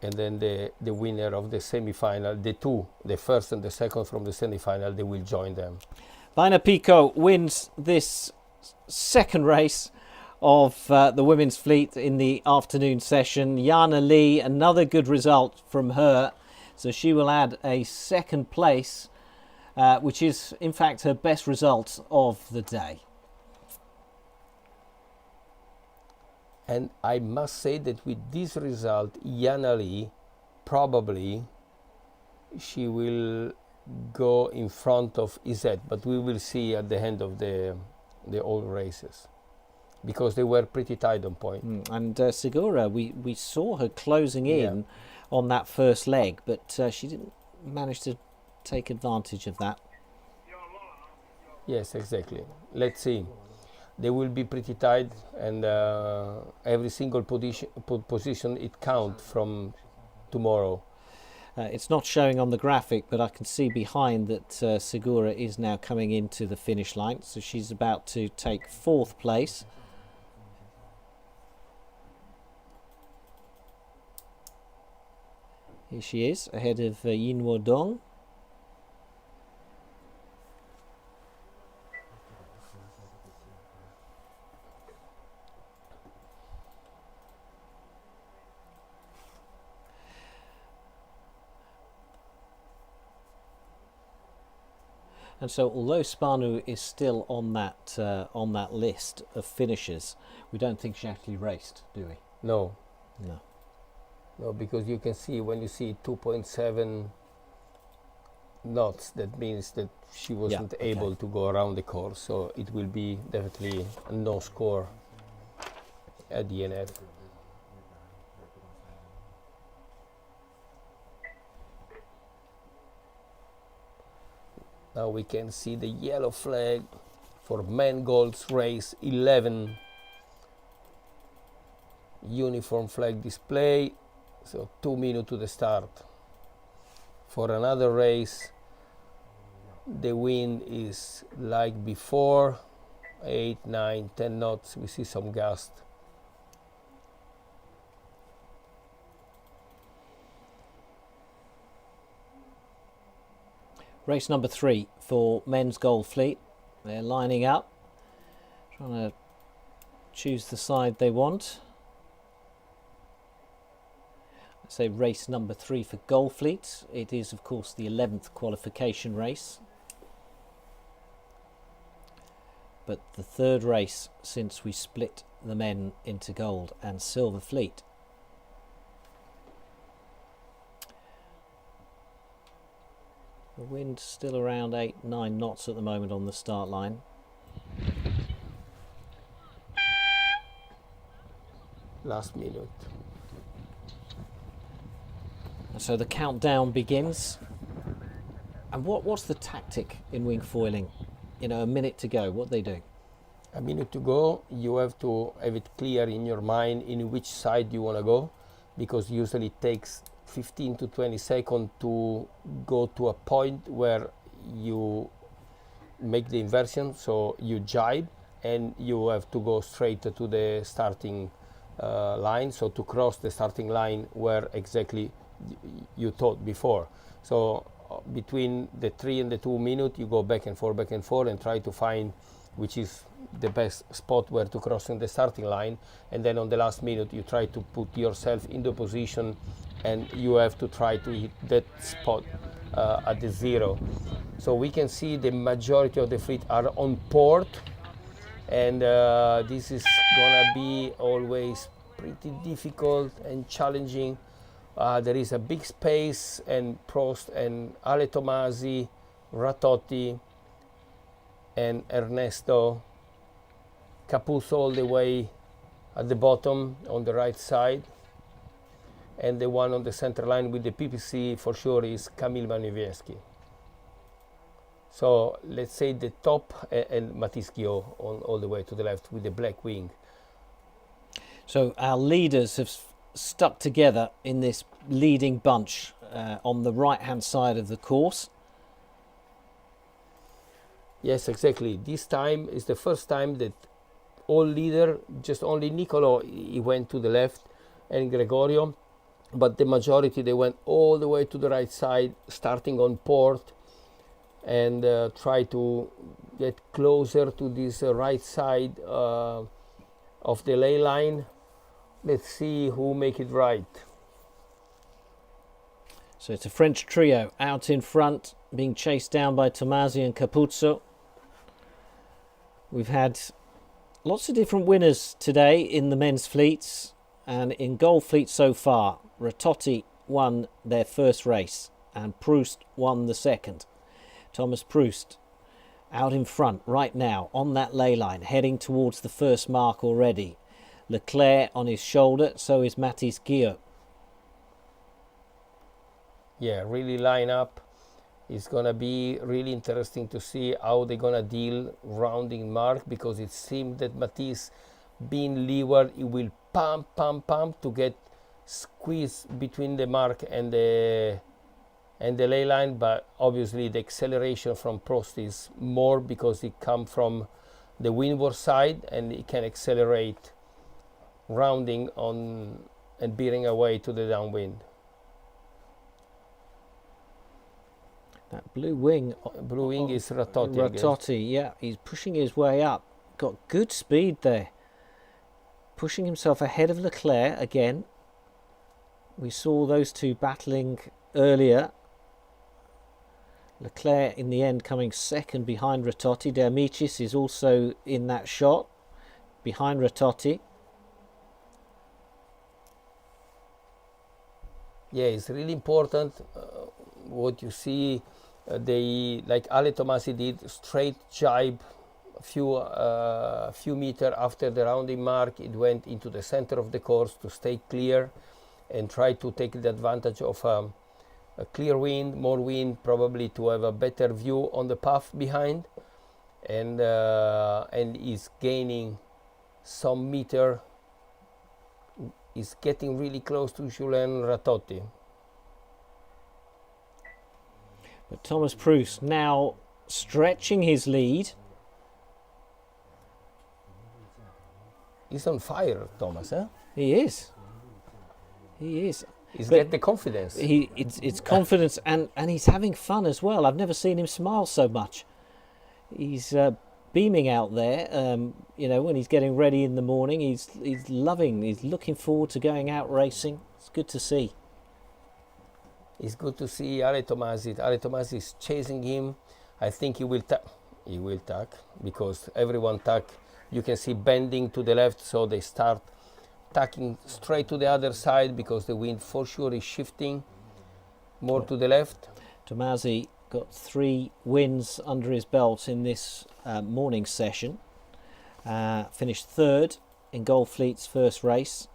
[SPEAKER 1] And then the winner of the semi-final, the first and the second from the semi-final, they will join them.
[SPEAKER 2] Vaina Pico wins this second race of the women's fleet in the afternoon session. Jana Lee, another good result from her. So she will add a second place, which is in fact her best result of the day.
[SPEAKER 1] And I must say that with this result, Jana Lee, probably she will go in front of Izet, but we will see at the end of the all races, because they were pretty tight on point.
[SPEAKER 2] And Segura, we saw her closing in on that first leg, but she didn't manage to take advantage of that.
[SPEAKER 1] Yes, exactly. Let's see. They will be pretty tight, and every single position it counts from tomorrow.
[SPEAKER 2] It's not showing on the graphic, but I can see behind that Segura is now coming into the finish line. So she's about to take fourth place. Here she is, ahead of Yinwo Dong. And so, although Spanu is still on that list of finishers, we don't think she actually raced, do we?
[SPEAKER 1] No.
[SPEAKER 2] No.
[SPEAKER 1] No, because you can see when you see 2.7 knots, that means that she wasn't able to go around the course. So it will be definitely a no score at the end. Now we can see the yellow flag for men golds race 11. Uniform flag display. So 2 minutes to the start. For another race, the wind is like before, 8, 9, 10 knots. We see some gust.
[SPEAKER 2] Race number 3 for men's gold fleet. They're lining up, trying to choose the side they want. Let's say race number 3 for gold fleet. It is, of course, the 11th qualification race, but the third race since we split the men into gold and silver fleet. The wind still around 8, 9 knots at the moment on the start line.
[SPEAKER 1] Last minute.
[SPEAKER 2] And so the countdown begins. And what's the tactic in wing foiling? You know, a minute to go, what are they doing?
[SPEAKER 1] A minute to go, you have to have it clear in your mind in which side you want to go, because usually it takes 15 to 20 seconds to go to a point where you make the inversion, so you jibe and you have to go straight to the starting line, so to cross the starting line where exactly you thought before. So between the 3 and the 2 minutes you go back and forth and try to find which is the best spot where to cross in the starting line, and then on the last minute you try to put yourself in the position and you have to try to hit that spot at the 0. So we can see the majority of the fleet are on port, and this is gonna be always pretty difficult and challenging. There is a big space, and Prost and Ale Tomasi, Ratotti and Ernesto, Capuzzo all the way at the bottom on the right side, and the one on the center line with the PPC for sure is Kamil Maniewiewski. So let's say the top, and Mathis Guillot on all the way to the left with the black wing.
[SPEAKER 2] So our leaders have stuck together in this leading bunch on the right hand side of the course.
[SPEAKER 1] Yes, exactly. This time is the first time that all leader, just only Nicolo, he went to the left, and Gregorio, but the majority, they went all the way to the right side, starting on port, and try to get closer to this right side of the ley line. Let's see who make it right.
[SPEAKER 5] So it's a French trio out in front, being chased down by Tomasi and Capuzzo. We've had lots of different winners today in the men's fleets, and in gold fleet so far, Ratotti won their first race and Proust won the second. Thomas Proust out in front right now on that ley line, heading towards the first mark already. Leclerc on his shoulder, so is Mathis Guillot.
[SPEAKER 1] Yeah, really line up. It's gonna be really interesting to see how they're gonna deal rounding Mark, because it seemed that Matisse, being leeward, he will pump to get squeezed between the Mark and the ley line, but obviously the acceleration from Prost is more because it comes from the windward side, and it can accelerate rounding on and bearing away to the downwind.
[SPEAKER 5] That blue wing
[SPEAKER 1] is Ratotti.
[SPEAKER 5] Ratotti, yeah, he's pushing his way up. Got good speed there. Pushing himself ahead of Leclerc again. We saw those two battling earlier. Leclerc in the end coming second behind Ratotti. De Amicis is also in that shot behind Ratotti.
[SPEAKER 1] Yeah, it's really important what you see. They, like Ale Tomasi did, straight jibe few meter after the rounding mark. It went into the center of the course to stay clear and try to take the advantage of a clear wind, more wind, probably to have a better view on the path behind, and is gaining some meter. Is getting really close to Julien Ratotti.
[SPEAKER 5] But Thomas Proust now stretching his lead.
[SPEAKER 1] He's on fire, Thomas, huh?
[SPEAKER 5] He is. He is.
[SPEAKER 1] He's
[SPEAKER 5] But
[SPEAKER 1] get the confidence.
[SPEAKER 5] It's confidence, and he's having fun as well. I've never seen him smile so much. He's beaming out there. You know, when he's getting ready in the morning, he's loving. He's looking forward to going out racing. It's good to see.
[SPEAKER 1] It's good to see Ale Tomasi. Ale Tomasi is chasing him. I think he will tack. He will tack, because everyone tack. You can see bending to the left, so they start tacking straight to the other side, because the wind for sure is shifting more to the left.
[SPEAKER 5] Tomasi got 3 wins under his belt in this morning session. Finished third in Gold Fleet's first race.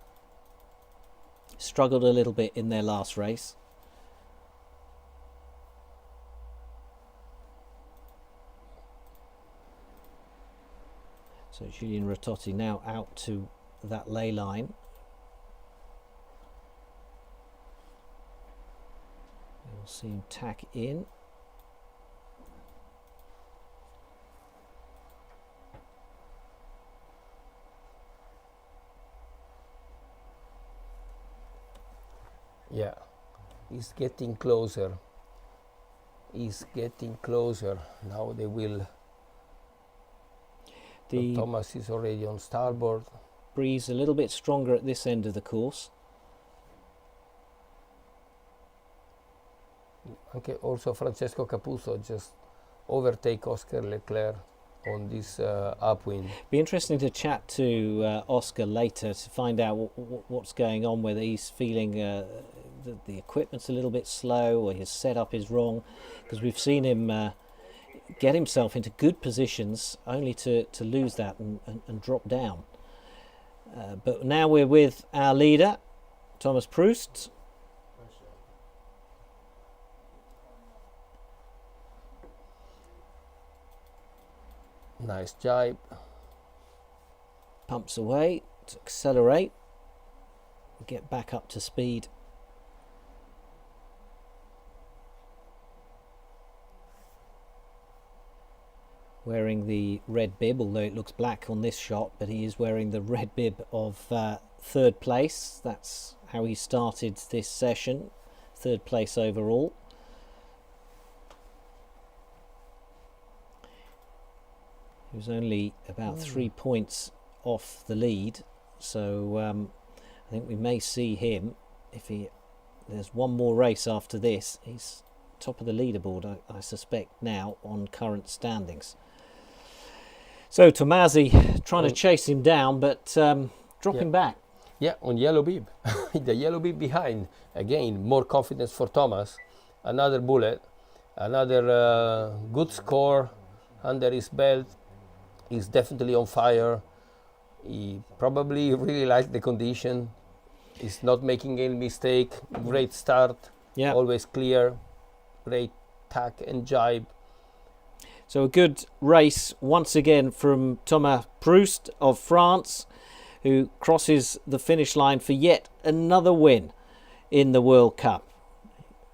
[SPEAKER 5] Struggled a little bit in their last race. So Julien Ratotti now out to that ley line. We'll see him tack in.
[SPEAKER 1] Yeah, he's getting closer. He's getting closer. Now they will.
[SPEAKER 5] The
[SPEAKER 1] Thomas is already on starboard.
[SPEAKER 5] breeze a little bit stronger at this end of the course.
[SPEAKER 1] Okay, also Francesco Capuzzo just overtake Oscar Leclerc on this upwind.
[SPEAKER 5] Be interesting to chat to Oscar later to find out what's going on, whether he's feeling the equipment's a little bit slow or his setup is wrong, because we've seen him get himself into good positions only to lose that and drop down. But now we're with our leader, Thomas Proust.
[SPEAKER 1] Nice jibe.
[SPEAKER 5] Pumps away to accelerate, get back up to speed.
[SPEAKER 2] wearing the red bib, although it looks black on this shot, but he is wearing the red bib of third place. That's how he started this session, third place overall. He was only about 3 points off the lead, so I think we may see him, if there's one more race after this, he's top of the leaderboard, I suspect now, on current standings. So Tomasi trying to chase him down, but dropping back.
[SPEAKER 1] Yeah, on yellow bib. The yellow bib behind. Again, more confidence for Thomas. Another bullet, another good score under his belt. He's definitely on fire. He probably really liked the condition. He's not making any mistake. Great start.
[SPEAKER 2] Yeah.
[SPEAKER 1] Always clear. Great tack and jibe.
[SPEAKER 2] So a good race once again from Thomas Proust of France, who crosses the finish line for yet another win in the World Cup.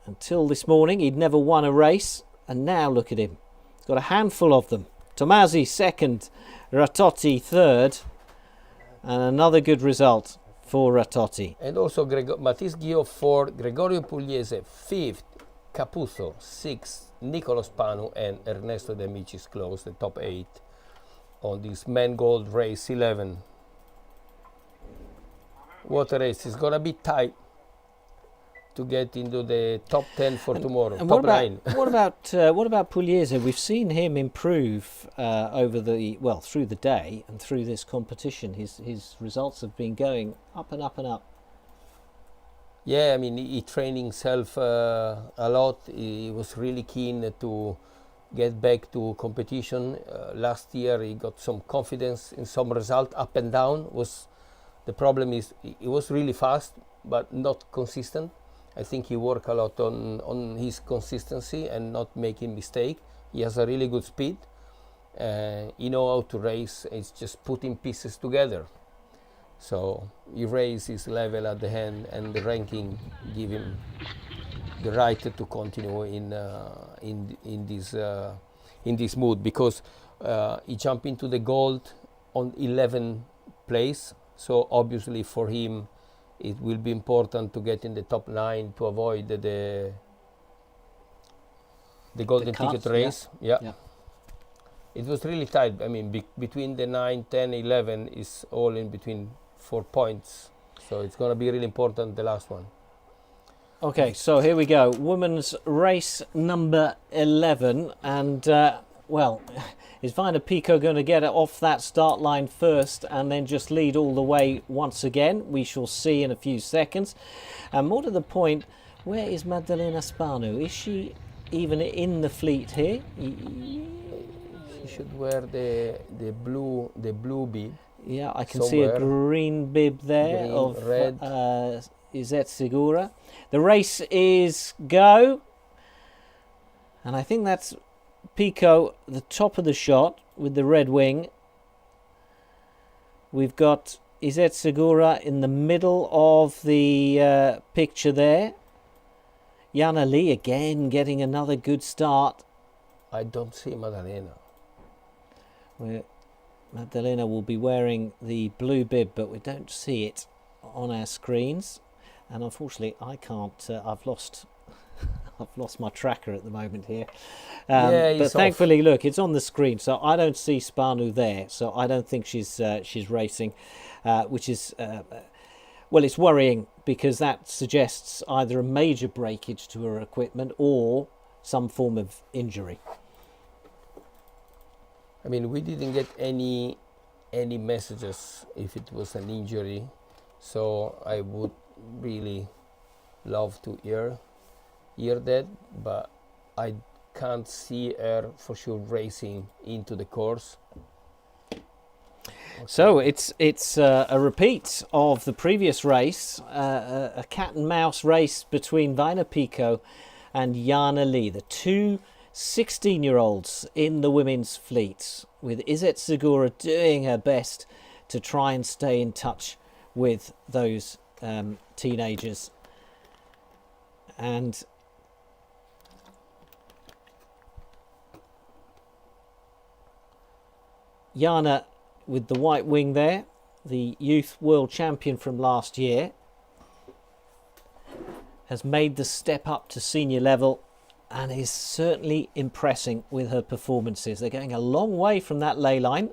[SPEAKER 2] Until this morning, he'd never won a race, and now look at him. He's got a handful of them. Tomasi second, Ratotti third, and another good result for Ratotti.
[SPEAKER 1] And also Mathis Guillot fourth, Gregorio Pugliese fifth, Capuzzo sixth, Nicolas Panu and Ernesto De Amicis closed the top 8 on this men gold race 11. What a race. It's gonna be tight to get into the top 10 for tomorrow.
[SPEAKER 2] And
[SPEAKER 1] top 9.
[SPEAKER 2] what about Pugliese? We've seen him improve through the day and through this competition. His results have been going up and up and up.
[SPEAKER 1] Yeah, I mean, he trained himself a lot. He was really keen to get back to competition. Last year he got some confidence in some result, up and down. The problem is he was really fast, but not consistent. I think he worked a lot on his consistency and not making mistake. He has a really good speed. He know how to race. It's just putting pieces together. So he raised his level at the end, and the ranking give him the right to continue in this mood, because he jumped into the gold on 11th place. So obviously for him it will be important to get in the top 9 to avoid the golden ticket race. Yeah. It was really tight. I mean, between the 9, 10, 11 is all in between 4 points. So it's going to be really important, the last one.
[SPEAKER 2] Okay, so here we go. Women's race number 11. And, is Vina Pico going to get it off that start line first and then just lead all the way once again? We shall see in a few seconds. And more to the point, where is Maddalena Spanu? Is she even in the fleet here?
[SPEAKER 1] She should wear the blue bib.
[SPEAKER 2] Yeah, I can
[SPEAKER 1] somewhere.
[SPEAKER 2] see a green bib there
[SPEAKER 1] Green,
[SPEAKER 2] of
[SPEAKER 1] red.
[SPEAKER 2] Izet Segura. The race is go. And I think that's Pico, the top of the shot with the red wing. We've got Izet Segura in the middle of the picture there. Jana Lee again getting another good start.
[SPEAKER 1] I don't see Maddalena.
[SPEAKER 2] Maddalena will be wearing the blue bib, but we don't see it on our screens. And unfortunately, I can't. I've lost my tracker at the moment here. But thankfully, look, it's on the screen, so I don't see Spanu there. So I don't think she's racing, which is it's worrying, because that suggests either a major breakage to her equipment or some form of injury.
[SPEAKER 1] I mean, we didn't get any messages if it was an injury, so I would really love to hear that, but I can't see her for sure racing into the course. Okay.
[SPEAKER 2] So it's a repeat of the previous race, a cat and mouse race between Vina Pico and Jana Lee, the two 16-year-olds in the women's fleet, with Izet Segura doing her best to try and stay in touch with those teenagers. And Jana with the white wing there, the youth world champion from last year, has made the step up to senior level and is certainly impressing with her performances. They're going a long way from that ley line,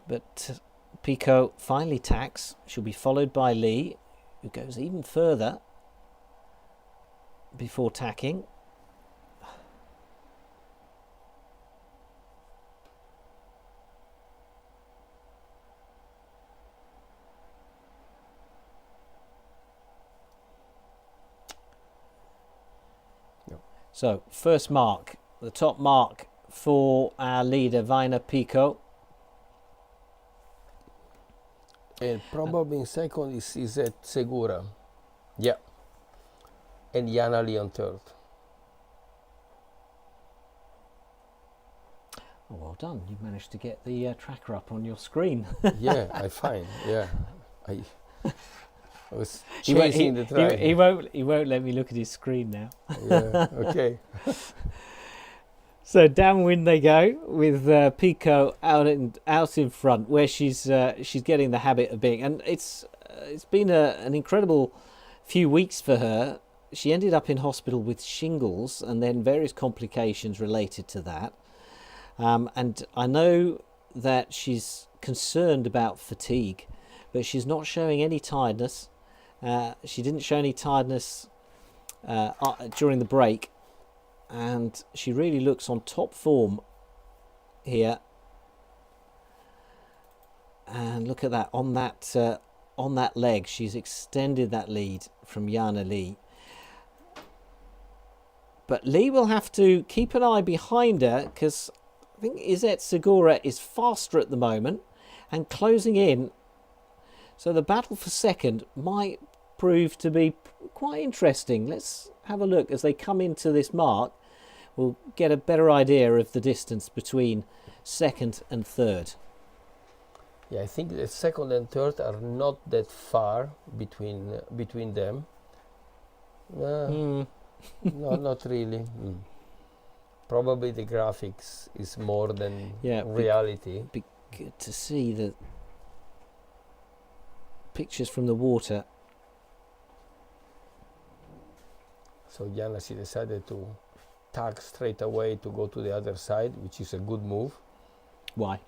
[SPEAKER 2] but Pico finally tacks. She'll be followed by Lee, who goes even further before tacking. So, first mark, the top mark for our leader, Vaina Pico.
[SPEAKER 1] And probably in second is at Segura. Yeah. And Jana Lee on third.
[SPEAKER 2] Oh, well done. You've managed to get the tracker up on your screen.
[SPEAKER 1] Yeah, I find. Yeah. I was chasing the track.
[SPEAKER 2] He won't let me look at his screen now.
[SPEAKER 1] Yeah, okay.
[SPEAKER 2] So downwind they go with Pico out in front, where she's getting the habit of being, and it's been an incredible few weeks for her. She ended up in hospital with shingles and then various complications related to that. And I know that she's concerned about fatigue, but she's not showing any tiredness. She didn't show any tiredness during the break, and she really looks on top form here. And look at that, on that leg, she's extended that lead from Jana Lee. But Lee will have to keep an eye behind her, because I think Izette Segura is faster at the moment and closing in. So the battle for second might prove to be quite interesting. Let's have a look as they come into this mark. We'll get a better idea of the distance between second and third.
[SPEAKER 1] Yeah, I think the second and third are not that far between them. No, not really. Probably the graphics is more than reality.
[SPEAKER 2] Be good to see the pictures from the water.
[SPEAKER 1] So Jana, she decided to tag straight away to go to the other side, which is a good move.
[SPEAKER 2] Why?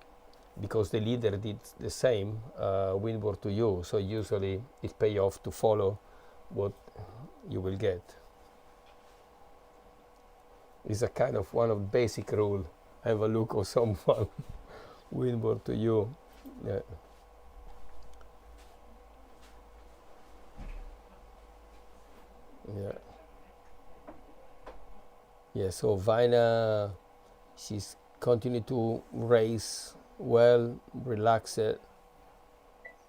[SPEAKER 1] Because the leader did the same, windward to you. So usually it pays off to follow what you will get. It's a kind of one of basic rule. Have a look of someone windward to you. Yeah. Yeah. Yeah, so Vaina, she's continued to race well, relaxed,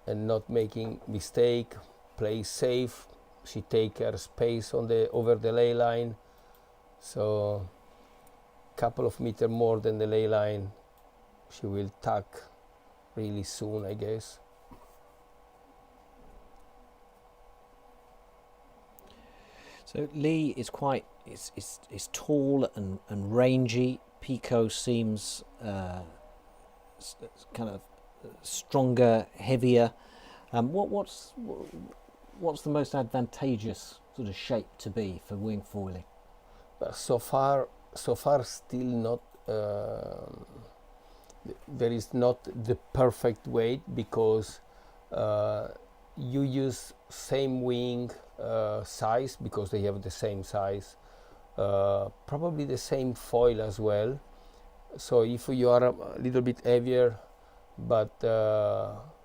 [SPEAKER 1] and not making mistake, play safe. She take her space on over the ley line. So couple of meters more than the ley line, she will tack really soon, I guess.
[SPEAKER 2] So Lee is quite is tall and rangy. Pico seems kind of stronger, heavier. What's the most advantageous sort of shape to be for wing foiling?
[SPEAKER 1] So far still not. There is not the perfect weight, because you use same wing size, because they have the same size, probably the same foil as well. So if you are a little bit heavier but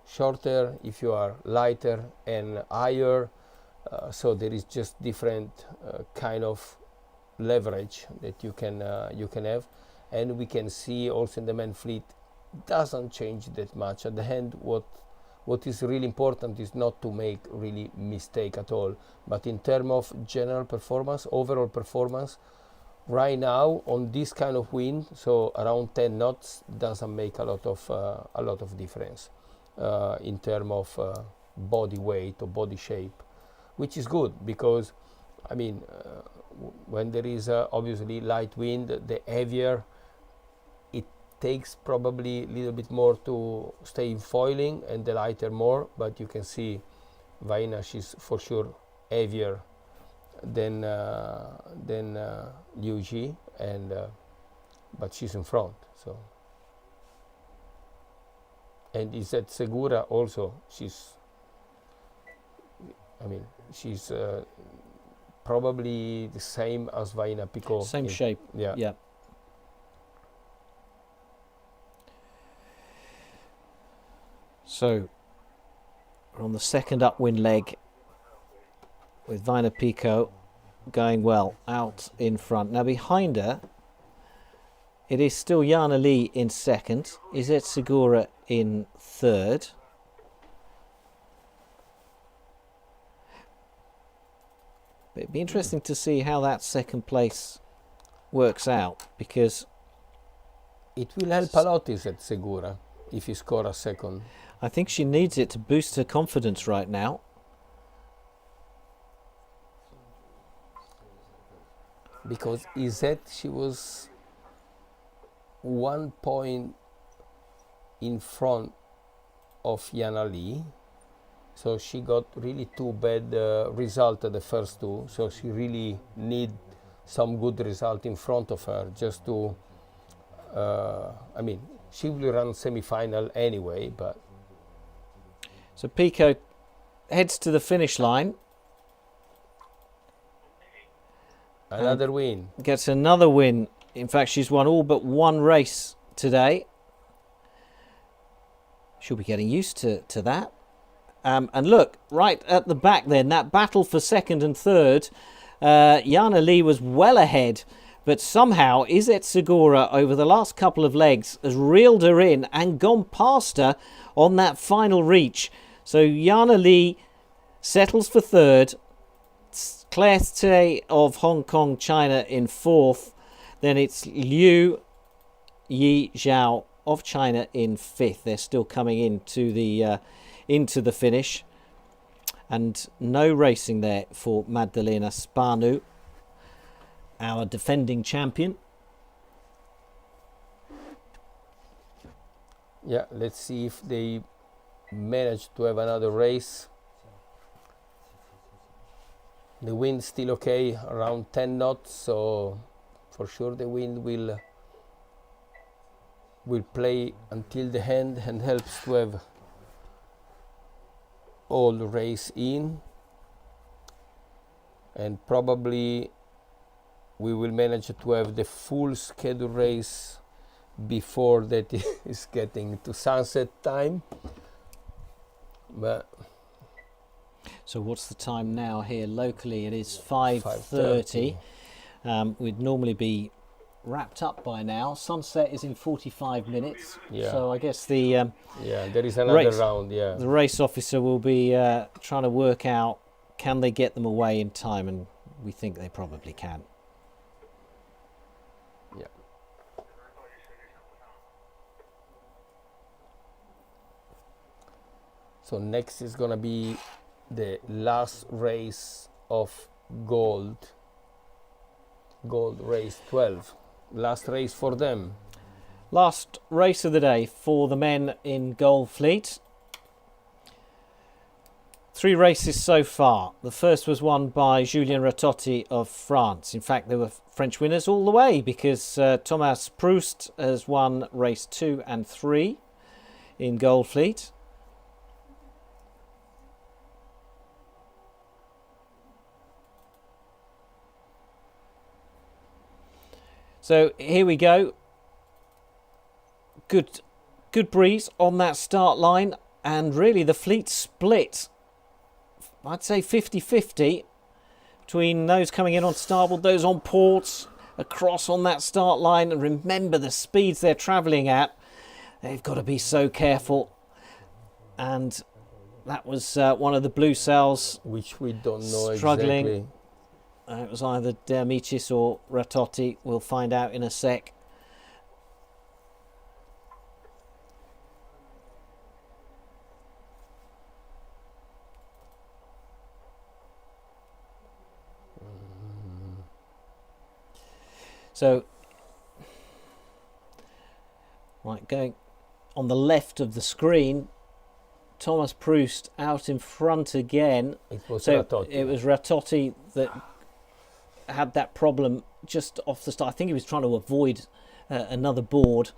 [SPEAKER 1] shorter, if you are lighter and higher, so there is just different kind of leverage that you can have. And we can see also in the main fleet doesn't change that much. At the end, what is really important is not to make really mistake at all, but in terms of general performance, overall performance, right now on this kind of wind, so around 10 knots doesn't make a lot of difference in terms of body weight or body shape, which is good, because I mean when there is obviously light wind, the heavier it takes probably a little bit more to stay in foiling, and the lighter more, but you can see Vaina, she's for sure heavier than Liu Ji, and but she's in front. So, and Izzet Segura also, she's probably the same as Vaina Picot.
[SPEAKER 2] Same shape.
[SPEAKER 1] Yeah.
[SPEAKER 2] So we're on the second upwind leg with Vaina Pico going well out in front. Now behind her, it is still Jana Lee in second, Izzet Segura in third. It'd be interesting to see how that second place works out, because
[SPEAKER 1] it will help a lot, Izzet Segura, if you score a second.
[SPEAKER 2] I think she needs it to boost her confidence right now.
[SPEAKER 1] Because Izzet, she was 1 point in front of Jana Lee, so she got really two bad results the first two, so she really need some good result in front of her just to she will run semi-final anyway, but
[SPEAKER 2] so Pico heads to the finish line.
[SPEAKER 1] Another win.
[SPEAKER 2] Gets another win. In fact, she's won all but one race today. She'll be getting used to that. And look, right at the back then, that battle for second and third, Jana Lee was well ahead, but somehow Izzet Segura over the last couple of legs has reeled her in and gone past her on that final reach. So Jana Lee settles for third. Claire Tse of Hong Kong, China in fourth. Then it's Liu Yi Zhao of China in fifth. They're still coming into the finish. And no racing there for Maddalena Spanu, our defending champion.
[SPEAKER 1] Yeah, let's see if they manage to have another race. The wind's still okay, around 10 knots, so for sure the wind will play until the end and helps to have all the race in, and probably we will manage to have the full schedule race before that is getting to sunset time. But
[SPEAKER 2] so what's the time now here locally? It is 5:30. We'd normally be wrapped up by now. Sunset is in 45 minutes.
[SPEAKER 1] Yeah.
[SPEAKER 2] So I guess the
[SPEAKER 1] there is another round. Yeah.
[SPEAKER 2] The race officer will be trying to work out, can they get them away in time, and we think they probably can.
[SPEAKER 1] Yeah. So next is gonna be the last race of gold race 12. Last race for them.
[SPEAKER 2] Last race of the day for the men in Gold Fleet. 3 races so far. The first was won by Julien Ratotti of France. In fact, there were French winners all the way, because Thomas Proust has won race 2 and 3 in Gold Fleet. So here we go. Good breeze on that start line, and really the fleet split, I'd say 50-50 between those coming in on starboard, those on ports, across on that start line. And remember the speeds they're travelling at. They've got to be so careful. And that was one of the blue sails,
[SPEAKER 1] which we don't know
[SPEAKER 2] struggling.
[SPEAKER 1] Exactly.
[SPEAKER 2] It was either De Amicis or Ratotti. We'll find out in a sec. So Right, going on the left of the screen, Thomas Proust out in front again.
[SPEAKER 1] It was
[SPEAKER 2] So
[SPEAKER 1] Ratotti.
[SPEAKER 2] it was Ratotti that had that problem just off the start. I think he was trying to avoid another board.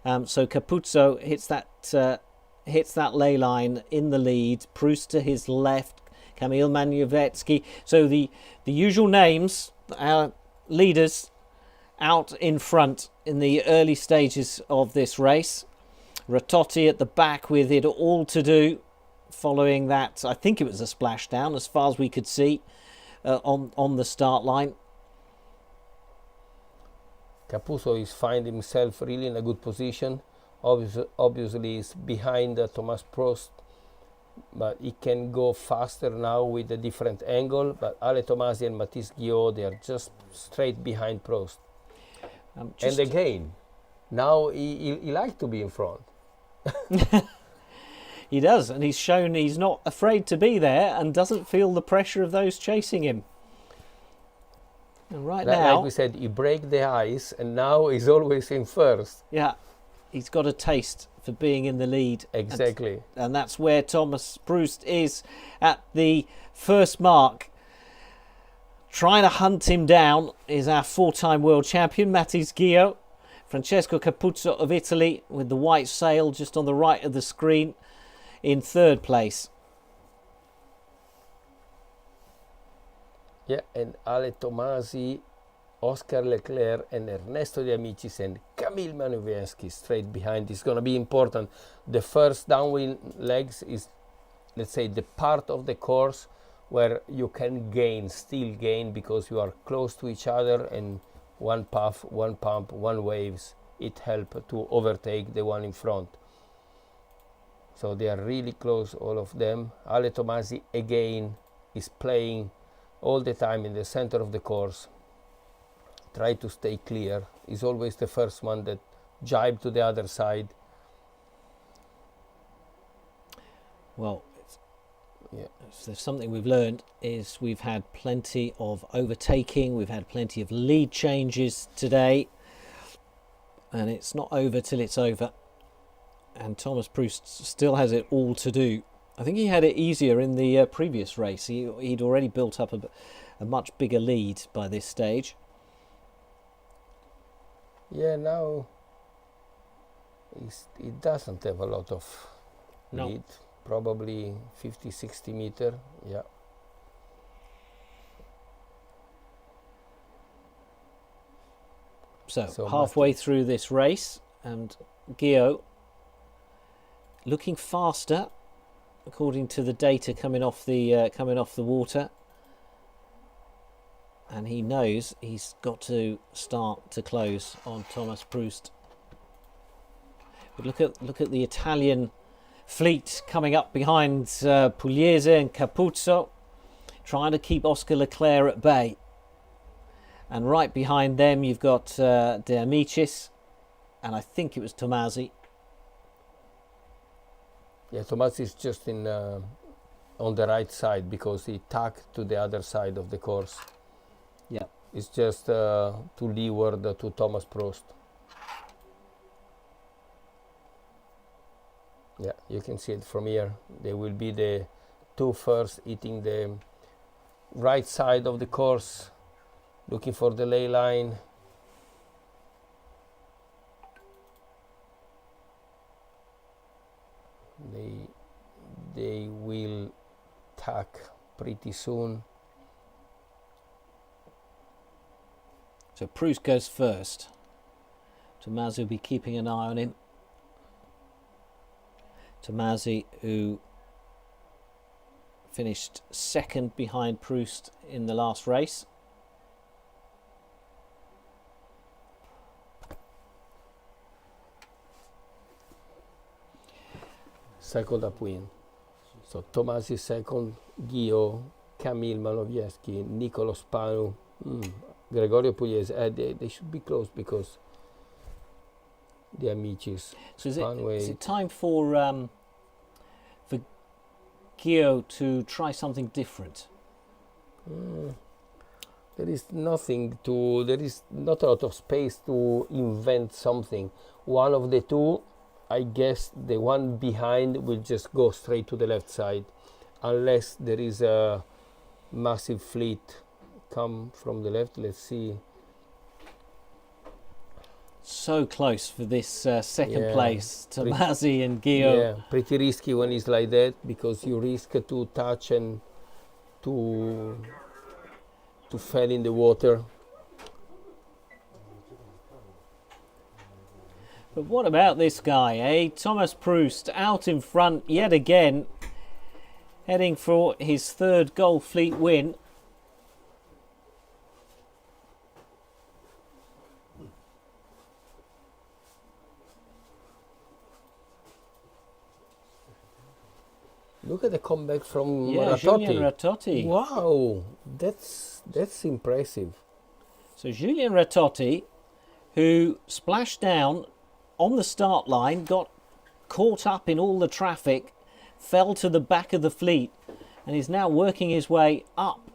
[SPEAKER 2] So Capuzzo hits that ley line in the lead. Proust to his left, Kamil Maniewski. So the usual names, our leaders out in front in the early stages of this race. Ratotti at the back with it all to do, following that. I think it was a splashdown as far as we could see on the start line.
[SPEAKER 1] Capuzzo is finding himself really in a good position. Obviously, he's behind Thomas Proust, but he can go faster now with a different angle. But Ale Tomasi and Mathis Guillot, they are just straight behind Proust. And again, now he likes to be in front.
[SPEAKER 2] He does, and he's shown he's not afraid to be there and doesn't feel the pressure of those chasing him. And now,
[SPEAKER 1] like we said, he break the ice, and now he's always in first.
[SPEAKER 2] Yeah, he's got a taste for being in the lead.
[SPEAKER 1] Exactly.
[SPEAKER 2] And that's where Thomas Proust is at the first mark. Trying to hunt him down is our four-time world champion, Mathis Guillot. Francesco Capuzzo of Italy with the white sail just on the right of the screen in third place.
[SPEAKER 1] Yeah, and Ale Tomasi, Oscar Leclerc and Ernesto De Amicis and Kamil Maniewski straight behind. It's going to be important. The first downwind legs is, let's say, the part of the course where you can still gain because you are close to each other, and one puff, one pump, one waves, it helps to overtake the one in front. So they are really close, all of them. Ale Tomasi again is playing all the time in the center of the course. Try to stay clear. He's always the first one that jibe to the other side.
[SPEAKER 2] Well,
[SPEAKER 1] yeah.
[SPEAKER 2] If there's something we've learned is we've had plenty of overtaking, we've had plenty of lead changes today, and it's not over till it's over. And Thomas Proust still has it all to do. I think he had it easier in the previous race. He'd already built up a much bigger lead by this stage.
[SPEAKER 1] Yeah, now he doesn't have a lot of lead. Probably 50-60 meter. Yeah.
[SPEAKER 2] So halfway through this race, and Guillot looking faster according to the data coming off the water, and he knows he's got to start to close on Thomas Proust. But look at the Italian fleet coming up behind Pugliese and Capuzzo, trying to keep Oscar Leclerc at bay. And right behind them you've got De Amicis, and I think it was Tomasi.
[SPEAKER 1] Yeah, Tomasi is just in on the right side because he tacked to the other side of the course.
[SPEAKER 2] Yeah,
[SPEAKER 1] it's just to leeward to Thomas Proust. Yeah, you can see it from here. They will be the two first hitting the right side of the course, looking for the ley line. They will tack pretty soon.
[SPEAKER 2] So Proust goes first. Tomasi will be keeping an eye on him. Tomasi, who finished second behind Proust in the last race.
[SPEAKER 1] Second upwind. So Tomasi second, Guillot, Kamil Maniewski, Nicolo Spanu, Gregorio Pugliese. They should be close because the Amicis.
[SPEAKER 2] So is it time for Guillot to try something different?
[SPEAKER 1] There is nothing to, there is not a lot of space to invent something. One of the two, I guess the one behind will just go straight to the left side, unless there is a massive fleet come from the left. Let's see.
[SPEAKER 5] So close for this second
[SPEAKER 1] Yeah,
[SPEAKER 5] place, Tomasi and Guillaume.
[SPEAKER 1] Yeah, pretty risky when it's like that, because you risk to touch and to fall in the water.
[SPEAKER 5] But what about this guy, eh? Thomas Proust out in front yet again, heading for his third Gold Fleet win.
[SPEAKER 1] Look at the comeback from
[SPEAKER 5] Yeah,
[SPEAKER 1] Ratotti.
[SPEAKER 5] Julien Ratotti.
[SPEAKER 1] Wow, that's impressive.
[SPEAKER 5] So Julien Ratotti, who splashed down on the start line, got caught up in all the traffic, fell to the back of the fleet, and is now working his way up.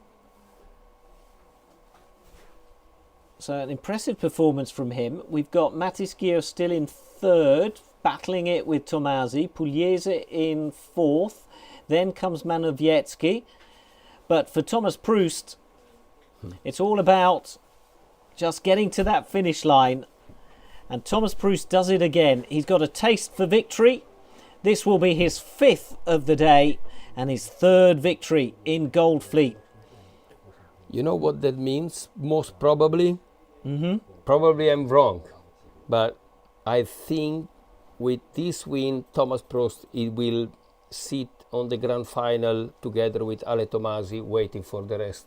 [SPEAKER 5] So an impressive performance from him. We've got Mathis Guillaume still in third, battling it with Tomasi. Pugliese in fourth. Then comes Manowiecki. But for Thomas Proust, it's all about just getting to that finish line. And Thomas Proust does it again. He's got a taste for victory. This will be his fifth of the day and his third victory in Gold Fleet.
[SPEAKER 1] You know what that means? Most probably, probably I'm wrong, but I think with this win, Thomas Proust will sit on the grand final together with Ale Tomasi, waiting for the rest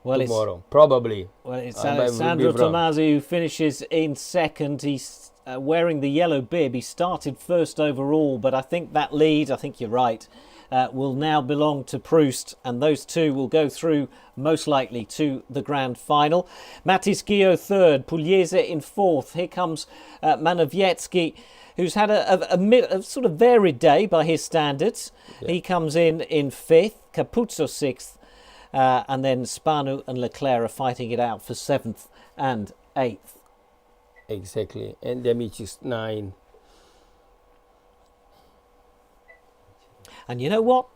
[SPEAKER 1] tomorrow. Probably.
[SPEAKER 5] Well, it's
[SPEAKER 1] I might be
[SPEAKER 5] Alessandro
[SPEAKER 1] wrong.
[SPEAKER 5] Tomasi who finishes in second. He's wearing the yellow bib. He started first overall, but I think that lead, I think you're right, will now belong to Proust, and those two will go through most likely to the grand final. Mathis Guillaume third, Pugliese in fourth. Here comes Manowiecki, who's had a sort of varied day by his standards.
[SPEAKER 1] Yeah.
[SPEAKER 5] He comes in fifth, Capuzzo sixth, and then Spanu and Leclerc are fighting it out for seventh and eighth.
[SPEAKER 1] Exactly, and Demic is 9.
[SPEAKER 5] And you know what?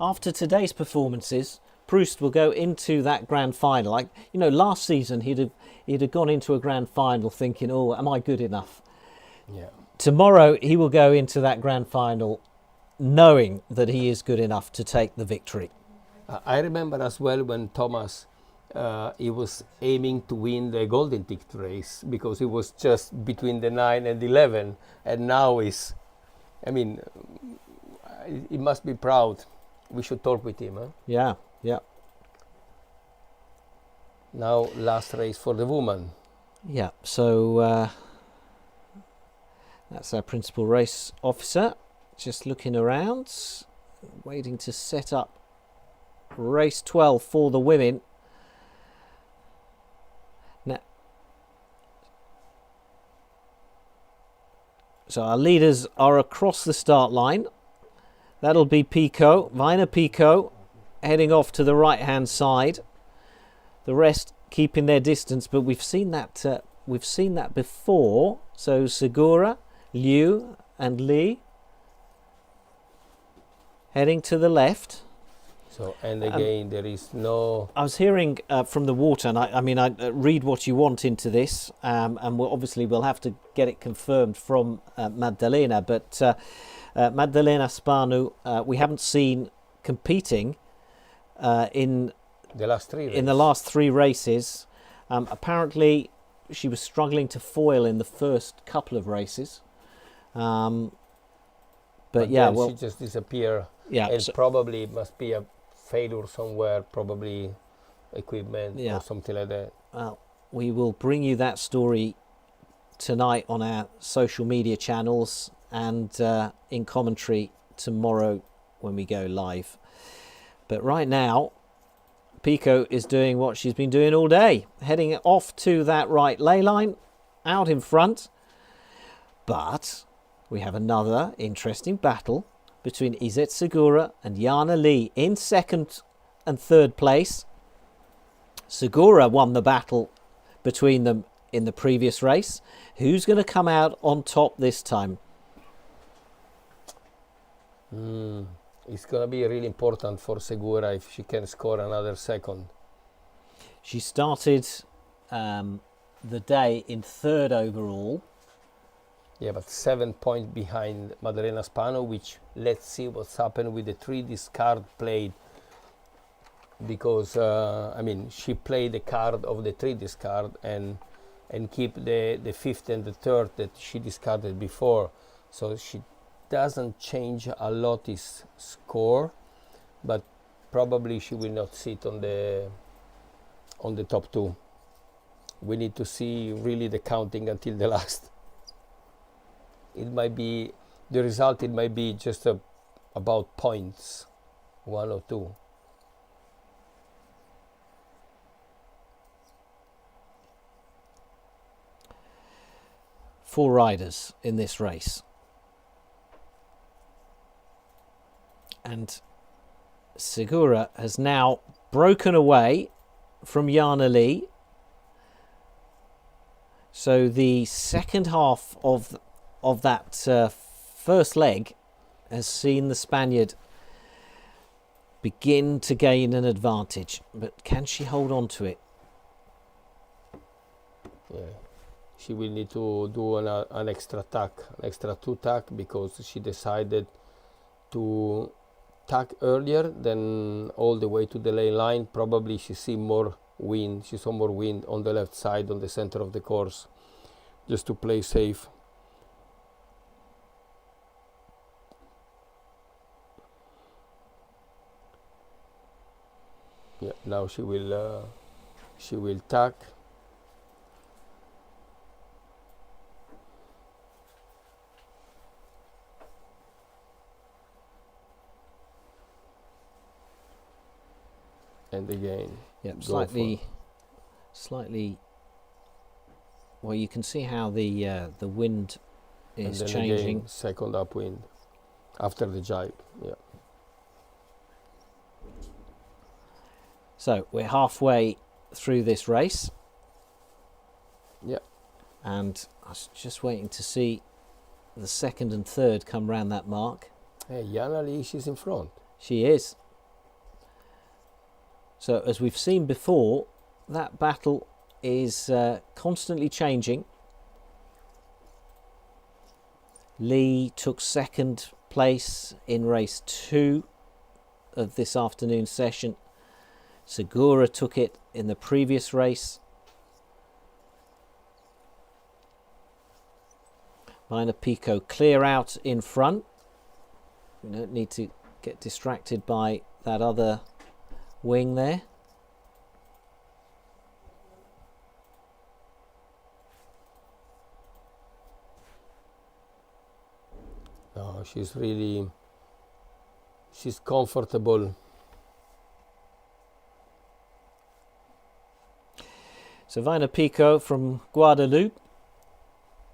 [SPEAKER 5] After today's performances, Proust will go into that grand final. Like, you know, last season he'd have gone into a grand final thinking, "Oh, am I good enough?"
[SPEAKER 1] Yeah.
[SPEAKER 5] Tomorrow he will go into that grand final knowing that he is good enough to take the victory.
[SPEAKER 1] I remember as well when Thomas, he was aiming to win the golden ticket race, because it was just between the 9 and 11, and now is, I mean, he must be proud. We should talk with him. Huh?
[SPEAKER 5] Yeah.
[SPEAKER 1] Now last race for the woman.
[SPEAKER 5] Yeah, so that's our principal race officer, just looking around, waiting to set up race 12 for the women. Now, so our leaders are across the start line. That'll be Pico, Vina Pico, heading off to the right-hand side. The rest keeping their distance, but we've seen that before. So Segura, Liu, and Li heading to the left.
[SPEAKER 1] So, and again, there is no.
[SPEAKER 5] I was hearing from the water, and I read what you want into this, and we'll have to get it confirmed from Maddalena. But Maddalena Spanu, we haven't seen competing in
[SPEAKER 1] The last 3 races.
[SPEAKER 5] in the last 3 races. Apparently, she was struggling to foil in the first couple of races. But yeah,
[SPEAKER 1] then
[SPEAKER 5] well,
[SPEAKER 1] she just disappeared.
[SPEAKER 5] yeah,
[SPEAKER 1] And
[SPEAKER 5] so-
[SPEAKER 1] probably it must be a failure somewhere, probably equipment
[SPEAKER 5] Yeah.
[SPEAKER 1] or something like that.
[SPEAKER 5] well, we will bring you that story tonight on our social media channels and in commentary tomorrow when we go live. But right now, Pico is doing what she's been doing all day, heading off to that right ley line, out in front. But we have another interesting battle between Izet Segura and Jana Lee in second and third place.
[SPEAKER 2] Segura won the battle between them in the previous race. Who's going to come out on top this time?
[SPEAKER 1] It's going to be really important for Segura if she can score another second.
[SPEAKER 2] She started the day in third overall.
[SPEAKER 1] Yeah, but 7 points behind Maddalena Spano, which let's see what's happened with the 3 discard played. Because, I mean, she played the card of the 3 discard and keep the 5th and the 3rd that she discarded before. So she doesn't change a lot his score, but probably she will not sit on the top 2. We need to see really the counting until the last. It might be the result. It might be just about points, 1 or 2.
[SPEAKER 2] Four riders in this race. And Segura has now broken away from Jana Lee. So the second half of that first leg has seen the Spaniard begin to gain an advantage. But can she hold on to it?
[SPEAKER 1] Yeah. She will need to do an extra tack, an extra 2 tack, because she decided to tack earlier than all the way to the lane line. Probably she see more wind. She saw more wind on the left side, on the center of the course, just to play safe. Yeah, now she will tack. And again,
[SPEAKER 2] yep, slightly. Well, you can see how the wind is changing.
[SPEAKER 1] Again, second upwind after the jibe. Yeah.
[SPEAKER 2] So we're halfway through this race.
[SPEAKER 1] Yeah.
[SPEAKER 2] And I was just waiting to see the 2nd and 3rd come round that mark.
[SPEAKER 1] Hey, Jana Lee, she's in front.
[SPEAKER 2] She is. So as we've seen before, that battle is constantly changing. Lee took 2nd place in race 2 of this afternoon's session. Segura took it in the previous race. Vina Pico clear out in front. We don't need to get distracted by that other wing there.
[SPEAKER 1] No, she's comfortable.
[SPEAKER 2] So Vina Pico from Guadeloupe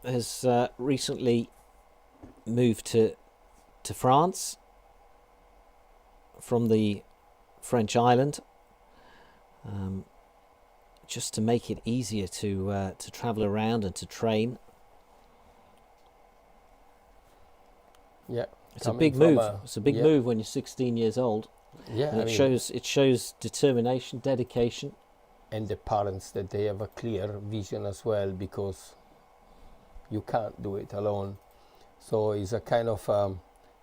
[SPEAKER 2] has recently moved to France from the French island, just to make it easier to travel around and to train.
[SPEAKER 1] Yeah,
[SPEAKER 2] it's a big move. It's a big move when you're 16 years old.
[SPEAKER 1] Yeah,
[SPEAKER 2] and it shows determination, dedication,
[SPEAKER 1] and the parents that they have a clear vision as well, because you can't do it alone. So it's a kind of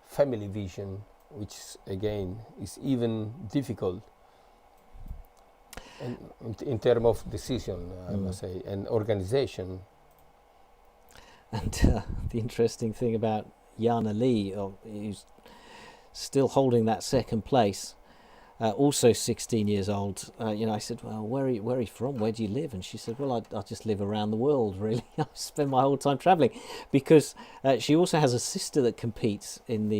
[SPEAKER 1] family vision, which again is even difficult in terms of decision, I must say, and organization.
[SPEAKER 2] And the interesting thing about Jana Lee, who's still holding that 2nd place, also 16 years old. I said, well, where are you from? Where do you live? And she said, well, I just live around the world, really. I spend my whole time travelling, because she also has a sister that competes in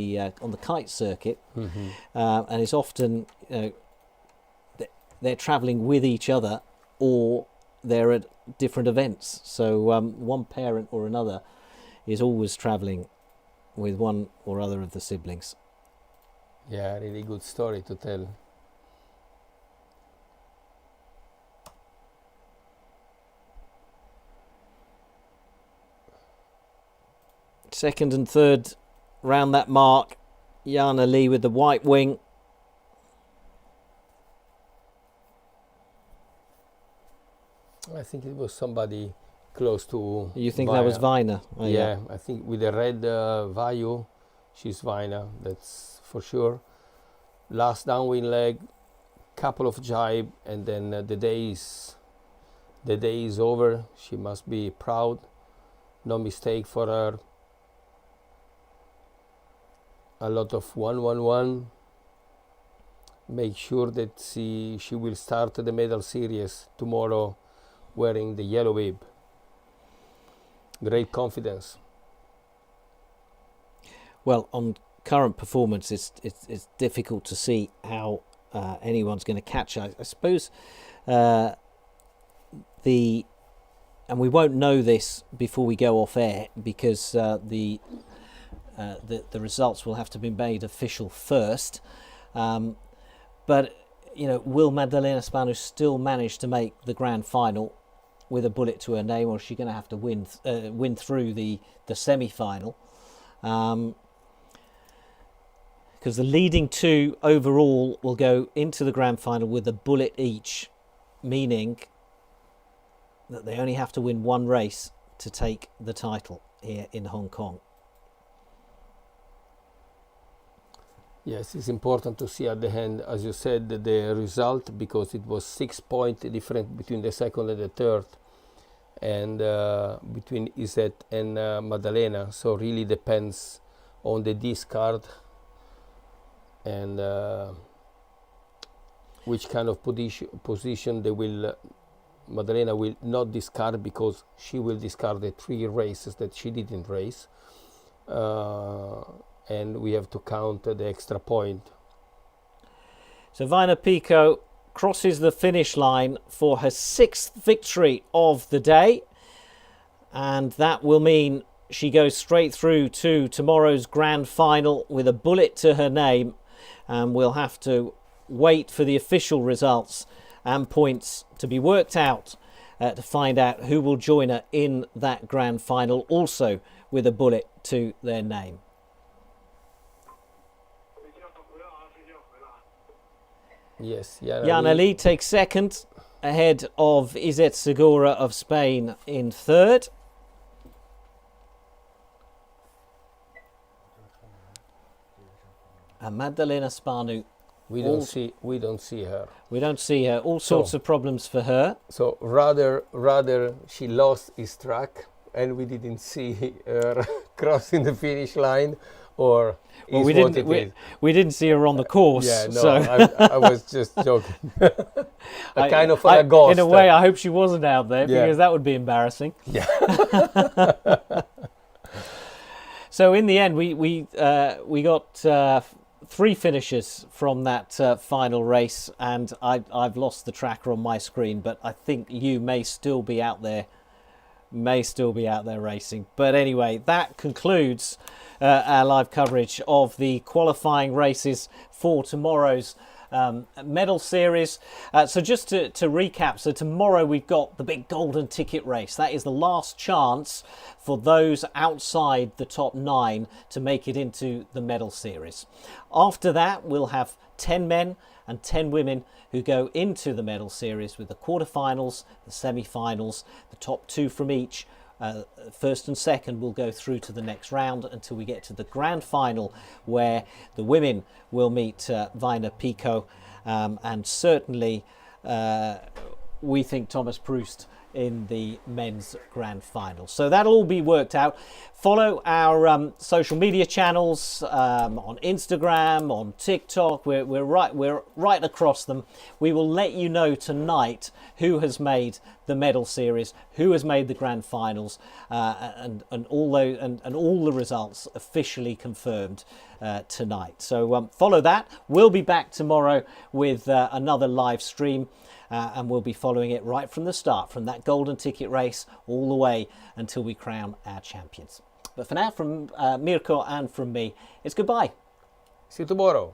[SPEAKER 2] on the kite circuit, and is often they're travelling with each other, or they're at different events. So one parent or another is always travelling with one or other of the siblings.
[SPEAKER 1] Yeah, really good story to tell.
[SPEAKER 2] Second and third round that mark. Jana Lee with the white wing.
[SPEAKER 1] I think it was somebody close to.
[SPEAKER 2] You think that was Viner? Oh,
[SPEAKER 1] yeah, I think with the red value, she's Viner. That's for sure. Last downwind leg, couple of jibe, and then the day is over. She must be proud. No mistake for her. A lot of 1-1-1. Make sure that she will start the medal series tomorrow wearing the yellow bib. Great confidence.
[SPEAKER 2] Well, on current performance, it's difficult to see how anyone's going to catch her. I suppose and we won't know this before we go off air because the results will have to be made official first. But you know, will Maddalena Spanu still manage to make the grand final with a bullet to her name, or is she going to have to win through the semi-final? Because the leading two overall will go into the grand final with a bullet each, meaning that they only have to win one race to take the title here in Hong Kong.
[SPEAKER 1] Yes, it's important to see at the end, as you said, the result, because it was 6 points different between the second and the third, and between Isette and Maddalena. So really depends on the discard and which kind of position they will. Maddalena will not discard, because she will discard the 3 races that she didn't race. And we have to count the extra point.
[SPEAKER 2] So Viner Pico crosses the finish line for her 6th victory of the day, and that will mean she goes straight through to tomorrow's grand final with a bullet to her name, and we'll have to wait for the official results and points to be worked out to find out who will join her in that grand final, also with a bullet to their name.
[SPEAKER 1] Yes,
[SPEAKER 2] Jana Lee takes second, ahead of Isette Segura of Spain in third. And Maddalena Spanu,
[SPEAKER 1] we don't see her.
[SPEAKER 2] We don't see her. All sorts of problems for her.
[SPEAKER 1] So rather she lost his track and we didn't see her crossing the finish line, or
[SPEAKER 2] well, we didn't see her on the course.
[SPEAKER 1] Yeah, no,
[SPEAKER 2] so.
[SPEAKER 1] I was just joking. Kind of a ghost.
[SPEAKER 2] In a way, I hope she wasn't out there, because that would be embarrassing.
[SPEAKER 1] Yeah.
[SPEAKER 2] So in the end, we got 3 finishes from that final race, and I've lost the tracker on my screen, but I think you may still be out there racing. But anyway, that concludes our live coverage of the qualifying races for tomorrow's medal series. So just to recap, so tomorrow we've got the big golden ticket race. That is the last chance for those outside the top 9 to make it into the medal series. After that, we'll have 10 men and 10 women who go into the medal series, with the quarterfinals, the semi-finals, the top 2 from each. First and second will go through to the next round until we get to the grand final, where the women will meet Viner Pico, and certainly we think Thomas Proust in the men's grand final. So that'll all be worked out. Follow our social media channels on Instagram, on TikTok. We're right across them. We will let you know tonight who has made the medal series, who has made the grand finals, and all the results officially confirmed tonight. So follow that. We'll be back tomorrow with another live stream. And we'll be following it right from the start, from that golden ticket race all the way until we crown our champions. But for now, from Mirko and from me, it's goodbye.
[SPEAKER 1] See you tomorrow.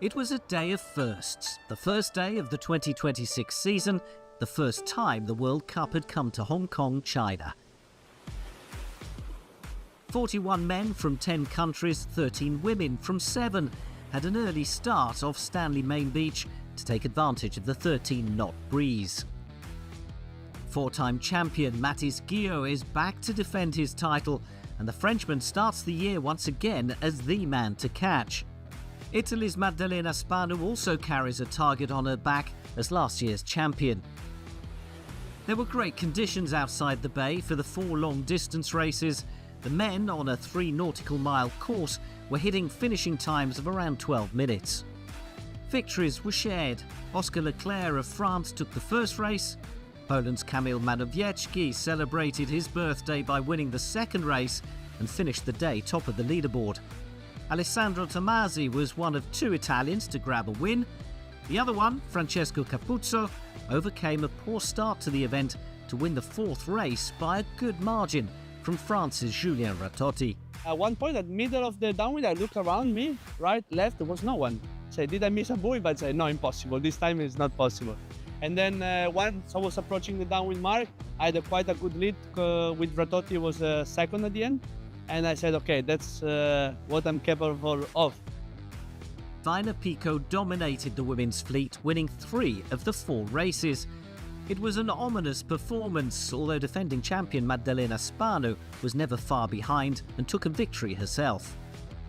[SPEAKER 6] It was a day of firsts, the first day of the 2026 season, the first time the World Cup had come to Hong Kong, China. 41 men from 10 countries, 13 women from 7 had an early start off Stanley Main Beach to take advantage of the 13-knot breeze. Four-time champion Mathis Guillot is back to defend his title, and the Frenchman starts the year once again as the man to catch. Italy's Maddalena Spanu also carries a target on her back as last year's champion. There were great conditions outside the bay for the 4 long-distance races. The men, on a 3 nautical mile course, were hitting finishing times of around 12 minutes. Victories were shared. Oscar Leclerc of France took the first race. Poland's Kamil Mazowiecki celebrated his birthday by winning the second race and finished the day top of the leaderboard. Alessandro Tomasi was one of 2 Italians to grab a win. The other one, Francesco Capuzzo, overcame a poor start to the event to win the 4th race by a good margin from France's Julien Ratotti.
[SPEAKER 3] At one point, at middle of the downwind, I look around me, right, left, there was no one. Say, did I miss a buoy? But I say, no, impossible. This time it's not possible. And then once I was approaching the downwind mark, I had quite a good lead with Ratotti was second at the end. And I said, okay, that's what I'm capable of.
[SPEAKER 6] Vina Pico dominated the women's fleet, winning 3 of the 4 races. It was an ominous performance, although defending champion Maddalena Spanu was never far behind and took a victory herself.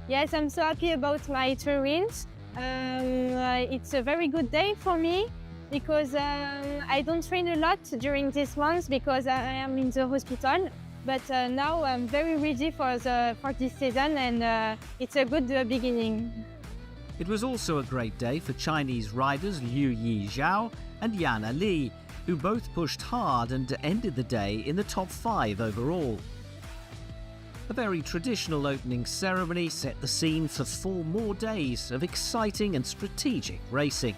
[SPEAKER 4] Yes, I'm so happy about my 2 wins. It's a very good day for me because I don't train a lot during these months because I am in the hospital. But now I'm very ready for this season, and it's a good beginning.
[SPEAKER 6] It was also a great day for Chinese riders Liu Yi Zhao and Yana Li, who both pushed hard and ended the day in the top 5 overall. A very traditional opening ceremony set the scene for 4 more days of exciting and strategic racing.